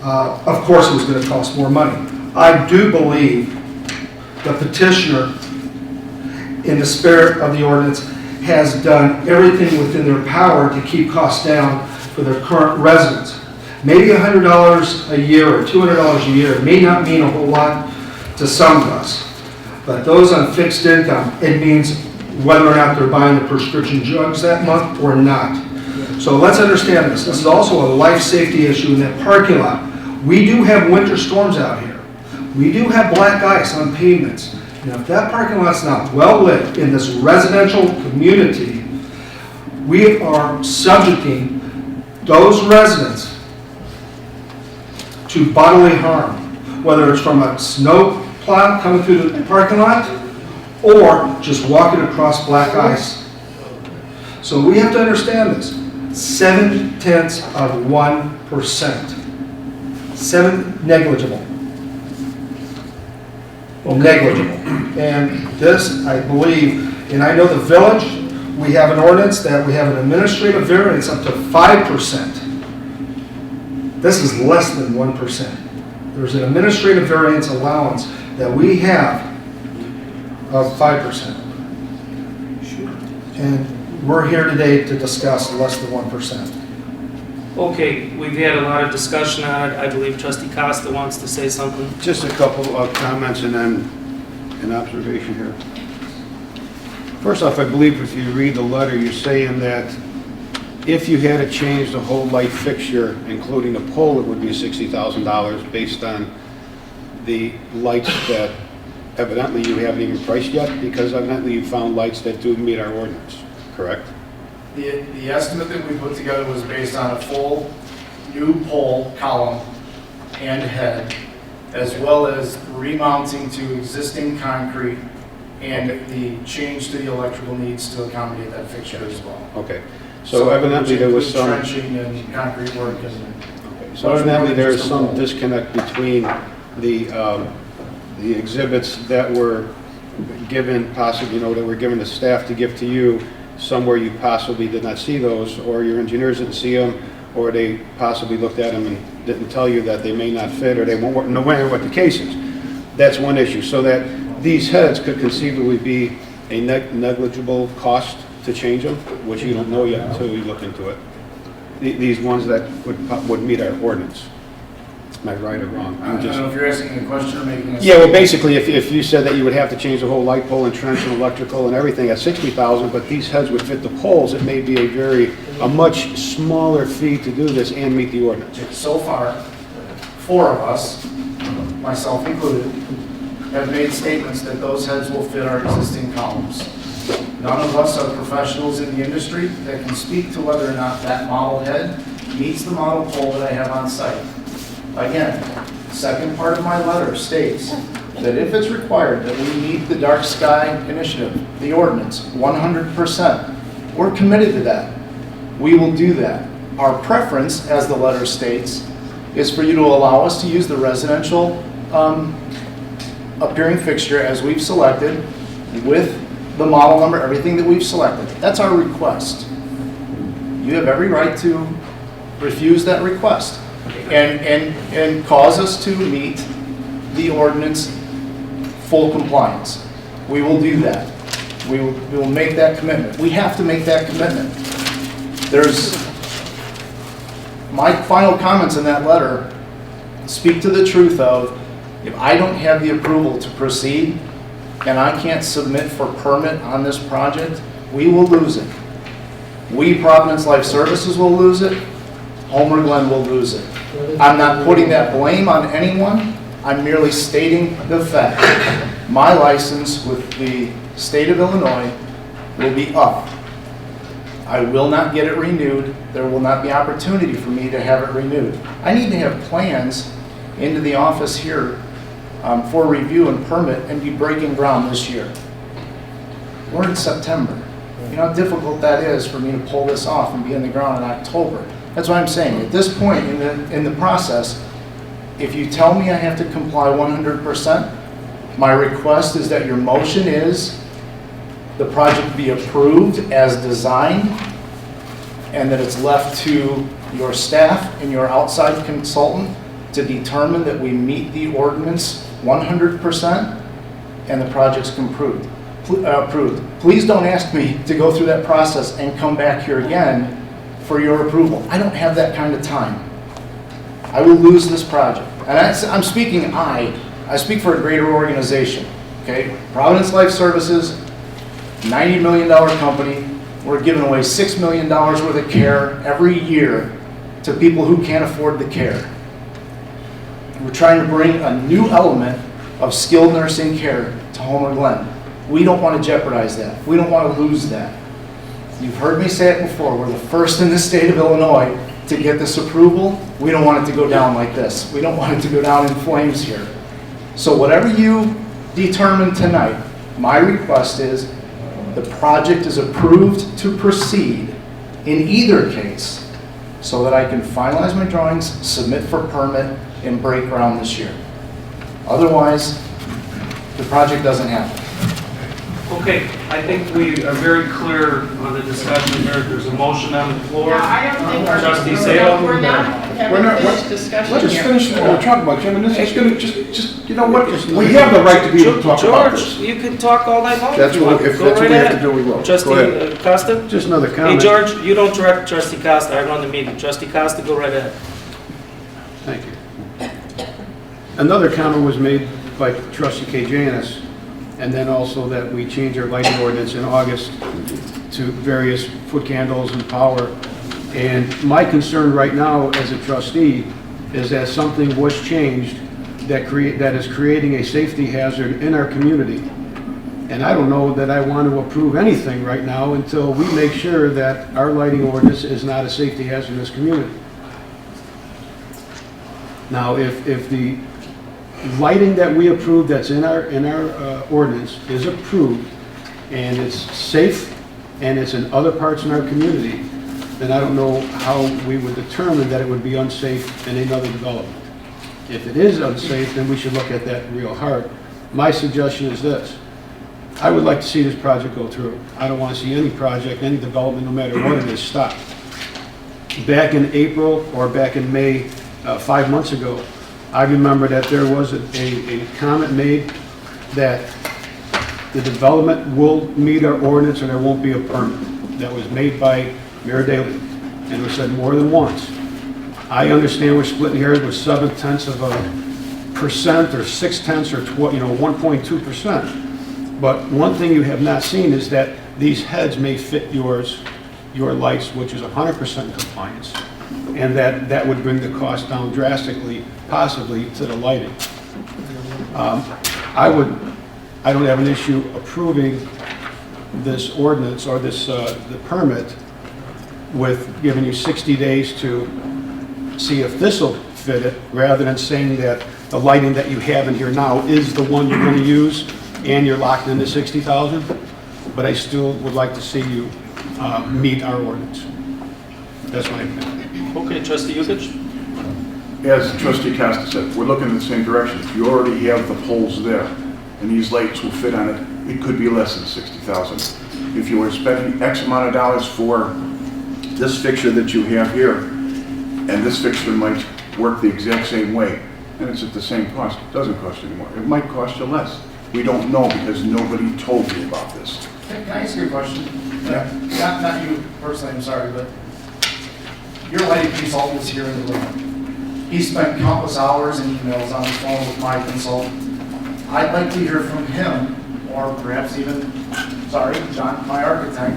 Of course it was going to cost more money. I do believe the petitioner, in the spirit of the ordinance, has done everything within their power to keep costs down for their current residents. Maybe $100 a year or $200 a year may not mean a whole lot to some of us, but those on fixed income, it means whether or not they're buying the prescription drugs that month or not. So let's understand this. This is also a life safety issue in that parking lot. We do have winter storms out here. We do have black ice on pavements. Now, if that parking lot's not well lit in this residential community, we are subjecting those residents to bodily harm, whether it's from a snow plow coming through the parking lot or just walking across black ice. So we have to understand this. 0.7%. Negligible. Negligible. And this, I believe, and I know the village, we have an ordinance that we have an administrative variance up to 5%. This is less than 1%. There's an administrative variance allowance that we have of 5%. And we're here today to discuss less than 1%. Okay, we've had a lot of discussion on it. I believe Trustee Costa wants to say something. Just a couple of comments and then an observation here. First off, I believe if you read the letter, you're saying that if you had to change the whole light fixture, including the pole, it would be $60,000 based on the lights that evidently you haven't even priced yet, because evidently you found lights that do meet our ordinance, correct? The estimate that we put together was based on a full new pole column and head, as well as remounting to existing concrete and the change to the electrical needs to accommodate that fixture as well. Okay. So evidently there was some trenching and concrete work. And okay. So evidently there is some disconnect between the exhibits that were given, possibly, that were given to staff to give to you, somewhere you possibly did not see those, or your engineers didn't see them, or they possibly looked at them and didn't tell you that they may not fit, or they won't work, no matter what the case is. That's one issue. So that these heads could conceivably be a negligible cost to change them, which you don't know yet until you look into it. These ones that would meet our ordinance. Am I right or wrong? I don't know if you're asking a question or making a... Yeah, well, basically, if you said that you would have to change the whole light pole and trench and electrical and everything at $60,000, but these heads would fit the poles, it may be a much smaller fee to do this and meet the ordinance. So far, 4 of us, myself included, have made statements that those heads will fit our existing columns. None of us are professionals in the industry that can speak to whether or not that model head meets the model pole that I have on site. Again, the second part of my letter states that if it's required that we meet the dark sky initiative, the ordinance, 100%, we're committed to that. We will do that. Our preference, as the letter states, is for you to allow us to use the residential appearing fixture as we've selected with the model number, everything that we've selected. That's our request. You have every right to refuse that request and cause us to meet the ordinance full compliance. We will do that. We will make that commitment. We have to make that commitment. My final comments in that letter speak to the truth of, if I don't have the approval to proceed and I can't submit for permit on this project, we will lose it. We, Providence Life Services, will lose it. Homer Glen will lose it. I'm not putting that blame on anyone. I'm merely stating the fact. My license with the state of Illinois will be up. I will not get it renewed. There will not be opportunity for me to have it renewed. I need to have plans into the office here for review and permit and be breaking ground this year. We're in September. You know how difficult that is for me to pull this off and be in the ground in October. That's what I'm saying. At this point in the process, if you tell me I have to comply 100%, my request is that your motion is the project be approved as designed and that it's left to your staff and your outside consultant to determine that we meet the ordinance 100% and the project's approved. Please don't ask me to go through that process and come back here again for your approval. I don't have that kind of time. I will lose this project. And I'm speaking I speak for a greater organization, okay? Providence Life Services, $90 million company. We're giving away $6 million worth of care every year to people who can't afford the care. We're trying to bring a new element of skilled nursing care to Homer Glen. We don't want to jeopardize that. We don't want to lose that. You've heard me say it before. We're the first in the state of Illinois to get this approval. We don't want it to go down like this. We don't want it to go down in flames here. So whatever you determine tonight, my request is the project is approved to proceed in either case so that I can finalize my drawings, submit for permit, and break ground this year. Otherwise, the project doesn't happen. Okay, I think we are very clear on the discussion here. There's a motion on the floor. Yeah, I don't think Trustee Salem. we're not having finished discussion Let's just here. finish what we're talking about, Jim, and this is gonna, just, you know what, we have the right to be able to talk about this. George, you can talk all night long. That's if you what, want. if Go that's what right we have ahead. to do, we will. Trustee Go ahead. Costa? Just another Hey, comment. George, you don't direct Trustee Costa. I run the meeting. Trustee Costa, go right ahead. Thank you. Another comment was made by Trustee K. Janus, and then also that we change our lighting ordinance in August to various foot candles and power. And my concern right now as a trustee is that something was changed that is creating a safety hazard in our community. And I don't know that I want to approve anything right now until we make sure that our lighting ordinance is not a safety hazard in this community. Now, if the lighting that we approve that's in our ordinance is approved and it's safe and it's in other parts in our community, then I don't know how we would determine that it would be unsafe in another development. If it is unsafe, then we should look at that real hard. My suggestion is this. I would like to see this project go through. I don't want to see any project, any development, no matter what it is, stop. Back in April or back in May, 5 months ago, I remember that there was a comment made that the development will meet our ordinance and there won't be a permit. That was made by Mayor Daley, and it was said more than once. I understand we're splitting hairs with 0.7% or 0.6 or 1.2%. But one thing you have not seen is that these heads may fit your lights, which is 100% compliance, and that would bring the cost down drastically, possibly to the lighting. I don't have an issue approving this ordinance or this the permit with giving you 60 days to see if this will fit it, rather than saying that the lighting that you have in here now is the one you're going to use and you're locked into 60,000. But I still would like to see you meet our ordinance. That's my opinion. Okay, Trustee Yukich? As Trustee Costa said, we're looking in the same direction. If you already have the poles there and these lights will fit on it, it could be less than 60,000. If you were spending X amount of dollars for this fixture that you have here, and this fixture might work the exact same way, and it's at the same cost, it doesn't cost you anymore. It might cost you less. We don't know because nobody told me about this. Can I ask you a question? Yeah. Not you personally, I'm sorry, but your lighting consultant is here in the room. He spent countless hours and emails on the phone with my consultant. I'd like to hear from him, or perhaps even, John, my architect,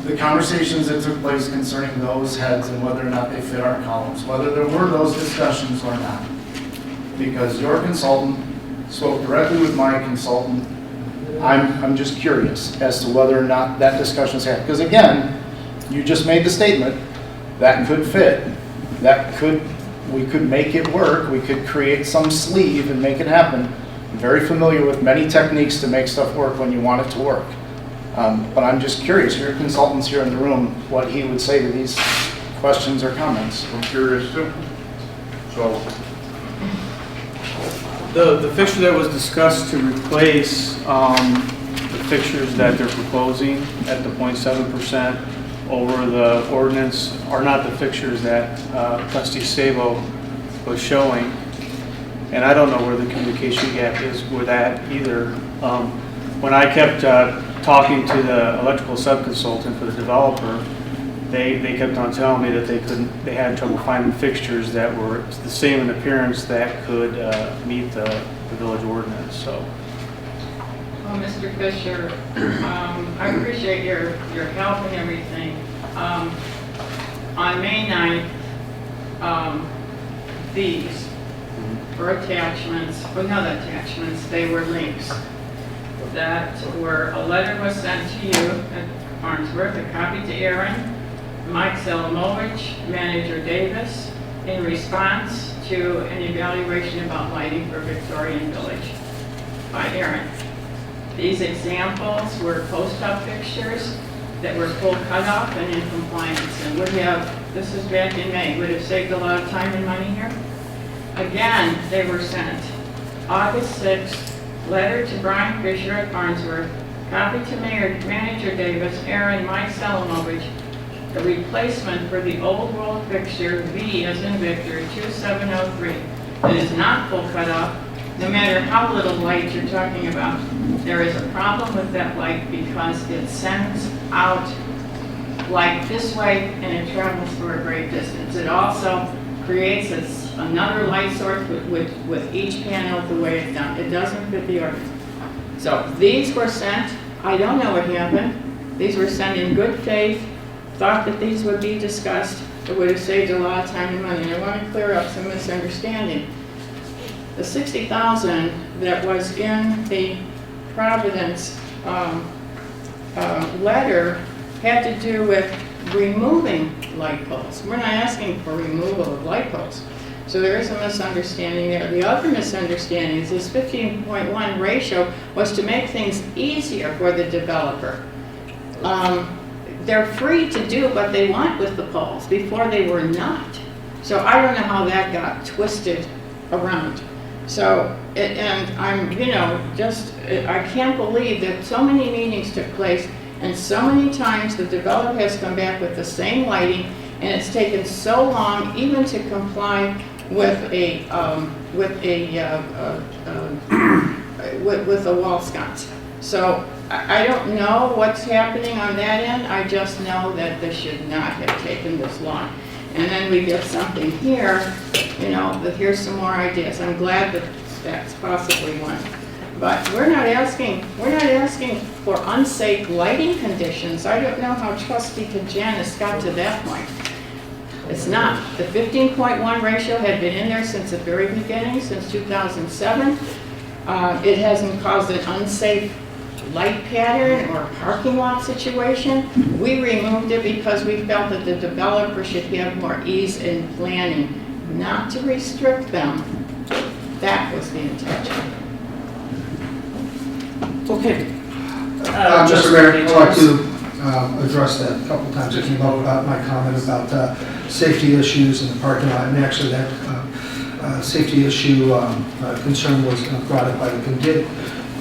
the conversations that took place concerning those heads and whether or not they fit our columns, whether there were those discussions or not. Because your consultant spoke directly with my consultant. I'm just curious as to whether or not that discussion was had. Because again, you just made the statement, that could fit, we could make it work, we could create some sleeve and make it happen. I'm very familiar with many techniques to make stuff work when you want it to work. But I'm just curious, your consultant's here in the room, what he would say to these questions or comments. I'm curious too. So, The fixture that was discussed to replace the fixtures that they're proposing at the 0.7% over the ordinance are not the fixtures that Trustee Sabo was showing. And I don't know where the communication gap is with that either. When I kept talking to the electrical subconsultant for the developer, they kept on telling me that they had trouble finding fixtures that were the same in appearance that could meet the village ordinance. So, Well, Mr. Fisher, I appreciate your help and everything. On May 9th, these were attachments, well, not attachments, they were links that were, a letter was sent to you at Farnsworth, a copy to Aaron, Mike Selamovich, Manager Davis, in response to an evaluation about lighting for Victorian Village by Aaron. These examples were post-up fixtures that were full cutoff and in compliance, and would have, this is back in May, would have saved a lot of time and money here. Again, they were sent August 6th, letter to Brian Fisher at Farnsworth, copy to Manager Davis, Aaron, Mike Selamovich, the replacement for the old world fixture V as in Victor 2703 that is not full cutoff, no matter how little light you're talking about. There is a problem with that light because it sends out light this way and it travels for a great distance. It also creates another light source with each panel the way it's done. It doesn't fit the ordinance. So these were sent. I don't know what happened. These were sent in good faith. Thought that these would be discussed. It would have saved a lot of time and money. And I want to clear up some misunderstanding. The $60,000 that was in the Providence letter had to do with removing light poles. We're not asking for removal of light poles. So there is a misunderstanding there. The other misunderstanding is this 15.1 ratio was to make things easier for the developer. They're free to do what they want with the poles. Before they were not. So I don't know how that got twisted around. So, and I'm, you know, just, I can't believe that so many meetings took place and so many times the developer has come back with the same lighting and it's taken so long even to comply with with the wall sconce. So I don't know what's happening on that end. I just know that this should not have taken this long. And then we get something here, you know, that here's some more ideas. I'm glad that that's possibly one. But we're not asking for unsafe lighting conditions. I don't know how Trustee Janice got to that point. It's not. The 15.1 ratio had been in there since the very beginning, since 2007. It hasn't caused an unsafe light pattern or parking lot situation. We removed it because we felt that the developer should have more ease in planning, not to restrict them. That was the intention. Okay. Mr. Mayor, I'd like to address that a couple times. It came up about my comment about safety issues in the parking lot, and actually that safety issue concern was brought up by the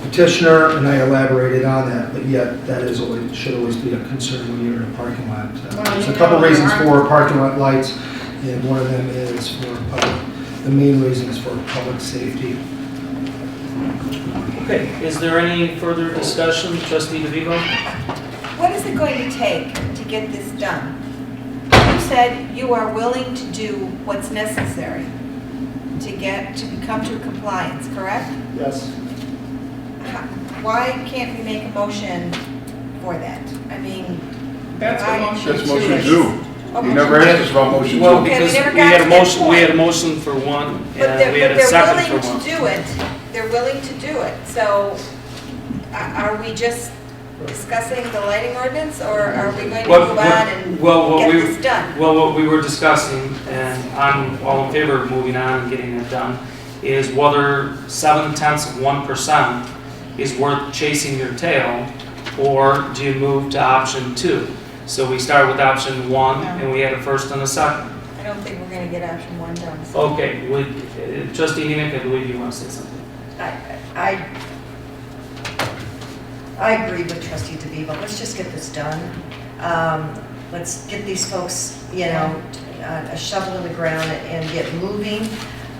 petitioner, and I elaborated on that, but yet that is always, should always be a concern when you're in a parking lot. There's a couple reasons for parking lot lights, and one of them is for the main reason is for public safety. Okay, is there any further discussion, Trustee DeVivo? What is it going to take to get this done? You said you are willing to do what's necessary to come to compliance, correct? Yes. Why can't we make a motion for that? I mean, That's a motion. That's motion two. Okay. You never asked us about motion two. Well, Okay, we because never we got had to a that motion, we point. had a motion for one, But and we had a second for they're willing one. to do it. They're willing to do it. So are we just discussing the lighting ordinance, or are we going to move on and get this done? Well, what we were discussing, and I'm all in favor of moving on and getting it done, is whether 0.7% is worth chasing your tail, or do you move to option 2? So we start with option 1, and we had a first and a second. I don't think we're going to get option 1 done. So. Okay, Trustee Nemick, I believe you want to say something. I agree with Trustee DeVivo. Let's just get this done. Let's get these folks, you know, a shovel in the ground and get moving.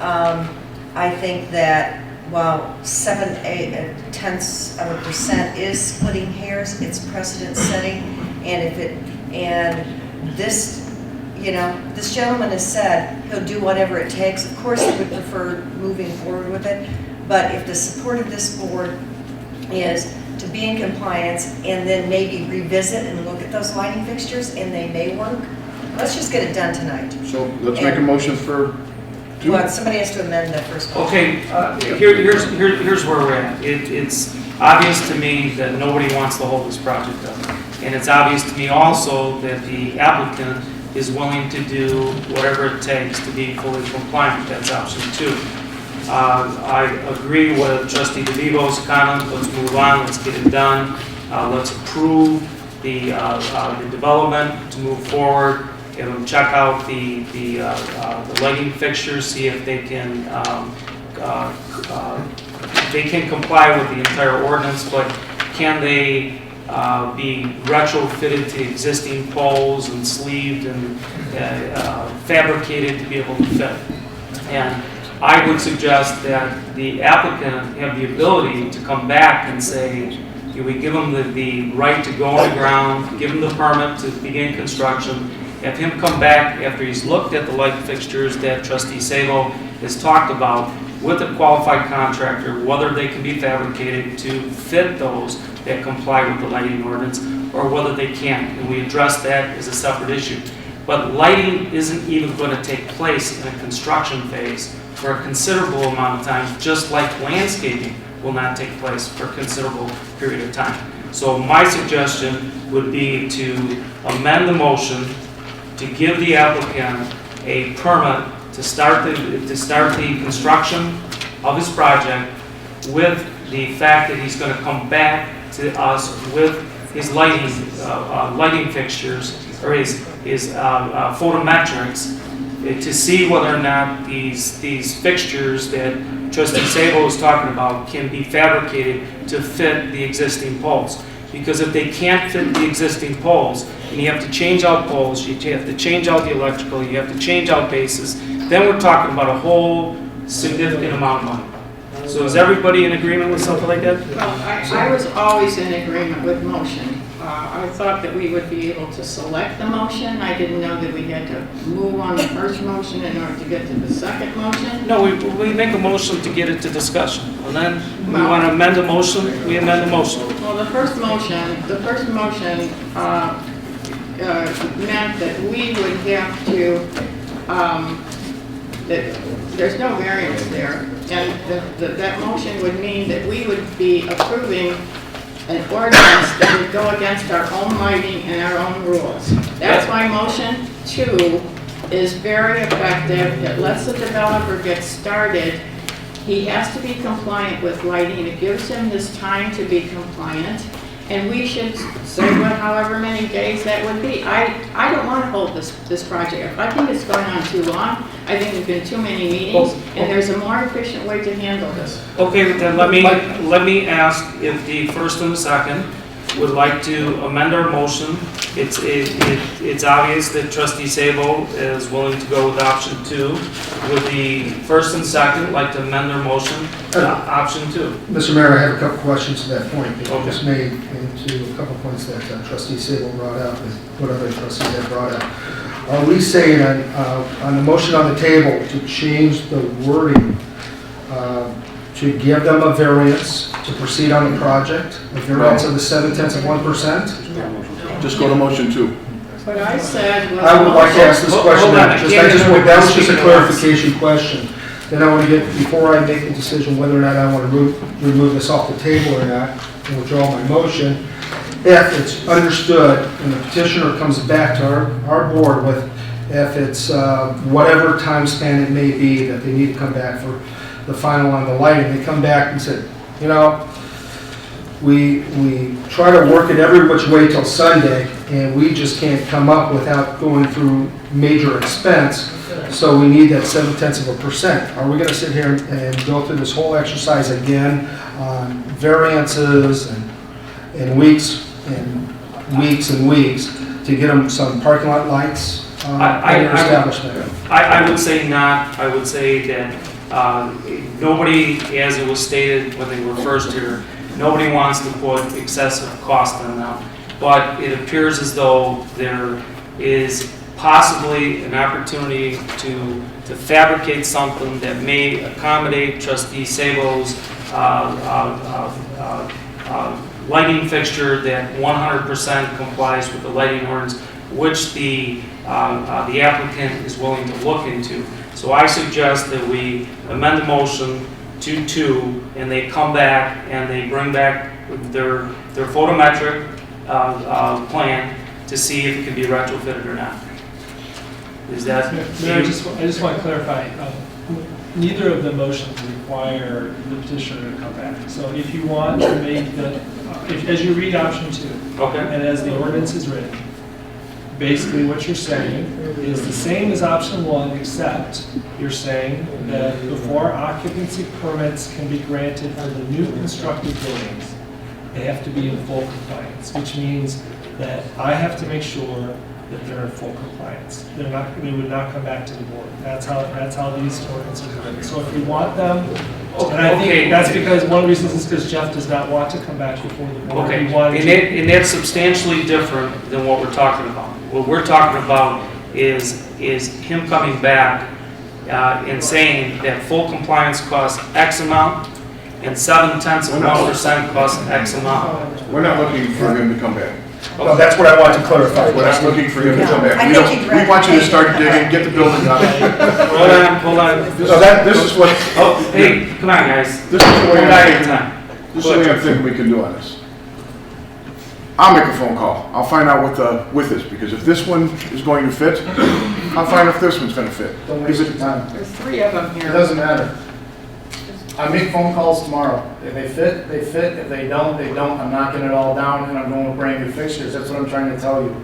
I think that while 0.7% is splitting hairs, it's precedent setting, and this, you know, this gentleman has said he'll do whatever it takes. Of course, he would prefer moving forward with it, but if the support of this board is to be in compliance and then maybe revisit and look at those lighting fixtures, and they may work, let's just get it done tonight. So let's make a motion for two. Well, somebody has to amend that first motion. Okay, here's where we're at. It's obvious to me that nobody wants to hold this project up. And it's obvious to me also that the applicant is willing to do whatever it takes to be fully compliant. That's option 2. I agree with Trustee DeVivo's comment. Let's move on, let's get it done. Let's approve the development to move forward. And check out the lighting fixtures, see if they can comply with the entire ordinance, but can they be retrofitted to existing poles and sleeved and fabricated to be able to fit. And I would suggest that the applicant have the ability to come back and say, we give them the right to go on the ground, give them the permit to begin construction, have him come back after he's looked at the light fixtures that Trustee Sabo has talked about with a qualified contractor, whether they can be fabricated to fit those that comply with the lighting ordinance, or whether they can't. And we address that as a separate issue. But lighting isn't even going to take place in a construction phase for a considerable amount of time, just like landscaping will not take place for a considerable period of time. So my suggestion would be to amend the motion to give the applicant a permit to start the construction of his project, with the fact that he's going to come back to us with his lighting fixtures, or his photometrics, to see whether or not these fixtures that Trustee Sabo was talking about can be fabricated to fit the existing poles. Because if they can't fit the existing poles, and you have to change out poles, you have to change out the electrical, you have to change out bases, then we're talking about a whole significant amount of money. So is everybody in agreement with something like that? Well, I was always in agreement with motion. I thought that we would be able to select the motion. I didn't know that we had to move on the first motion in order to get to the second motion. No, we make a motion to get it to discussion, and then we want to amend the motion, we amend the motion. Well, the first motion meant that we would have to, that there's no variance there, and that motion would mean that we would be approving an ordinance that would go against our own lighting and our own rules. That's why motion 2 is very effective. It lets the developer get started. He has to be compliant with lighting. It gives him his time to be compliant. And we should say however many days that would be. I don't want to hold this project. I think it's going on too long. I think there's been too many meetings, and there's a more efficient way to handle this. Okay, then let me ask if the first and the second would like to amend our motion. It's obvious that Trustee Sabo is willing to go with option 2. Would the first and second like to amend their motion to option 2? Mr. Mayor, I have a couple questions to that point that you just made, into a couple points that Trustee Sabo brought up and what other trustees have brought up. Are we saying on the motion on the table to change the wording to give them a variance to proceed on the project, a variance of the 0.7%? Just go to motion 2. What I said was... I would like to ask this question. That was just a clarification question. Then I want to get, before I make the decision whether or not I want to remove this off the table or not, and withdraw my motion, if it's understood and the petitioner comes back to our board with, if it's whatever time span it may be that they need to come back for the final on the lighting, they come back and say, you know, we try to work it every which way till Sunday, and we just can't come up without going through major expense, so we need that 0.7%. Are we going to sit here and go through this whole exercise again on variances and weeks and weeks and weeks to get them some parking lot lights in their establishment? I would say not. I would say that nobody, as it was stated when they were first here, nobody wants to put excessive cost on them. But it appears as though there is possibly an opportunity to fabricate something that may accommodate Trustee Sabo's lighting fixture that 100% complies with the lighting ordinance, which the applicant is willing to look into. So I suggest that we amend the motion to 2, and they come back and they bring back their photometric plan to see if it can be retrofitted or not. Is that? Mayor, I just want to clarify. Neither of the motions require the petitioner to come back. So if you want to make as you read option 2, okay, and as the ordinance is written, basically what you're saying is the same as option 1, except you're saying that before occupancy permits can be granted for the new constructed buildings, they have to be in full compliance, which means that I have to make sure that they're in full compliance. They would not come back to the board. That's how these ordinances are written. So if you want them, and I think that's because one of the reasons is because Jeff does not want to come back before the board. Okay, and that's substantially different than what we're talking about. What we're talking about is him coming back and saying that full compliance costs X amount and 0.7% costs X amount. We're not looking for him to come back. Well, that's what I want to clarify. We're not looking for him to come back. We want you to start digging, get the building up. Hold on. This is what. Oh, hey, come on, guys. This is the way I'm thinking we can do on this. I'll make a phone call. I'll find out what the width is, because if this one is going to fit, I'll find out if this one's going to fit. Don't waste your time. There's 3 of them here. It doesn't matter. I make phone calls tomorrow. If they fit, they fit. If they don't, they don't. I'm knocking it all down and I'm going with brand new fixtures. That's what I'm trying to tell you.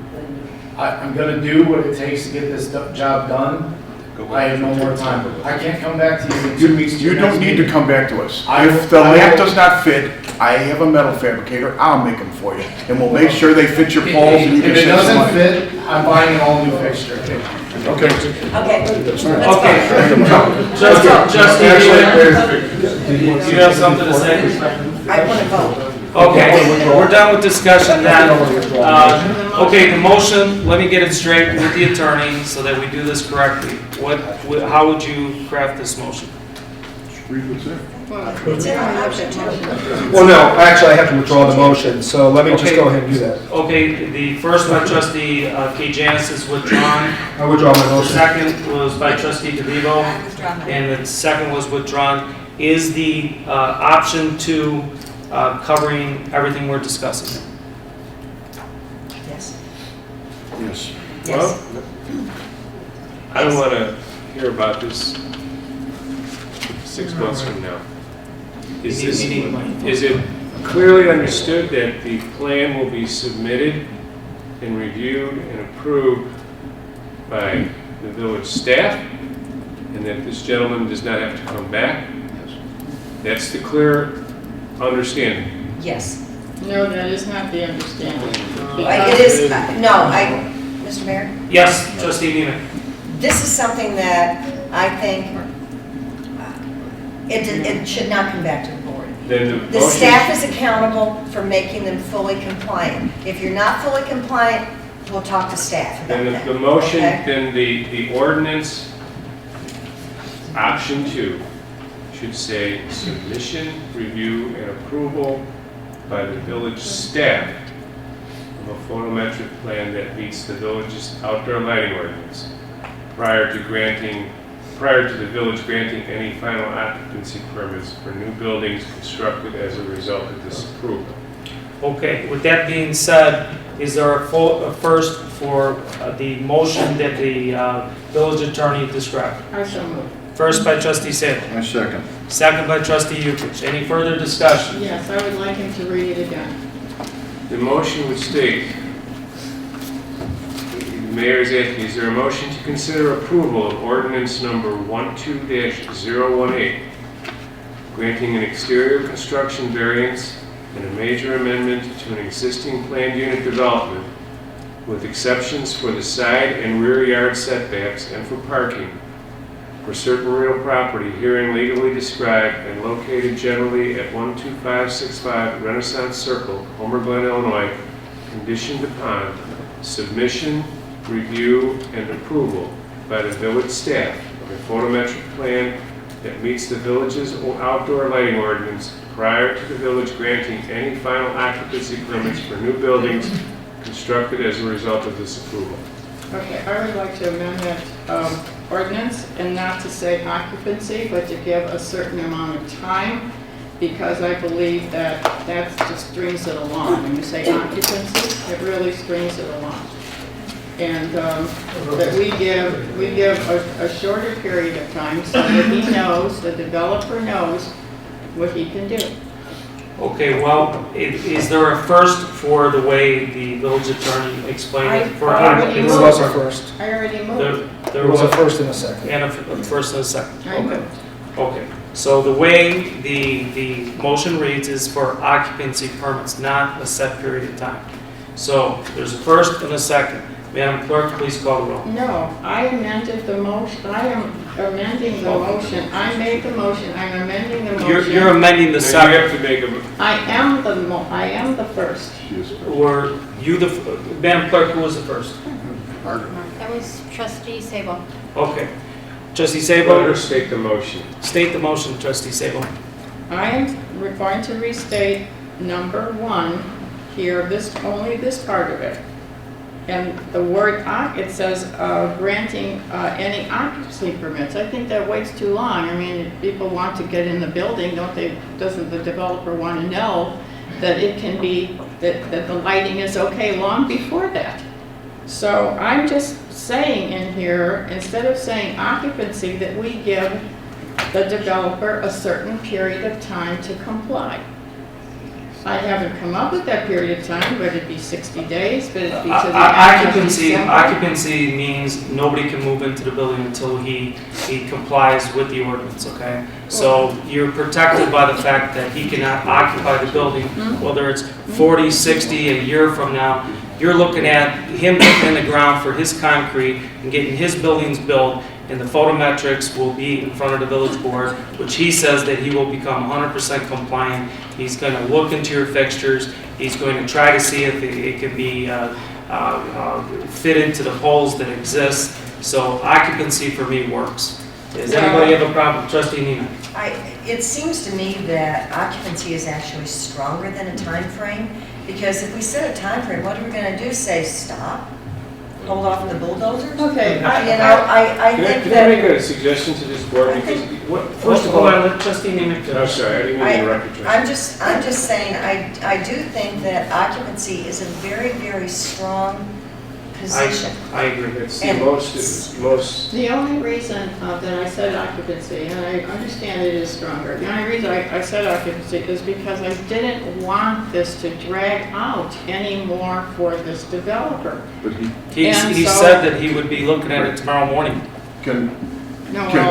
I'm going to do what it takes to get this job done. I have no more time. I can't come back to you in 2 weeks. You don't need to come back to us. I If the lamp does not fit, I have a metal fabricator, I'll make them for you. And we'll make sure they fit your poles and you can If it save some doesn't money. fit, I'm buying an all-new fixture. Okay. Okay. Okay. Trustee, you have something to say? I want to vote. Okay, we're done with discussion then. Okay, the motion, let me get it straight with the attorney so that we do this correctly. How would you craft this motion? It's in our option too. Well, no, actually, I have to withdraw the motion, so let me just go ahead and do that. Okay, the first by trustee Kajanis is withdrawn. I withdraw my The motion. second was by trustee DeVivo, I withdraw mine. and the second was withdrawn. Is the option two covering everything we're discussing? Yes. Yes. Yes. I don't want to hear about this 6 months from now. Is it clearly understood that the plan will be submitted and reviewed and approved by the village staff, and that this gentleman does not have to come back? That's the clear understanding. Yes. No, that is not the understanding. It is, Mr. Mayor? Yes, trustee Neiman. This is something that I think it should not come back to the board. Then The staff is accountable for making them fully compliant. If you're not fully compliant, we'll talk to staff about Then that. the motion, okay? then the ordinance, option 2, should say submission, review, and approval by the village staff of a photometric plan that meets the village's outdoor lighting ordinance prior to the village granting any final occupancy permits for new buildings constructed as a result of this approval. Okay, with that being said, is there a first for the motion that the village attorney described? I so move. First by trustee Sable. I second. Second by trustee Yukich. Any further discussion? Yes, I would like him to read it again. The motion would state, the mayor is asking, is there a motion to consider approval of ordinance number 12-018, granting an exterior construction variance and a major amendment to an existing planned unit development with exceptions for the side and rear yard setbacks and for parking for certain real property herein legally described and located generally at 12565 Renaissance Circle, Homer Glen, Illinois, conditioned upon submission, review, and approval by the village staff of a photometric plan that meets the village's outdoor lighting ordinance prior to the village granting any final occupancy permits for new buildings constructed as a result of this approval. Okay, I would like to amend that ordinance and not to say occupancy, but to give a certain amount of time, because I believe that just strings it along. When you say occupancy, it really strings it along. And that we give a shorter period of time so that he knows, the developer knows what he can do. Okay, well, is there a first for the way the village attorney explained it? For There was a first. I already moved. There was a first and a second. And a first and a second. I Okay. moved. Okay. So the way the motion reads is for occupancy permits, not a set period of time. So there's a first and a second. Madam Clerk, please call the roll. No, I amended the motion. I am amending the motion. I made the motion. I'm amending the motion. You're amending the Now second. you have to make a, I am the first. Were you the, Madam Clerk, who was the first? That was trustee Sable. Okay. Trustee let Sabo, her state the motion. state the motion, trustee Sabo. I am going to restate number 1 here, only this part of it. And the word, it says granting any occupancy permits. I think that waits too long. I mean, if people want to get in the building, doesn't the developer want to know that it can be, that the lighting is okay long before that? So I'm just saying in here, instead of saying occupancy, that we give the developer a certain period of time to comply. I haven't come up with that period of time, but it'd be 60 days, but it'd be to the end of Occupancy, December. occupancy means nobody can move into the building until he complies with the ordinance, okay? So you're protected by the fact that he cannot occupy the building, whether it's 40, 60, a year from now. You're looking at him putting in the ground for his concrete and getting his buildings built, and the photometrics will be in front of the village board, which he says that he will become 100% compliant. He's going to look into your fixtures. He's going to try to see if it can be fit into the holes that exist. So occupancy for me works. Does anybody have a problem? Trustee Nina? It seems to me that occupancy is actually stronger than a time frame, because if we set a time frame, what are we going to do? Say stop? Hold off the bulldozers? Okay. I think Can I that... make a suggestion to this board? Because first of all, let Trustee Nina I'm finish. sorry, I didn't mean to interrupt you. I'm just saying, I do think that occupancy is a very, very strong position. I agree. It's the And- most. The only reason that I said occupancy, and I understand it is stronger, the only reason I said occupancy is because I didn't want this to drag out anymore for this developer. But He said that he would be looking at it tomorrow morning. can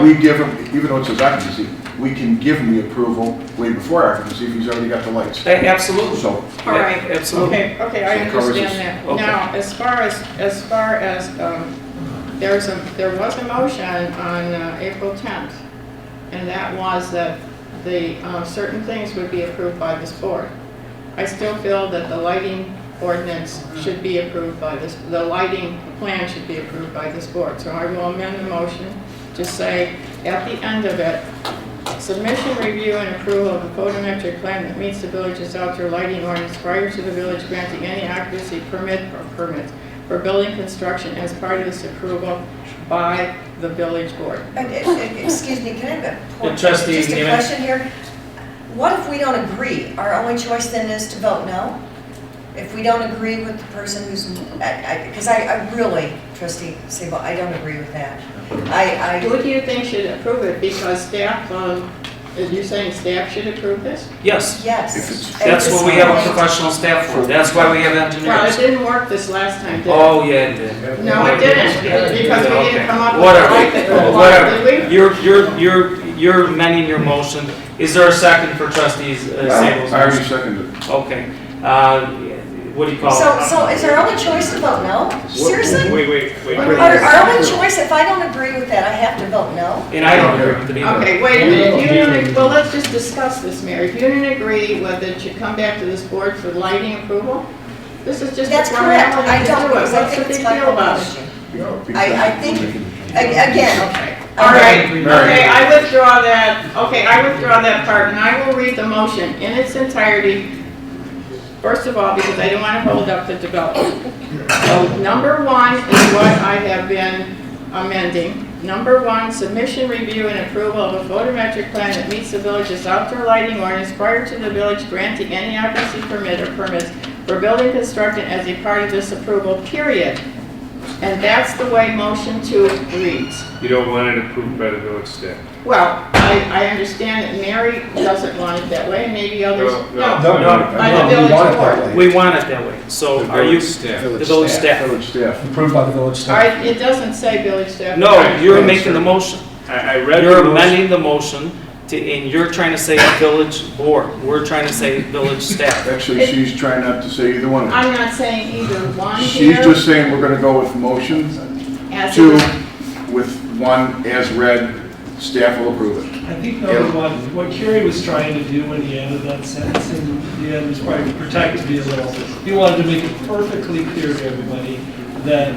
we give him, even though it says occupancy, we can give him the approval way before occupancy if he's already got the lights. Absolutely. So, All right. Absolutely. Okay, I So it covers understand us. that. Okay. Now, as far as there was a motion on April 10th, and that was that the certain things would be approved by this board. I still feel that the lighting ordinance should be approved by this, the lighting plan should be approved by this board. So I will amend the motion to say, at the end of it, submission, review, and approval of a photometric plan that meets the village's outdoor lighting ordinance prior to the village granting any occupancy permit or permits for building construction as part of this approval by the village board. Excuse me, can I have a point? Trustee Just a Neiman. question here. What if we don't agree? Our only choice then is to vote no? If we don't agree with the person who's, because I really, Trustee Sable, I don't agree with that. Who do you think should approve it? Because staff, you're saying staff should approve this? Yes. Yes. That's what we have a professional staff for. That's why we have Well, it engineers. didn't work this last time, did it? Oh, yeah, it did. No, it didn't, because we didn't come up with Whatever. the right thing. Whatever. Did we? You're amending your motion. Is there a second for Trustees Sable's I already motion? seconded it. Okay. What do you call it? So is our only choice to vote no? Seriously? Wait. Our only choice, if I don't agree with that, I have to vote no? And I don't agree with it either. Okay, wait a minute. If you didn't, well, let's just discuss this, Mary. If you didn't agree whether it should come back to this board for lighting approval, this is just a That's correct. formality I to don't, do it. because I What's the think it's big my deal about it? issue. I think, again. All right, okay, I withdraw that part, and I will read the motion in its entirety. First of all, because I don't want to hold up the development. So number one is what I have been amending. Number one, submission, review, and approval of a photometric plan that meets the village's outdoor lighting ordinance prior to the village granting any occupancy permit or permits for building construction as a part of this approval, period. And that's the way motion 2 reads. You don't want it approved by the village staff. Well, I understand that Mary doesn't want it that way, and maybe others, No. by the village board. We want it that way. So The are you, village staff. the village staff? Village staff. Approved by the village All staff. right, it doesn't say village staff. No, you're making the motion. I read You're the motion. amending the motion and you're trying to say village board. We're trying to say village staff. Actually, she's trying not to say either one of them. I'm not saying either one She's here. just saying we're gonna go with motion As 2 it- with 1 as read, staff will approve it. I think number one, what Kerry was trying to do when he ended that sentence, and the end was probably protected me a little. He wanted to make it perfectly clear to everybody that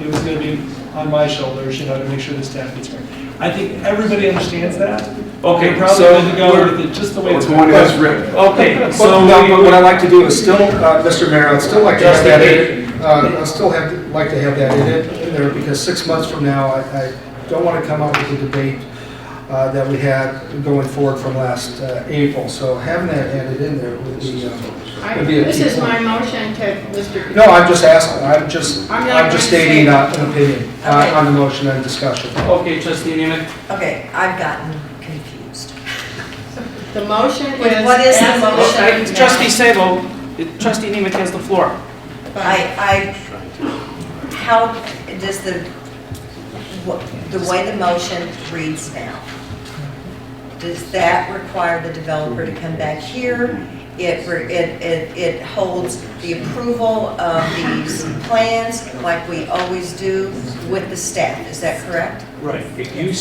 it was going to be on my shoulders, to make sure the staff gets right. I think everybody understands that. Okay, We're probably so going to go we're- with it just the way it's We're going as written. Okay, so But what I'd like to do is still, Mr. Mayor, I'd still like to have that Trustee in, I'd still like to have that in there, because 6 months from now, I don't want to come up with a debate that we had going forward from last April. So having that added in there would be a This key is my point. motion to Mr. No, I'm just asking, I'm just I'm not going to stating say- an opinion on the motion and discussion. Okay, Trustee Neiman. Okay, I've gotten confused. The motion is. What is the motion? Trustee Sabo, trustee Nemeth has the floor. How does the way the motion reads now, does that require the developer to come back here? It holds the approval of these plans like we always do with the staff, is that correct? Right. If you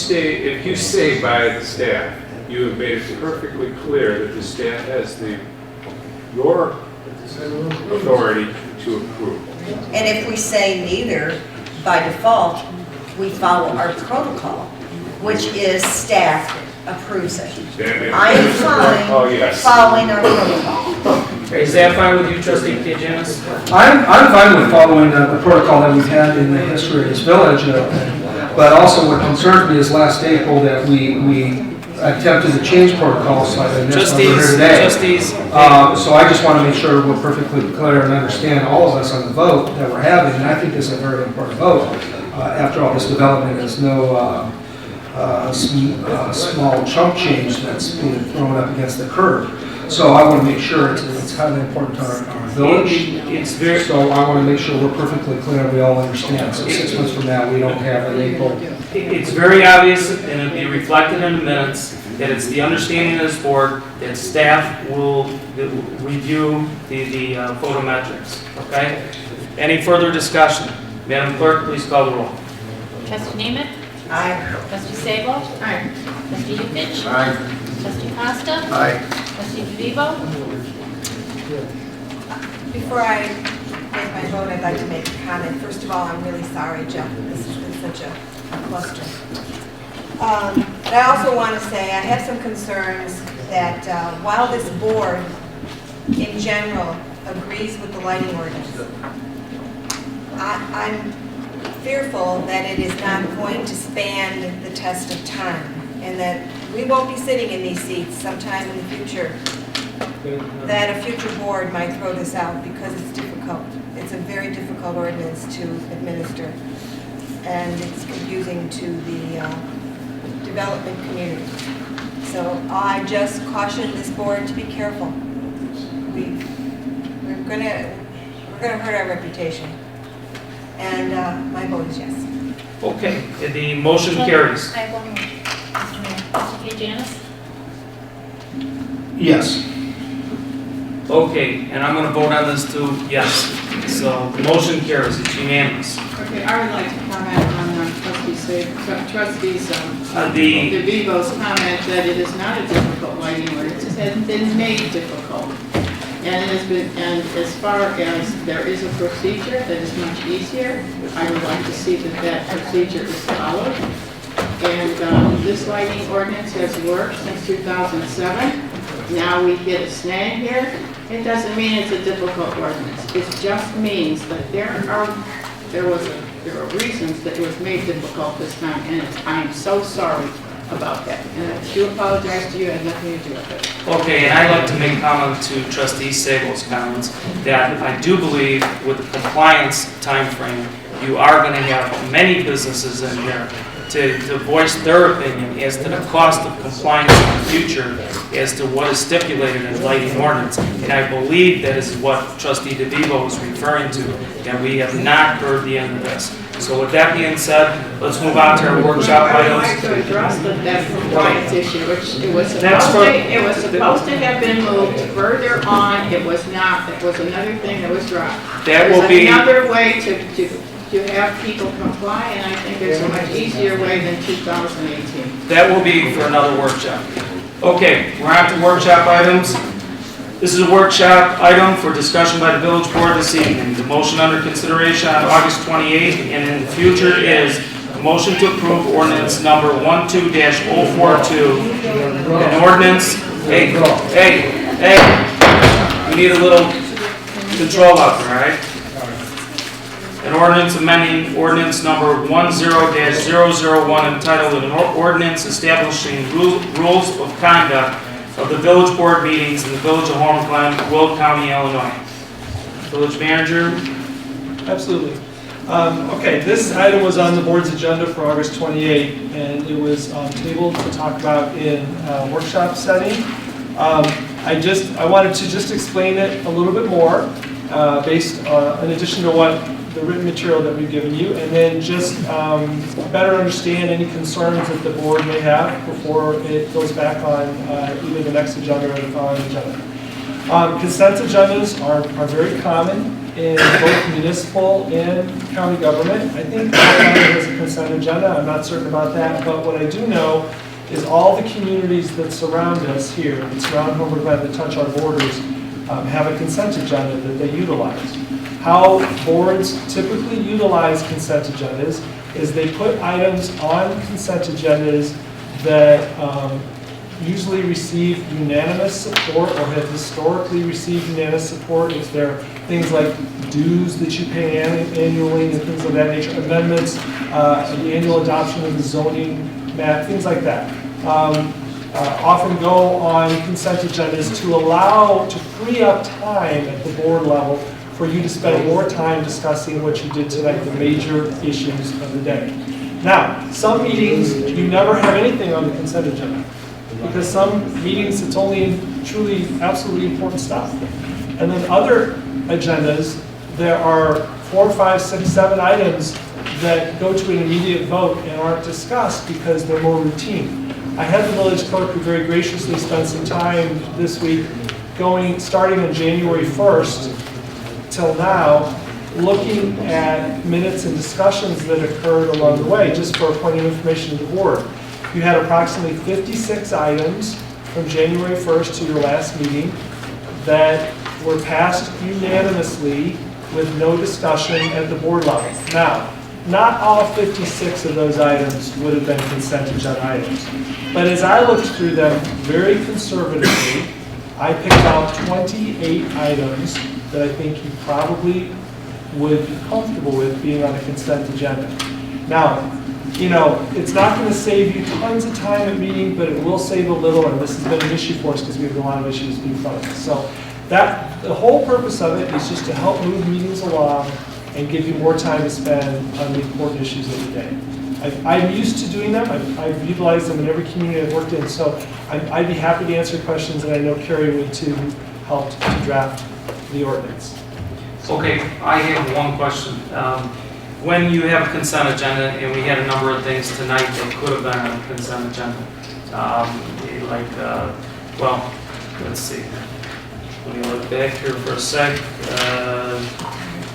say by the staff, you have made it perfectly clear that the staff has your authority to approve. And if we say neither, by default, we follow our protocol, which is staff approves it. I am fine following our protocol. Is that fine with you, trustee Janice? I'm fine with following the protocol that we've had in the history of this village, but also what concerns me is last April that we attempted to change protocols, so that's why we're here today. Trustees. So I just want to make sure we're perfectly clear and understand, all of us, on the vote that we're having, and I think this is a very important vote. After all, this development is no small chunk change that's being thrown up against the curb. So I want to make sure it's highly important to our village. So I want to make sure we're perfectly clear and we all understand. So 6 months from now, we don't have an April. It's very obvious, and it'll be reflected in the minutes, that it's the understanding of this board that staff will review the photometrics, okay? Any further discussion? Madam Clerk, please call the roll. Trustee Nemeth? Aye. Trustee Sabo? Aye. Trustee Yukich? Aye. Trustee Costa? Aye. Trustee DeVivo? Before I make my vote, I'd like to make a comment. First of all, I'm really sorry, Jeff, this has been such a cluster. But I also want to say I have some concerns that while this board in general agrees with the lighting ordinance, I'm fearful that it is not going to stand the test of time, and that we won't be sitting in these seats sometime in the future, that a future board might throw this out because it's difficult. It's a very difficult ordinance to administer, and it's confusing to the development community. So I just caution this board to be careful. We're gonna hurt our reputation. And my vote is yes. Okay, the motion carries. I have one more. Mr. Mayor. Trustee Janice? Yes. Okay, and I'm going to vote on this too, yes. So the motion carries, it's unanimous. Okay, I would like to comment on trustees DeVivo's comment that it is not a difficult lighting ordinance. It has been made difficult. And it has been, and as far as there is a procedure that is much easier, I would like to see that procedure is followed. And this lighting ordinance has worked since 2007. Now we hit a snag here. It doesn't mean it's a difficult ordinance. It just means that there are reasons that it was made difficult this time, and I am so sorry about that. And I do apologize to you, it had nothing to do with it. Okay, and I'd like to make a comment to Trustee Sable's comments that I do believe with the compliance timeframe, you are going to have many businesses in here to voice their opinion as to the cost of compliance in the future as to what is stipulated in the lighting ordinance. And I believe that is what Trustee DeVivo was referring to, that we have not heard the end of this. So with that being said, let's move on to our workshop I would items. like to address that compliance issue, which it was supposed to have been moved further on. It was not. It was another thing that was dropped. That will be another way to have people comply, and I think there's a much easier way than 2018. That will be for another workshop. Okay, we're on to workshop items. This is a workshop item for discussion by the village board this evening. The motion under consideration on August 28th and in the future is a motion to approve ordinance number 12-042. An ordinance, hey, we need a little control out there, all right? An ordinance amending ordinance number 10-001 entitled an ordinance establishing rules of conduct of the village board meetings in the village of Homer Glen, Will County, Illinois. Village manager? Absolutely. Okay, this item was on the board's agenda for August 28th, and it was tabled to talk about in a workshop setting. I wanted to just explain it a little bit more, based on, in addition to what the written material that we've given you, and then just better understand any concerns that the board may have before it goes back on either the next agenda or the following agenda. Consent agendas are very common in both municipal and county government. I think the county has a consent agenda. I'm not certain about that, but what I do know is all the communities that surround us here, that surround Homer Glen, that touch our borders, have a consent agenda that they utilize. How boards typically utilize consent agendas is they put items on consent agendas that usually receive unanimous support or have historically received unanimous support. If there things like dues that you pay annually and things of that nature, amendments, the annual adoption of the zoning map, things like that. Often go on consent agendas to free up time at the board level for you to spend more time discussing what you did tonight, the major issues of the day. Now, some meetings, you never have anything on the consent agenda, because some meetings it's only truly absolutely important stuff. And then other agendas, there are 4, 5, 6, 7 items that go to an immediate vote and aren't discussed because they're more routine. I had the village clerk who very graciously spent some time this week starting on January 1st till now, looking at minutes and discussions that occurred along the way, just for a point of information to the board. You had approximately 56 items from January 1st to your last meeting that were passed unanimously with no discussion at the board level. Now, not all 56 of those items would have been consent agenda items. But as I looked through them very conservatively, I picked out 28 items that I think you probably would be comfortable with being on a consent agenda. Now, you know, it's not going to save you tons of time at meeting, but it will save a little, and this has been an issue for us because we have a lot of issues in front of us. So the whole purpose of it is just to help move meetings along and give you more time to spend on the important issues of the day. I'm used to doing them. I've utilized them in every community I've worked in, so I'd be happy to answer questions, and I know Carrie would too, help to draft the ordinance. Okay, I have one question. When you have a consent agenda, and we had a number of things tonight that could have been on a consent agenda, well, let's see. Let me look back here for a sec.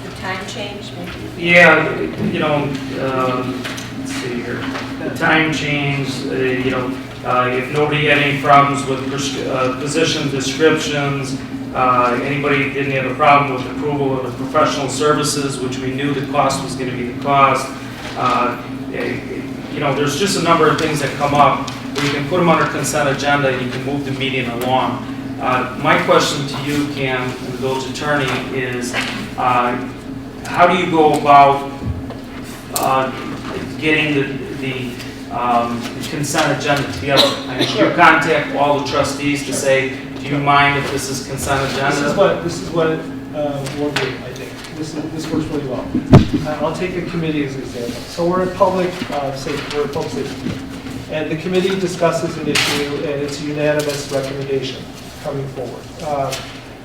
The time change, maybe? Yeah, you know, let's see here. The time change, you know, if nobody had any problems with position descriptions, anybody didn't have a problem with approval of the professional services, which we knew the cost was going to be the cost. You know, there's just a number of things that come up where you can put them under consent agenda and you can move the meeting along. My question to you, Cam, and the village attorney, is how do you go about getting the consent agenda together? I mean, you contact all the trustees to say, do you mind if this is consent agenda? This is what we'll do, I think. This works really well. I'll take a committee as an example. So we're a public safety, and the committee discusses an issue, and it's a unanimous recommendation coming forward.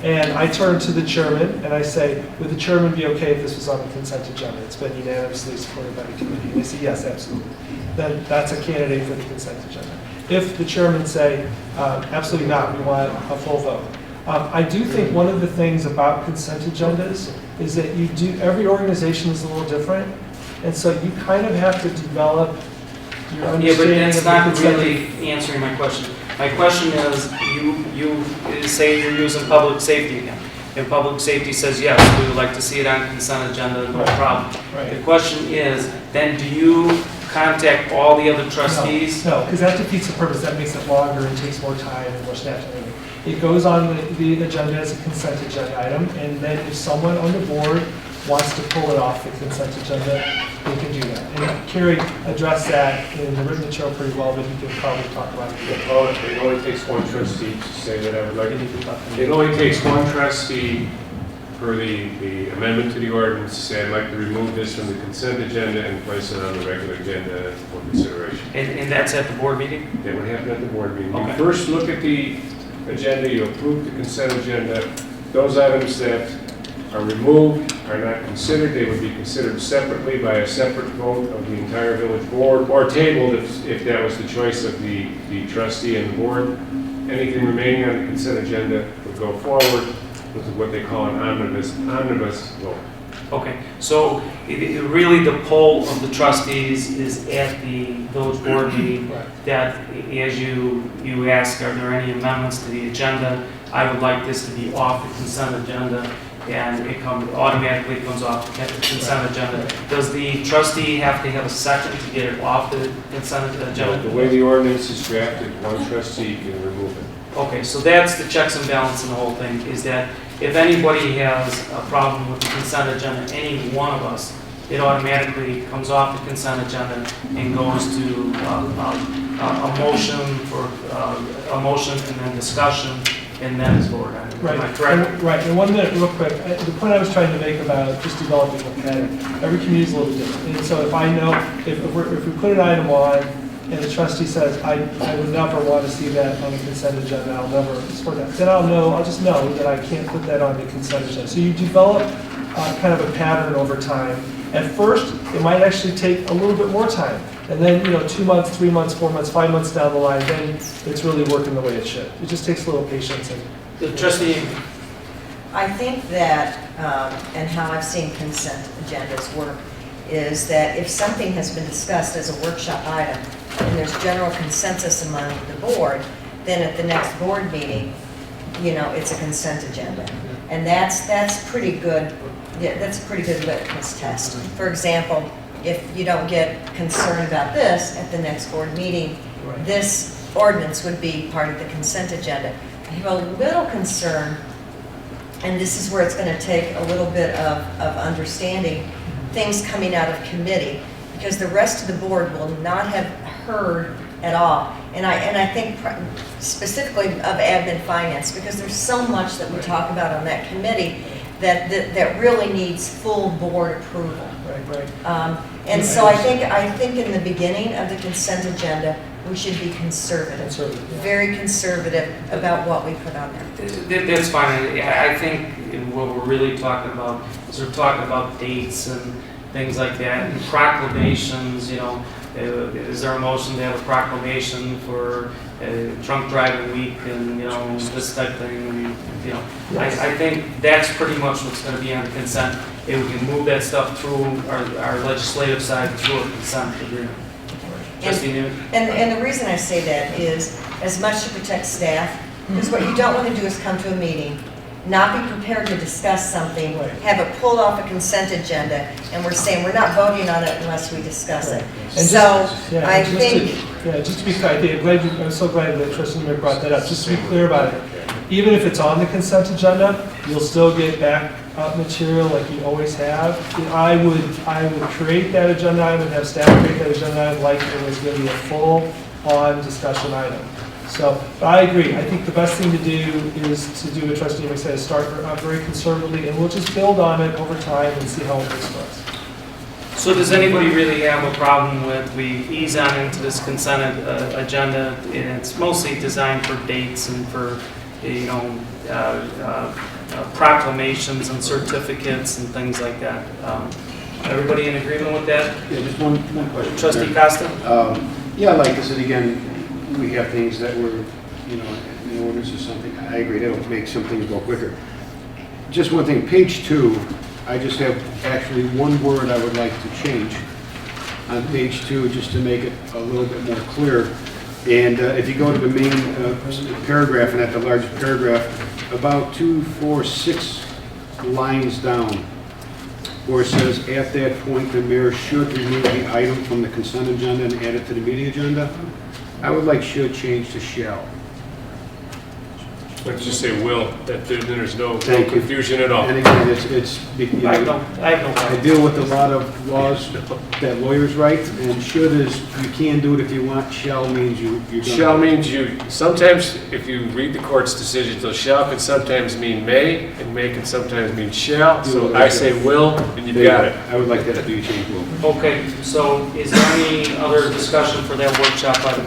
And I turn to the chairman and I say, would the chairman be okay if this was on the consent agenda? It's been unanimously supported by the committee. And they say, yes, absolutely. Then that's a candidate for the consent agenda. If the chairman say, absolutely not, we want a full vote. I do think one of the things about consent agendas is that every organization is a little different. And so you kind of have to develop your understanding. Yeah, but that's not really answering my question. My question is, you say you're using public safety again. And public safety says, yes, we would like to see it on consent agenda, no problem. Right. The question is, then do you contact all the other trustees? No, because that defeats the purpose. That makes it longer and takes more time and more staff time. It goes on the agenda as a consent agenda item, and then if someone on the board wants to pull it off the consent agenda, they can do that. And Carrie addressed that in the written material pretty well, but you can probably talk about it. Well, it only takes one trustee to say that I would like to. It only takes one trustee for the amendment to the ordinance to say I'd like to remove this from the consent agenda and place it on the regular agenda for consideration. And that's at the board meeting? That would happen at the board meeting. Okay. You first look at the agenda, you approve the consent agenda. Those items that are removed are not considered. They would be considered separately by a separate vote of the entire village board, or tabled if that was the choice of the trustee and the board. Anything remaining on the consent agenda would go forward with what they call an omnibus vote. Okay, so really the poll of the trustees is at the village board meeting. That, as you ask, are there any amendments to the agenda? I would like this to be off the consent agenda, and it automatically comes off the consent agenda. Does the trustee have to have a second to get it off the consent agenda? The way the ordinance is drafted, one trustee can remove it. Okay, so that's the checks and balance in the whole thing, is that if anybody has a problem with the consent agenda, any one of us, it automatically comes off the consent agenda and goes to a motion and then discussion, and then it's voted on. Right. Am I correct? Right, and 1 minute, real quick. The point I was trying to make about just developing a plan, every community is a little different. And so if I know, if we put an item on, and the trustee says, I would never want to see that on the consent agenda, I'll never support that, then I'll just know that I can't put that on the consent agenda. So you develop kind of a pattern over time. At first, it might actually take a little bit more time. And then, 2 months, 3 months, 4 months, 5 months down the line, then it's really working the way it should. It just takes a little patience. The trustee. I think that, and how I've seen consent agendas work, is that if something has been discussed as a workshop item, and there's general consensus among the board, then at the next board meeting, it's a consent agenda. And that's pretty good. Yeah, that's a pretty good litmus test. For example, if you don't get concerned about this at the next board meeting, this ordinance would be part of the consent agenda. I have a little concern, and this is where it's going to take a little bit of understanding things coming out of committee, because the rest of the board will not have heard at all. And I think specifically of admin finance, because there's so much that we talk about on that committee that really needs full board approval. Right. And so I think in the beginning of the consent agenda, we should be conservative, very conservative about what we put on there. That's fine. I think what we're really talking about is we're talking about dates and things like that, and proclamations. Is there a motion to have a proclamation for drunk driving week and this type of thing? I think that's pretty much what's going to be on the consent. If we can move that stuff through our legislative side through a consent agreement. And the reason I say that is as much to protect staff, because what you don't want to do is come to a meeting, not be prepared to discuss something, have it pulled off a consent agenda, and we're saying we're not voting on it unless we discuss it. I think... just to be clear, I'm so glad that Trustee Mayor brought that up. Just to be clear about it, even if it's on the consent agenda, you'll still get backup material like you always have. I would create that agenda item and have staff create that agenda item like it was going to be a full-on discussion item. So, but I agree. I think the best thing to do is to do what Trustee Emick said, start very conservatively, and we'll just build on it over time and see how it works for us. So does anybody really have a problem with we ease on into this consent agenda? And it's mostly designed for dates and for, proclamations and certificates and things like that. Everybody in agreement with that? Yeah, just one question. Trustee Costa? Yeah, like I said, again, we have things that were, in the ordinance or something. I agree, that'll make some things go quicker. Just one thing, page 2, I just have actually one word I would like to change on page 2, just to make it a little bit more clear. And if you go to the main paragraph, and at the large paragraph, about 2, 4, 6 lines down, where it says, at that point, the mayor should remove the item from the consent agenda and add it to the meeting agenda. I would like should change to shall. Let's just say will, that there's no confusion at all. And again, I deal with a lot of laws that lawyers write, and should is you can do it if you want, shall means you don't. Shall means you, sometimes if you read the court's decisions, those shall can sometimes mean may, and may can sometimes mean shall. So I say will, and you've got it. I would like that to be changed will. Okay, so is there any other discussion for that workshop item?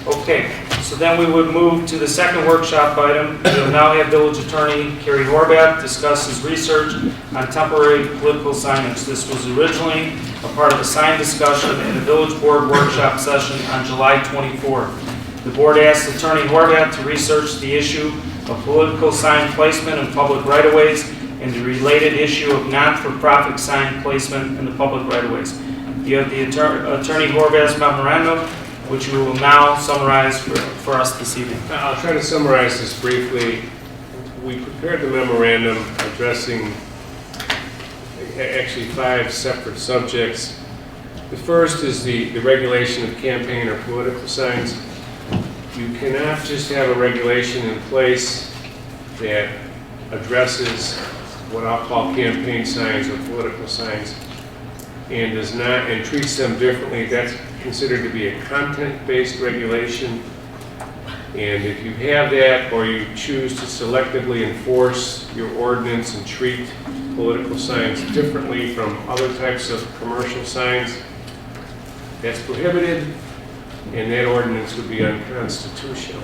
Okay, So then we would move to the second workshop item. We will now have Village Attorney Kerry Horvath discuss his research on temporary political signage. This was originally a part of a sign discussion in the Village Board workshop session on July 24th. The board asked Attorney Horvath to research the issue of political sign placement in public right-of-ways and the related issue of not-for-profit sign placement in the public right-of-ways. You have the Attorney Horvath's memorandum, which we will now summarize for us this evening. I'll try to summarize this briefly. We prepared the memorandum addressing actually 5 separate subjects. The first is the regulation of campaign or political signs. You cannot just have a regulation in place that addresses what I'll call campaign signs or political signs and does not and treats them differently. That's considered to be a content-based regulation. And if you have that or you choose to selectively enforce your ordinance and treat political signs differently from other types of commercial signs, that's prohibited, and that ordinance would be unconstitutional.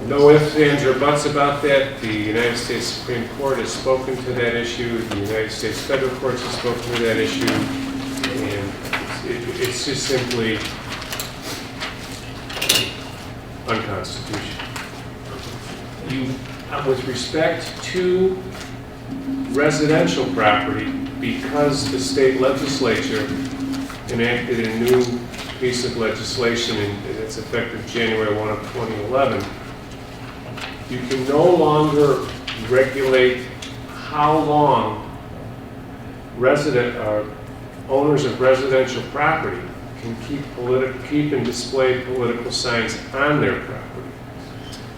No ifs, ands, or buts about that. The United States Supreme Court has spoken to that issue. The United States federal courts have spoken to that issue. And it's just simply unconstitutional. With respect to residential property, because the state legislature enacted a new piece of legislation and it's effective January 1 of 2011, you can no longer regulate how long owners of residential property can keep and display political signs on their property.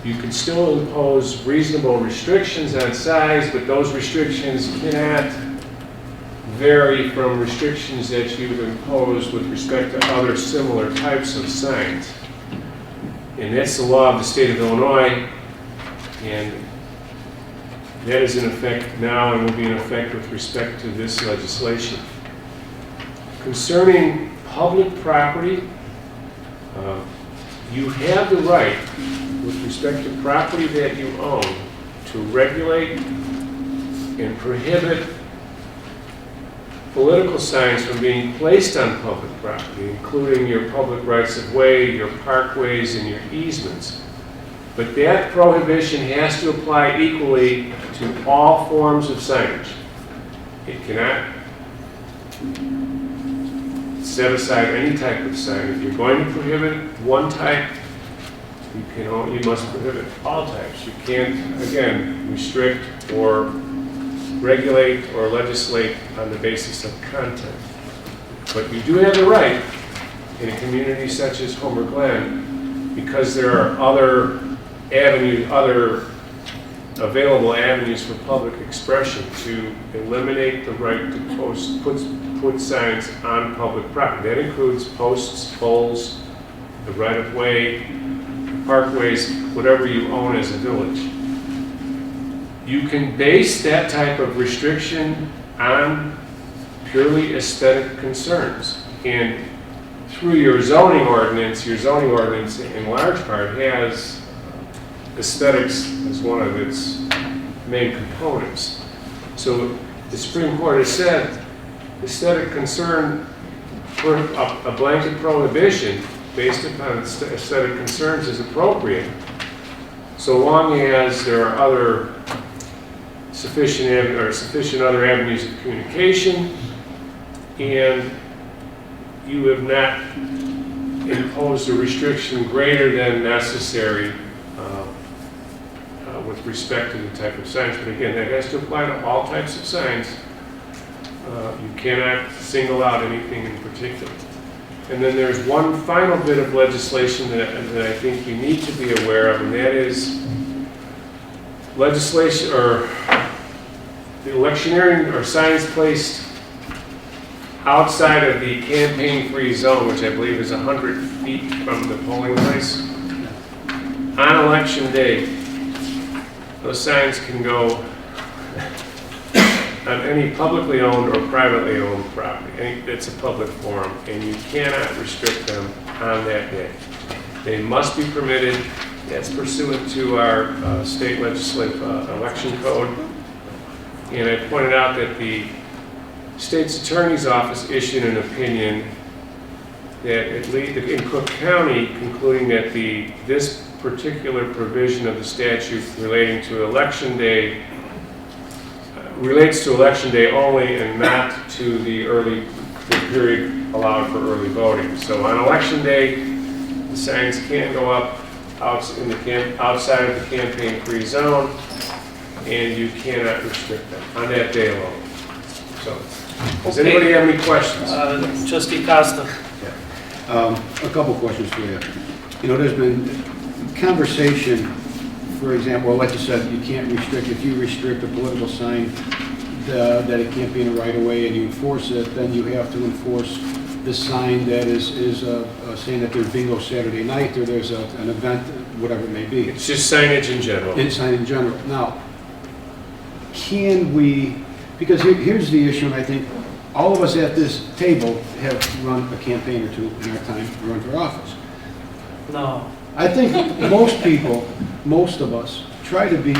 You can still impose reasonable restrictions on size, but those restrictions cannot vary from restrictions that you've imposed with respect to other similar types of signs. And that's the law of the state of Illinois, and that is in effect now and will be in effect with respect to this legislation. Concerning public property, you have the right, with respect to property that you own, to regulate and prohibit political signs from being placed on public property, including your public rights of way, your parkways, and your easements. But that prohibition has to apply equally to all forms of signage. It cannot set aside any type of sign. If you're going to prohibit one type, you must prohibit all types. You can't, again, restrict or regulate or legislate on the basis of content. But you do have the right in a community such as Homer Glen, because there are other avenues, other available avenues for public expression, to eliminate the right to put signs on public property. That includes posts, poles, the right-of-way, parkways, whatever you own as a village. You can base that type of restriction on purely aesthetic concerns. And through your zoning ordinance in large part has aesthetics as one of its main components. So the Supreme Court has said aesthetic concern for a blanket prohibition based upon aesthetic concerns is appropriate, so long as there are other sufficient other avenues of communication, and you have not imposed a restriction greater than necessary with respect to the type of signs. But again, that has to apply to all types of signs. You cannot single out anything in particular. And then there's one final bit of legislation that I think you need to be aware of, and that is legislation or the electioneering or signs placed outside of the campaign-free zone, which I believe is 100 feet from the polling place. On election day, those signs can go on any publicly owned or privately owned property. It's a public forum, and you cannot restrict them on that day. They must be permitted. That's pursuant to our state legislative election code. And I pointed out that the state's attorney's office issued an opinion that at least in Cook County, concluding that this particular provision of the statute relating to election day relates to election day only and not to the period allowed for early voting. So on election day, the signs can go up outside of the campaign-free zone, and you cannot restrict them on that day alone. So, does anybody have any questions? Trustee Costa. A couple questions for you. You know, there's been conversation, for example, like you said, you can't restrict, if you restrict a political sign that it can't be in a right of way and you enforce it, then you have to enforce the sign that is saying that there's bingo Saturday night or there's an event, whatever it may be. It's just signage in general. It's signage in general. Now, can we, because here's the issue, and I think all of us at this table have run a campaign or two in our time to run for office. No. I think most people, most of us, try to be,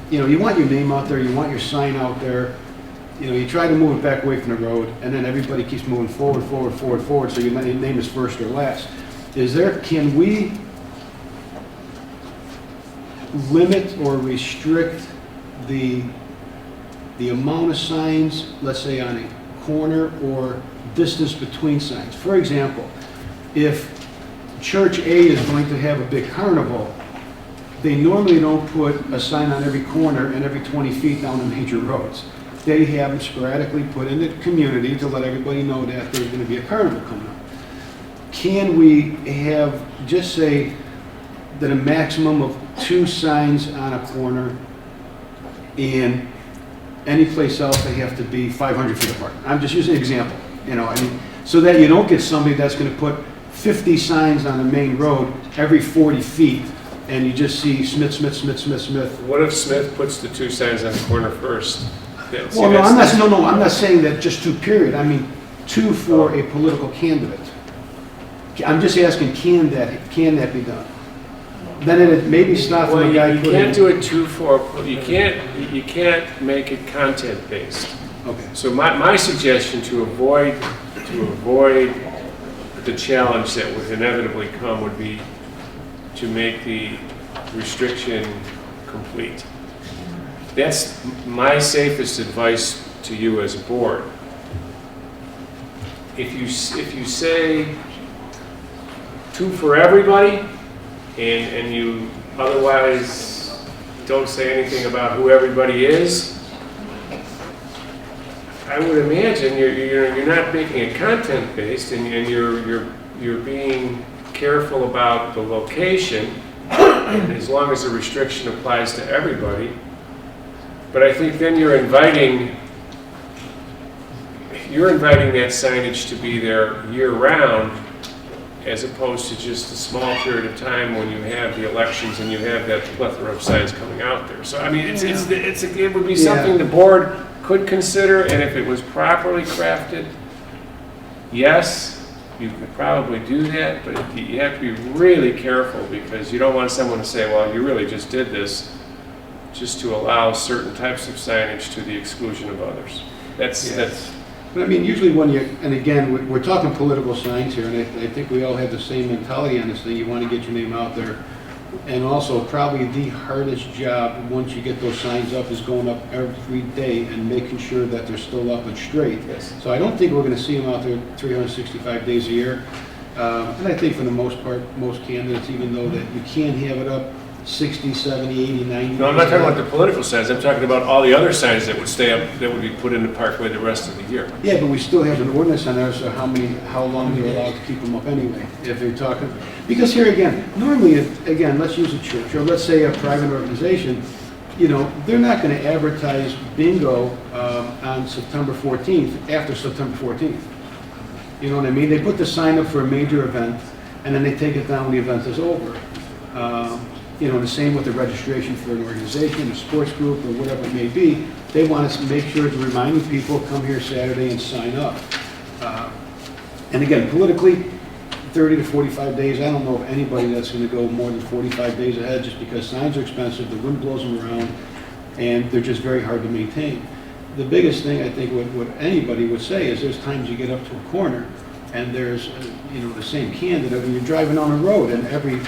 you know, you want your name out there, you want your sign out there, you know, you try to move it back away from the road, and then everybody keeps moving forward, so your name is first or last. Can we limit or restrict the amount of signs, let's say on a corner or distance between signs? For example, if Church A is going to have a big carnival, they normally don't put a sign on every corner and every 20 feet down the major roads. They have them sporadically put in the community to let everybody know that there's going to be a carnival coming up. Can we have, just say, that a maximum of 2 signs on a corner, and any place else they have to be 500 feet apart? I'm just using an example, you know, I mean, so that you don't get somebody that's going to put 50 signs on the main road every 40 feet, and you just see Smith, Smith, Smith, Smith, Smith. What if Smith puts the 2 signs on the corner first? Well, no, I'm not saying that just 2, period. I mean 2 for a political candidate. I'm just asking, can that be done? Then it maybe stop from a guy you can't do it 2 for, you can't make it content based. Okay. So my suggestion to avoid the challenge that would inevitably come would be to make the restriction complete. That's my safest advice to you as a board. If you say 2 for everybody, and you otherwise don't say anything about who everybody is, I would imagine you're not making it content based, and you're being careful about the location, as long as the restriction applies to everybody. But I think then you're inviting that signage to be there year-round, as opposed to just a small period of time when you have the elections and you have that plethora of signs coming out there. So I mean, it would be something the board could consider, and if it was properly crafted, yes, you could probably do that, but you have to be really careful, because you don't want someone to say, well, you really just did this just to allow certain types of signage to the exclusion of others. That's. But I mean, usually when and again, we're talking political signs here, and I think we all have the same mentality on this thing. You want to get your name out there. And also, probably the hardest job, once you get those signs up, is going up every day and making sure that they're still up and straight. Yes. So I don't think we're going to see them out there 365 days a year. And I think for the most part, most candidates, even though that you can have it up 60, 70, 80, 90. No, I'm not talking about the political signs. I'm talking about all the other signs that would stay up, that would be put in the parkway the rest of the year. Yeah, but we still have an ordinance on there, so how long they're allowed to keep them up anyway, if you're talking. Because here again, normally, again, let's use a church, or let's say a private organization, you know, they're not going to advertise bingo on September 14th, after September 14th. You know what I mean? They put the sign up for a major event, and then they take it down when the event is over. You know, the same with the registration for an organization, a sports group, or whatever it may be. They want us to make sure to remind people, come here Saturday and sign up. And again, politically, 30 to 45 days. I don't know of anybody that's gonna go more than 45 days ahead, just because signs are expensive, the wind blows them around, and they're just very hard to maintain. The biggest thing, I think, what anybody would say is there's times you get up to a corner, and there's, the same candidate, when you're driving on a road, and every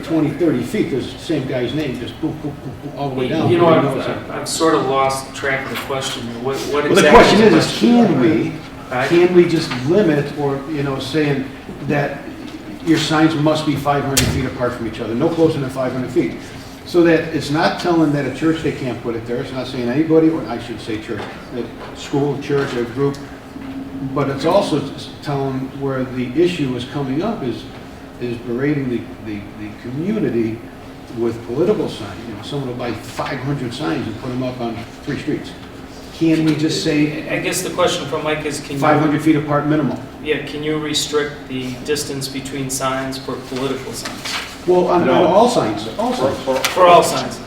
20, 30 feet, there's the same guy's name, just boom, boom, boom, boom, all the way down. I've sort of lost track of the question. What exactly Well, the question is Right. can we just limit, or, saying that your signs must be 500 feet apart from each other, no closer than 500 feet? So that it's not telling that a church, they can't put it there, it's not saying anybody, or I should say church, a school, church, a group, but it's also telling where the issue is coming up is berating the community with political signs. Someone will buy 500 signs and put them up on 3 streets. Can we just say? I guess the question from Mike is, can 500 feet apart minimal? Yeah, can you restrict the distance between signs for political signs? Well, on all signs, For all signs.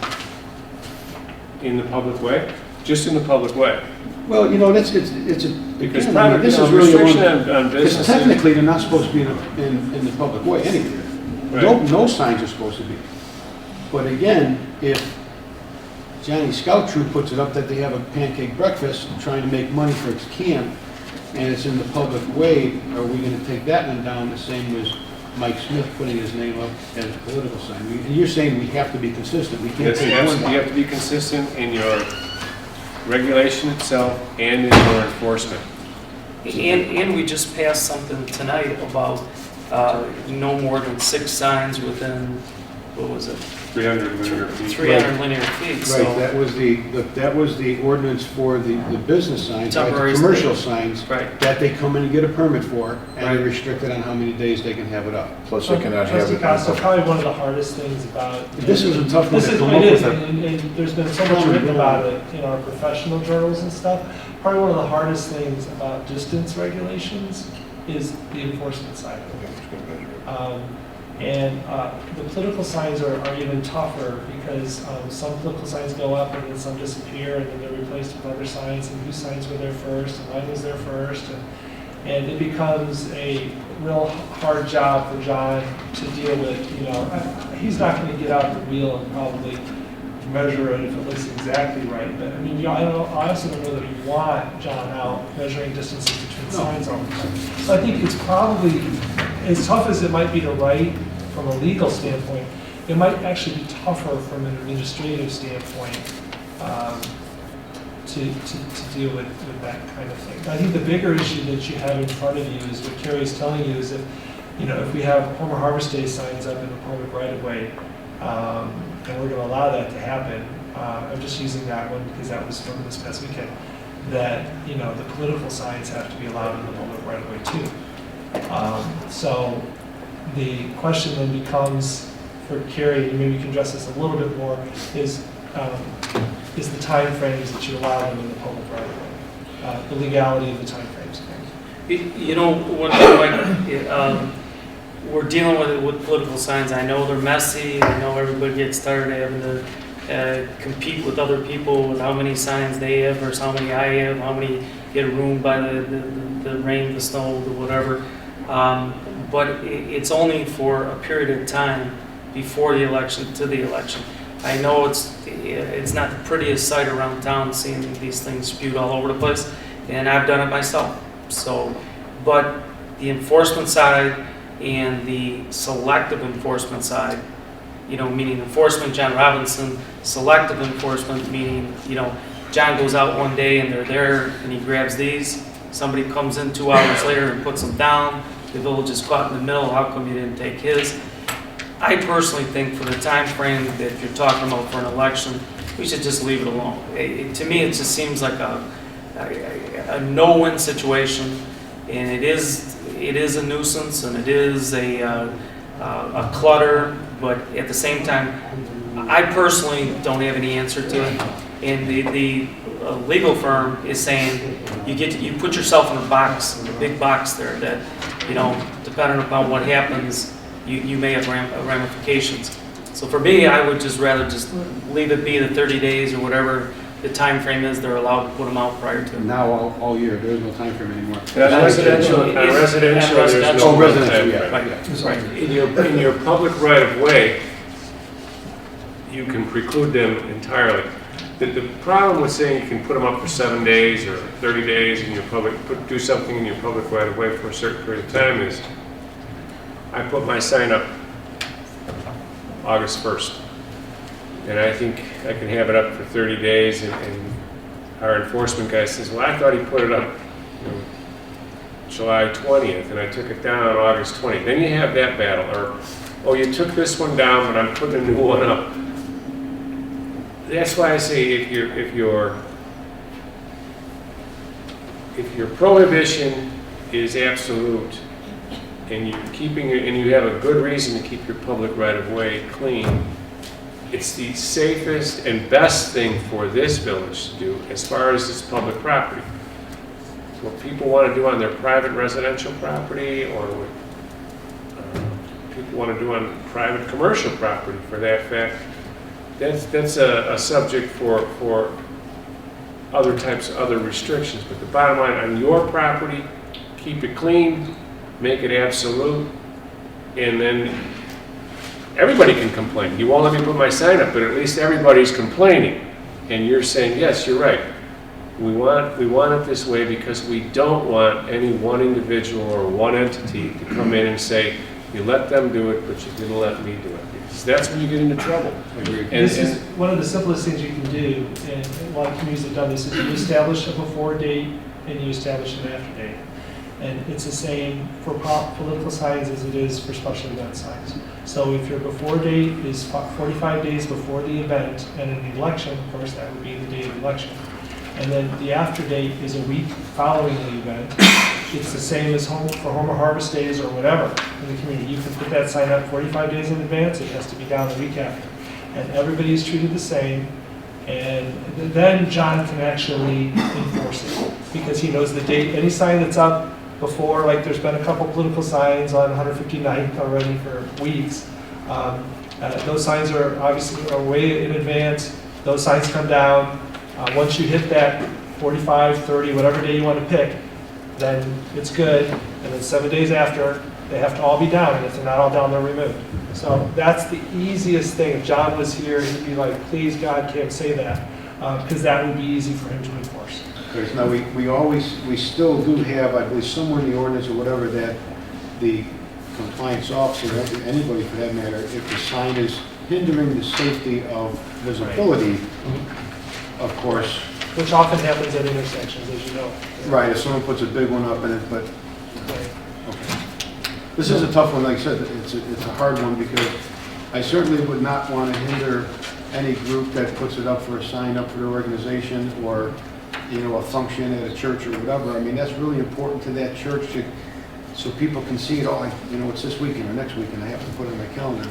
In the public way? Just in the public way? Well, it's a, Because again, private, this is restriction really on businesses. because technically they're not supposed to be in the public way anyway. Right. No signs are supposed to be. But again, if Johnny Scout Troop puts it up that they have a pancake breakfast trying to make money for its camp, and it's in the public way, are we gonna take that one down the same as Mike Smith putting his name up as a political sign? And you're saying we have to be consistent, we can't take one You down. have to be consistent in your regulation itself and in your enforcement. And we just passed something tonight about no more than 6 signs within, what was it? 300 linear feet. 300 linear feet, Right, so. that was the ordinance for the business signs, right, the Temporary commercial sign. signs, Right. that they come in and get a permit for, and Right. they're restricted on how many days they can have it up. Plus they cannot have Trustee it. Costa, probably one of the hardest things about. This is a tough one This to is, come it up is, with. and there's been so much written about it in our professional journals and stuff. Probably one of the hardest things about distance regulations is the enforcement side of it. And the political signs are even tougher because some political signs go up and then some disappear and then they're replaced with other signs, and whose signs were there first and mine was there first, and it becomes a real hard job for John to deal with. He's not going to get out the wheel and probably measure it if it looks exactly right, but I mean, I also don't know that you want John out measuring distances between signs all the time. So I think it's probably, as tough as it might be to write from a legal standpoint, it might actually be tougher from an administrative standpoint to deal with that kind of thing. I think the bigger issue that you have in front of you is what Carrie's telling you is if we have Homer Harvest Day signs up in the public right of way, and we're going to allow that to happen. I'm just using that one because that was from this past weekend. That the political signs have to be allowed in the public right of way too. So the question then becomes for Carrie, and maybe you can address this a little bit more, is the time frames that you allow them in the public right of way, the legality of the time frames. We're dealing with political signs. I know they're messy. I know everybody gets tired of having to compete with other people with how many signs they have versus how many I have, how many get ruined by the rain, the snow, the whatever. But it's only for a period of time before the election to the election. I know it's not the prettiest sight around town seeing these things spewed all over the place, and I've done it myself. So, but the enforcement side and the selective enforcement side, meaning enforcement, John Robinson, selective enforcement, meaning, John goes out one day and they're there and he grabs these, somebody comes in 2 hours later and puts them down, the village is caught in the middle, how come you didn't take his? I personally think for the time frame that you're talking about for an election, we should just leave it alone. To me, it just seems like a no-win situation, and it is a nuisance and it is a clutter, but at the same time, I personally don't have any answer to it. And the legal firm is saying you put yourself in a box, a big box there that, depending upon what happens, you may have ramifications. So for me, I would just rather just leave it be the 30 days or whatever the time frame is they're allowed to put them out prior to. Now, all year, there is no time frame anymore. And on residential, there's Oh, no residential, yeah. time frame. Right. In your public right-of-way, you can preclude them entirely. The problem with saying you can put them up for 7 days or 30 days in your public, do something in your public right-of-way for a certain period of time is, I put my sign up August 1st. And I think I can have it up for 30 days, and our enforcement guy says, well, I thought he put it up, July 20th, and I took it down on August 20th. Then you have that battle, or, oh, you took this one down, but I'm putting a new one up. That's why I say if your prohibition is absolute, and you're keeping it, and you have a good reason to keep your public right-of-way clean, it's the safest and best thing for this village to do as far as this public property. What people want to do on their private residential property, or what people want to do on private commercial property for that fact, that's a subject for other restrictions. But the bottom line, on your property, keep it clean, make it absolute, and then everybody can complain. You won't let me put my sign up, but at least everybody's complaining. And you're saying, yes, you're right. We want it this way because we don't want any one individual or one entity to come in and say, you let them do it, but you didn't let me do it. Because that's when you get into trouble. This is one of the simplest things you can do, and a lot of communities have done this, is you establish a before date and you establish an after date. And it's the same for political signs as it is for special event signs. So if your before date is 45 days before the event and an election, of course, that would be the day of election. And then the after date is a week following the event. It's the same as for Homer Harvest Days or whatever in the community. You can put that sign up 45 days in advance. It has to be down the week after. And everybody is treated the same. And then John can actually enforce it because he knows the date. Any sign that's up before, like there's been a couple political signs on 159th already for weeks. Those signs are obviously way in advance. Those signs come down. Once you hit that 45, 30, whatever day you want to pick, then it's good. And then 7 days after, they have to all be down. And if they're not all down, they're removed. So that's the easiest thing. If John was here, he'd be like, please, God, can't say that. Because that would be easy for him to enforce. Now, we still do have, I believe, somewhere in the ordinance or whatever, that the compliance officer, anybody for that matter, if the sign is hindering the safety of visibility, of course. Which often happens at intersections, as you know. Right, if someone puts a big one up in it, but, okay. This is a tough one, like I said, it's a hard one because I certainly would not want to hinder any group that puts it up for a sign up for their organization or, a function at a church or whatever. I mean, that's really important to that church so people can see it all, like, it's this weekend or next weekend, I have to put it in my calendar.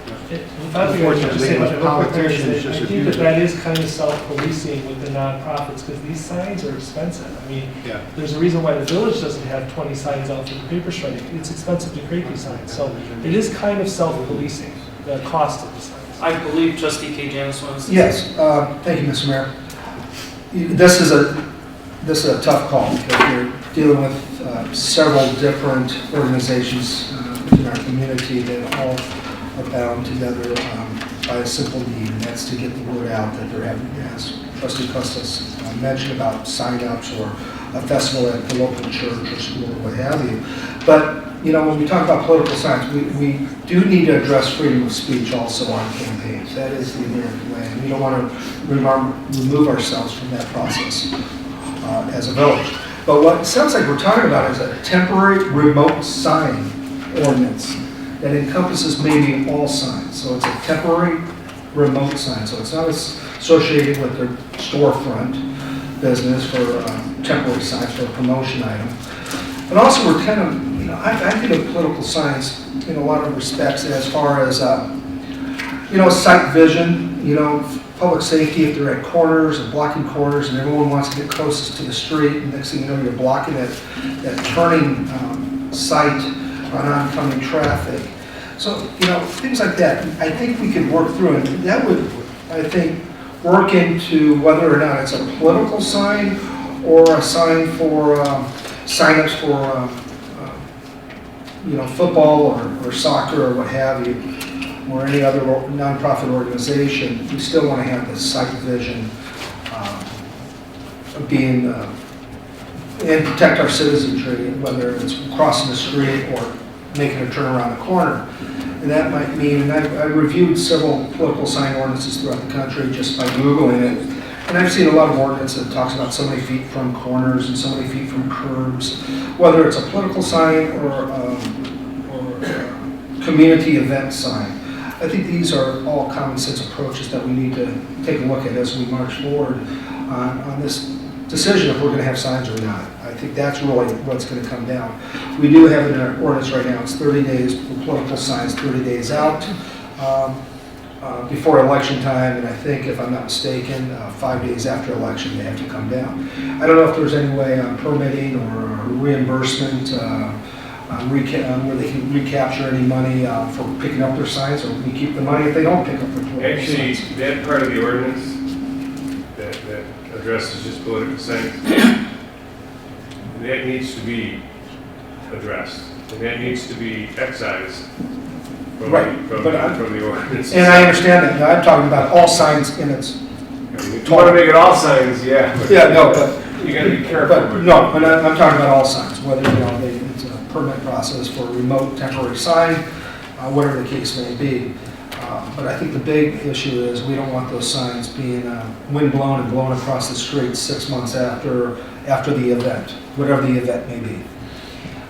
Unfortunately, as politicians just I think abuse that it. is kind of self-policing with the nonprofits because these signs are expensive. I mean, there's a reason why the village doesn't have 20 signs out for the paper shredding. It's expensive to create these signs. So it is kind of self-policing, the cost of the signs. I believe Trustee K. Janice wants to Yes, thank you, Mr. Mayor. This is a tough call because we're dealing with several different organizations within our community that all are bound together by a simple need, and that's to get the word out that they're having gas. Trustee Custis mentioned about sign-ups or a festival at the local church or school or what have you. But, when we talk about political signs, we do need to address freedom of speech also on campaigns. That is the American way, and we don't want to remove ourselves from that process as a village. But what it sounds like we're talking about is a temporary remote sign ordinance that encompasses maybe all signs. So it's a temporary remote sign. So it's not associated with their storefront business for temporary signs for a promotion item. But also we're kind of, I think of political signs in a lot of respects as far as, sight vision, public safety, if they're at corners and blocking corners and everyone wants to get closest to the street, and next thing you know, you're blocking that turning sight on oncoming traffic. So, things like that, I think we could work through, and that would, I think, work into whether or not it's a political sign or a sign for signups for football or soccer or what have you, or any other nonprofit organization. We still want to have the sight vision of being and protect our citizenry, whether it's crossing the street or making a turn around the corner. And that might mean, and I've reviewed several political sign ordinances throughout the country just by Googling it, and I've seen a lot of ordinances that talks about so many feet from corners and so many feet from curbs, whether it's a political sign or a community event sign. I think these are all common sense approaches that we need to take a look at as we march forward on this decision if we're going to have signs or not. I think that's really what's going to come down. We do have in our ordinance right now, it's 30 days for political signs, 30 days out before election time, and I think, if I'm not mistaken, 5 days after election they have to come down. I don't know if there's any way on permitting or reimbursement where they can recapture any money for picking up their signs, or we keep the money if they don't pick up their political Actually, signs. that part of the ordinance that addresses just political signs, that needs to be addressed, and that needs to be excised from, Right, from the ordinance. And I understand that. Now, I'm talking about all signs in its. If you want to make it all signs, yeah. Yeah, no, but you got to be careful. But no, but I'm talking about all signs, whether it's a permit process for a remote temporary sign, whatever the case may be. But I think the big issue is we don't want those signs being wind blown and blown across the street 6 months after the event, whatever the event may be.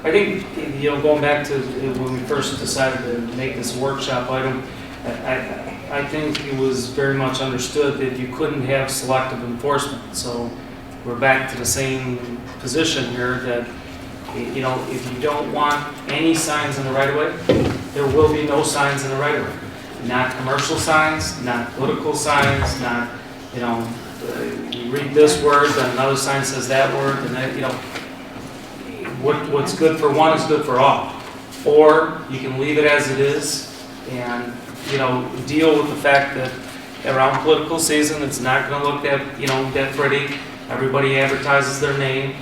I think, going back to when we first decided to make this workshop item, I think it was very much understood that you couldn't have selective enforcement. So we're back to the same position here that, if you don't want any signs in the right of way, there will be no signs in the right of way. Not commercial signs, not political signs, not, you read this word, then another sign says that word, and that, what's good for one is good for all. Or you can leave it as it is and, deal with the fact that around political season, it's not going to look that pretty. Everybody advertises their name.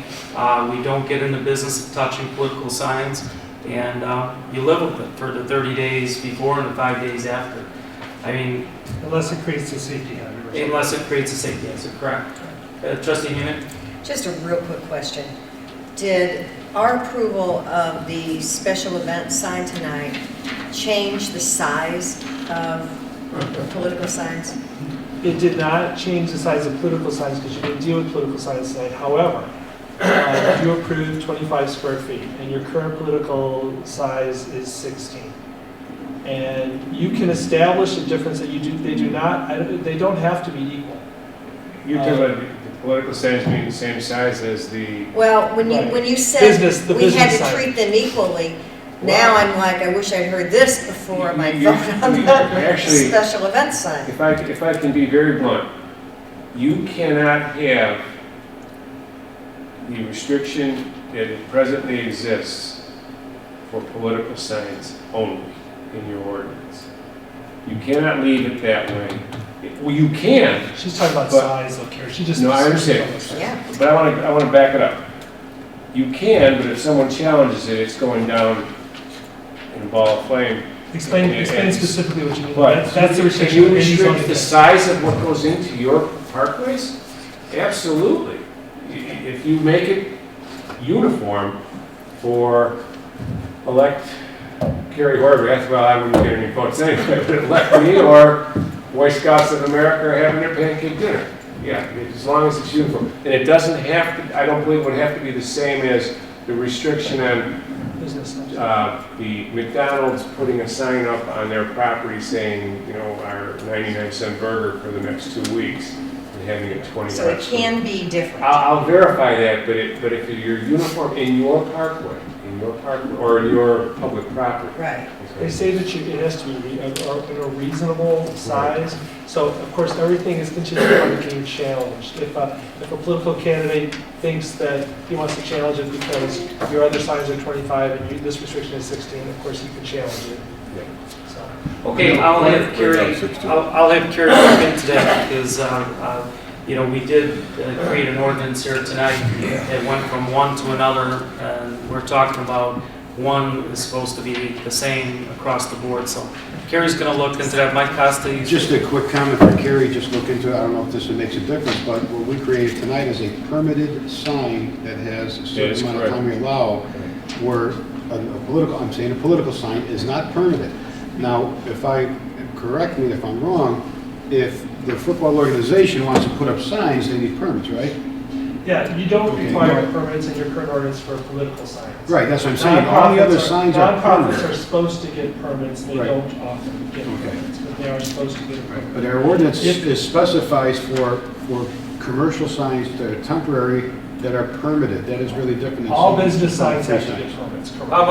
We don't get in the business of touching political signs. And you live with it for the 30 days before and the 5 days after. I mean... Unless it creates a safety hazard. Unless it creates a safety hazard, correct. Trustee Newman? Just a real quick question. Did our approval of the special event sign tonight change the size of political signs? It did not change the size of political signs because you didn't deal with political signs tonight. However, you approved 25 square feet, and your current political size is 16. And you can establish a difference that they don't have to be equal. You're talking about the political signs being the same size as the... Well, when you said the we had to sign. treat them equally, now I'm like, I wish I'd heard this before my vote on the actually, special event sign. If I can be very blunt, you cannot have the restriction that presently exists for political signs only in your ordinance. You cannot leave it that way. Well, you can. She's talking about size, though, Carrie. She just... No, I understand. Yeah. But I want to back it up. You can, but if someone challenges it, it's going down in a ball of flame. Explain specifically what you mean. But That's the restriction. Can you restrict the size of what goes into your parkways? Absolutely. If you make it uniform for elect Kerry Horvath, well, I wouldn't get any votes anyway, but elect me or Boy Scouts of America are having their pancake dinner. Yeah, as long as it's uniform. And it doesn't have to, I don't believe it would have to be the same as the restriction on the McDonald's putting a sign up on their property saying, our 99-cent burger for the next 2 weeks and having it 20 So it can be different. I'll verify that, but if you're uniform in your parkway, or in your public property. Right. They say that it has to be a reasonable size. So, of course, everything is contingent on being challenged. If a political candidate thinks that he wants to challenge it because your other signs are 25 and this restriction is 16, of course, you can challenge it. Yeah. So. Okay, I'll have Carrie look into that because, you know, we did create an ordinance here tonight. It went from one to another, and we're talking about one is supposed to be the same across the board. So Carrie's going to look into that. Mike Costa. Just a quick comment for Carrie, just look into it. I don't know if this makes a difference, but what we created tonight is a permitted sign that has a certain amount of time we allow, where a political sign is not permitted. Now, correct me if I'm wrong, if the football organization wants to put up signs, they need permits, right? Yeah, you don't require permits in your current ordinance for political signs. Right, that's what I'm saying. All the other signs are Nonprofits permitted. are supposed to get permits, they Right. don't often get permits, but they are supposed to get a permit. But our ordinance specifies for commercial signs that are temporary, that are permitted. That is really different than All some- business some signs have free to get permits, correct. How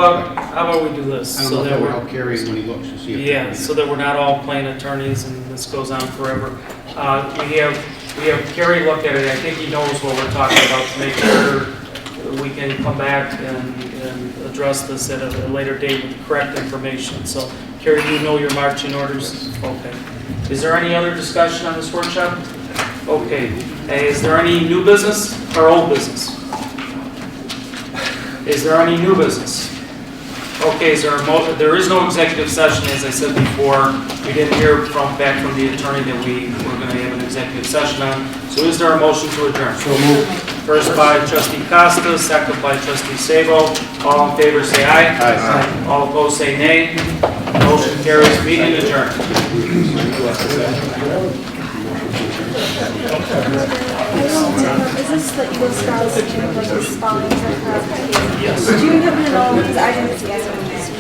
about we do this? I don't so know if that that would we're, help Carrie when he looks to see if. yeah, so that we're not all playing attorneys and this goes on forever. We have Carrie look at it. I think he knows what we're talking about to make sure we can come back and address this at a later date with correct information. So, Carrie, you know your marching orders? Okay. Is there any other discussion on this workshop? Okay. Is there any new business or old business? Is there any new business? Okay, there is no executive session, as I said before. We didn't hear back from the attorney that we were going to have an executive session on. So is there a motion to adjourn? So moved. First by trustee Costa, second by trustee Sabo. All in favor say aye. Aye. All opposed say nay. Motion carries. Meeting adjourned. Is this the Eagle Scouts, like the spelling? Yes. Do you happen to know, because I didn't see it, so I'm just